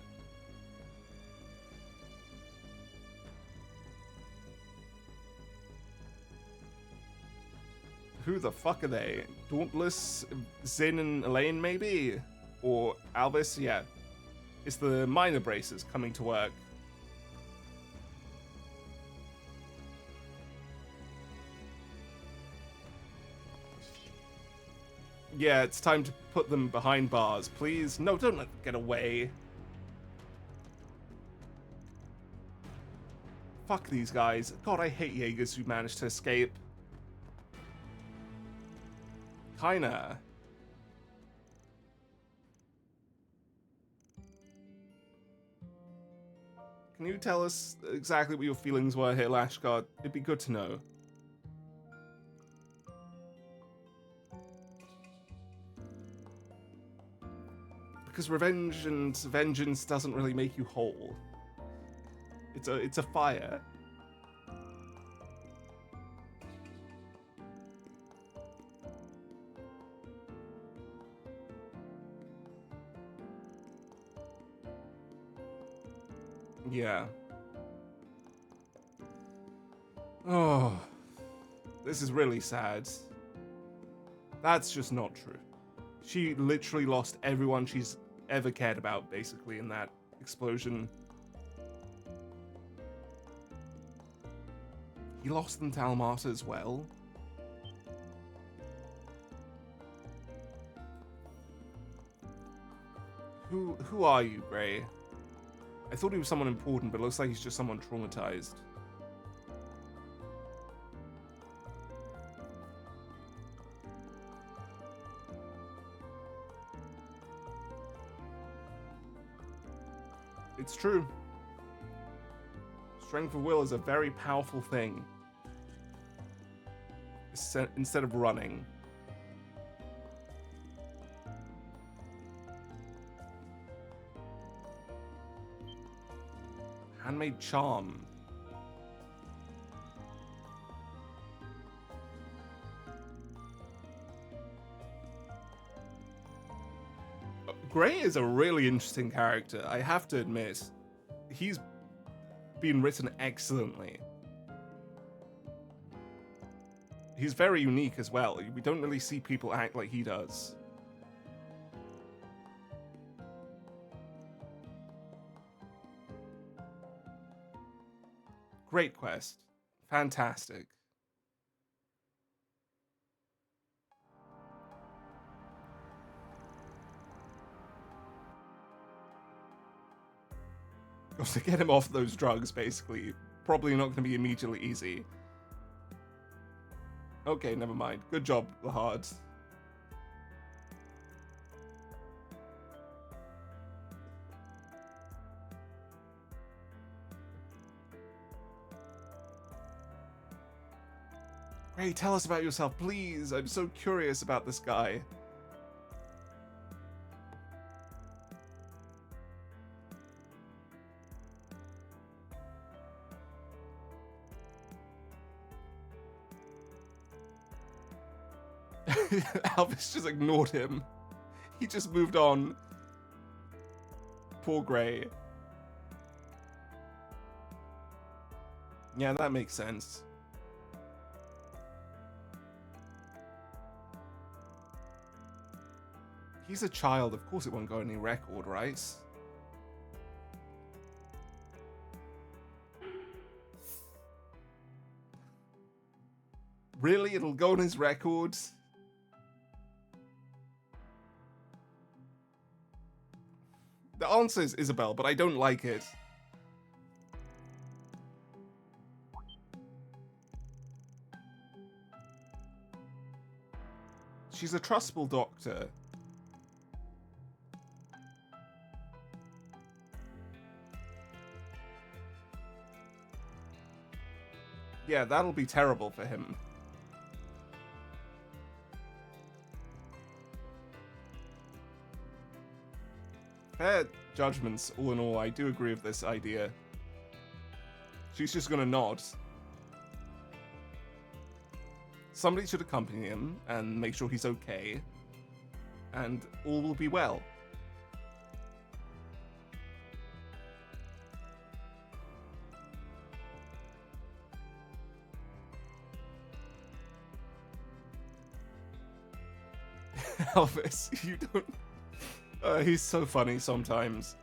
Who the fuck are they? Dauntless, Zin and Elaine, maybe? Or Albus? Yeah. It's the minor bracers coming to work. Yeah, it's time to put them behind bars, please. No, don't let them get away. Fuck these guys. God, I hate Jaegers who managed to escape. Kinda. Can you tell us exactly what your feelings were here, Lashguard? It'd be good to know. Because revenge and vengeance doesn't really make you whole. It's a fire. Yeah. Oh, this is really sad. That's just not true. She literally lost everyone she's ever cared about, basically, in that explosion. He lost them to Almata as well. Who are you, Gray? I thought he was someone important, but it looks like he's just someone traumatized. It's true. Strength of will is a very powerful thing. Instead of running. Handmade charm. Gray is a really interesting character, I have to admit. He's been written excellently. He's very unique as well. We don't really see people act like he does. Great quest. Fantastic. Got to get him off those drugs, basically. Probably not going to be immediately easy. Okay, never mind. Good job, Lahard. Gray, tell us about yourself, please. I'm so curious about this guy. Alvis just ignored him. He just moved on. Poor Gray. Yeah, that makes sense. He's a child, of course it won't go on any record, right? Really? It'll go on his record? The answer is Isabel, but I don't like it. She's a trustful doctor. Yeah, that'll be terrible for him. Fair judgments, all in all, I do agree with this idea. She's just gonna nod. Somebody should accompany him and make sure he's okay. And all will be well. Elvis, you don't... he's so funny sometimes.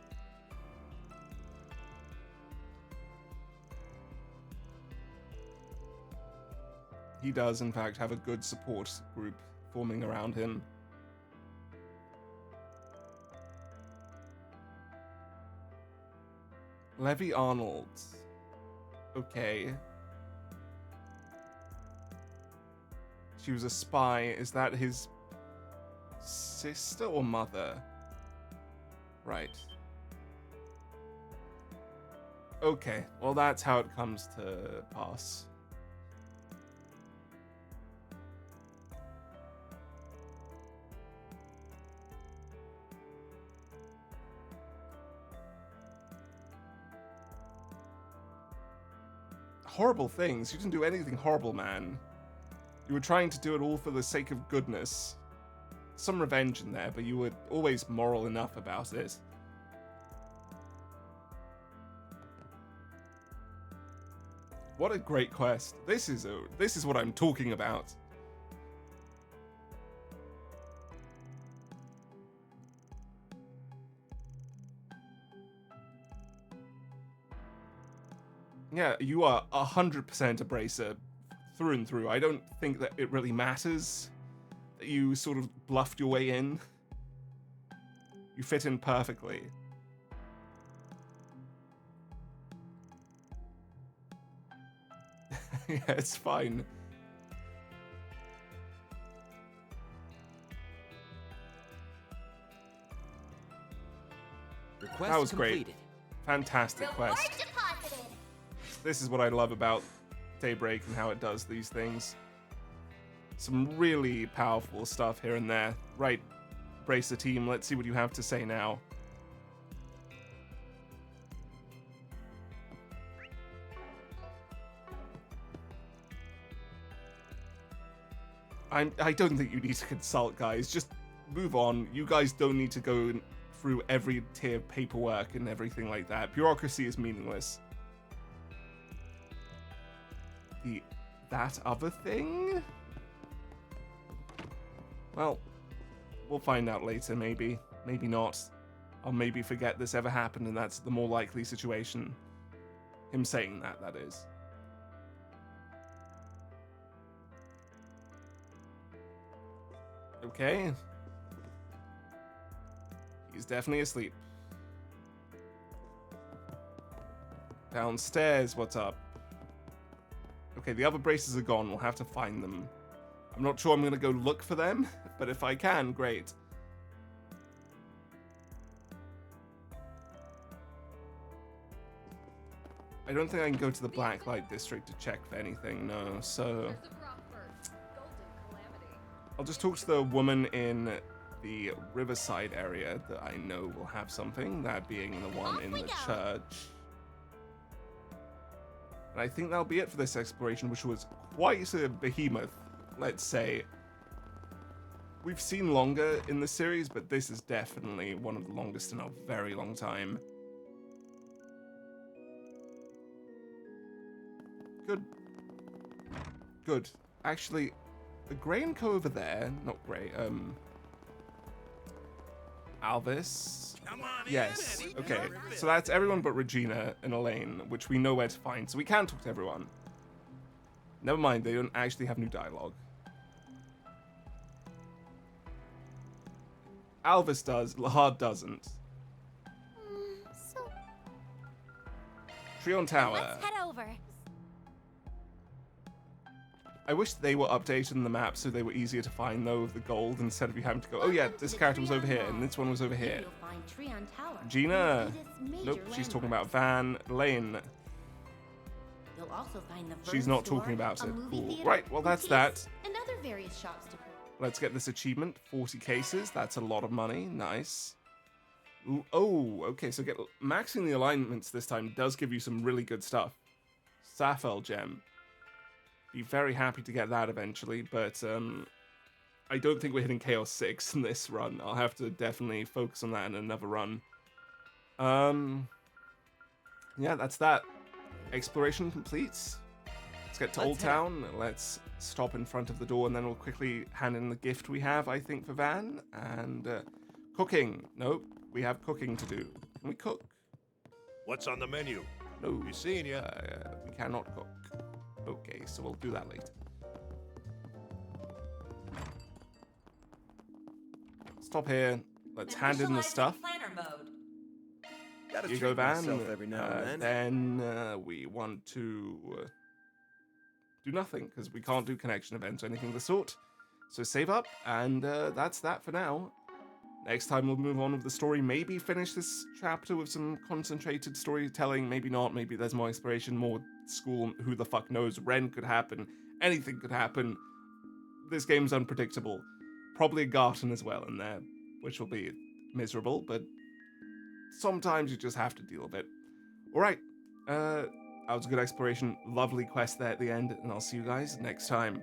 He does, in fact, have a good support group forming around him. Levy Arnold. Okay. She was a spy. Is that his sister or mother? Right. Okay, well that's how it comes to pass. Horrible things. You didn't do anything horrible, man. You were trying to do it all for the sake of goodness. Some revenge in there, but you were always moral enough about it. What a great quest. This is what I'm talking about. Yeah, you are 100% a bracer through and through. I don't think that it really matters that you sort of bluffed your way in. You fit in perfectly. Yeah, it's fine. Request That was completed. great. Fantastic quest. Deposited. This is what I love about Daybreak and how it does these things. Some really powerful stuff here and there. Right, Bracer team, let's see what you have to say now. I don't think you need to consult, guys. Just move on. You guys don't need to go through every tier of paperwork and everything like that. Bureaucracy is meaningless. That other thing? Well, we'll find out later, maybe. Maybe not. I'll maybe forget this ever happened, and that's the more likely situation. Him saying that, that is. Okay. He's definitely asleep. Downstairs, what's up? Okay, the other braces are gone. We'll have to find them. I'm not sure I'm going to go look for them, but if I can, great. I don't think I can go to the Blacklight District to check for anything, no, so... I'll just talk to the woman in the Riverside area that I know will have something, that being the one in the church. And I think that'll be it for this exploration, which was quite a behemoth, let's say. We've seen longer in the series, but this is definitely one of the longest in a very long time. Good. Good. Actually, the Gray and Co over there, not Gray, Alvis. Yes, okay. So that's everyone but Regina and Elaine, which we know where to find, so we can talk to everyone. Never mind, they don't actually have new dialogue. Alvis does, Lahad doesn't. Trion Tower. Let's head over. I wish they were updated in the map so they were easier to find, though, of the gold, instead of you having to go, oh yeah, this character was over here, and this one was over here. Gina! Nope, she's talking about Van. Lane. You'll also find the She's not talking about it. Cool. Right, well that's that. And other various shops to... Let's get this achievement. 40 cases, that's a lot of money. Nice. Ooh, oh, okay, so maxing the alignments this time does give you some really good stuff. Saphel Gem. Be very happy to get that eventually, but I don't think we're hitting Chaos 6 in this run. I'll have to definitely focus on that in another run. Yeah, that's that. Exploration completes. Let's get to Old Town. Let's stop in front of the door, and then we'll quickly hand in the gift we have, I think, for Van. And cooking. Nope, we have cooking to do. Can we cook? What's on the menu? No. Be seeing you. We cannot cook. Okay, so we'll do that later. Stop here. Let's hand in the stuff. Planner mode. Gotta Here you go, treat Van. myself every now and Then we want to do nothing, because we can't do connection events or anything of the sort. So save up, and that's that for now. Next time we'll move on with the story, maybe finish this chapter with some concentrated storytelling, maybe not, maybe there's more exploration, more school, who the fuck knows, Ren could happen, anything could happen. This game's unpredictable. Probably a Garten as well in there, which will be miserable, but sometimes you just have to deal with it. Alright, that was a good exploration, lovely quest there at the end, and I'll see you guys next time.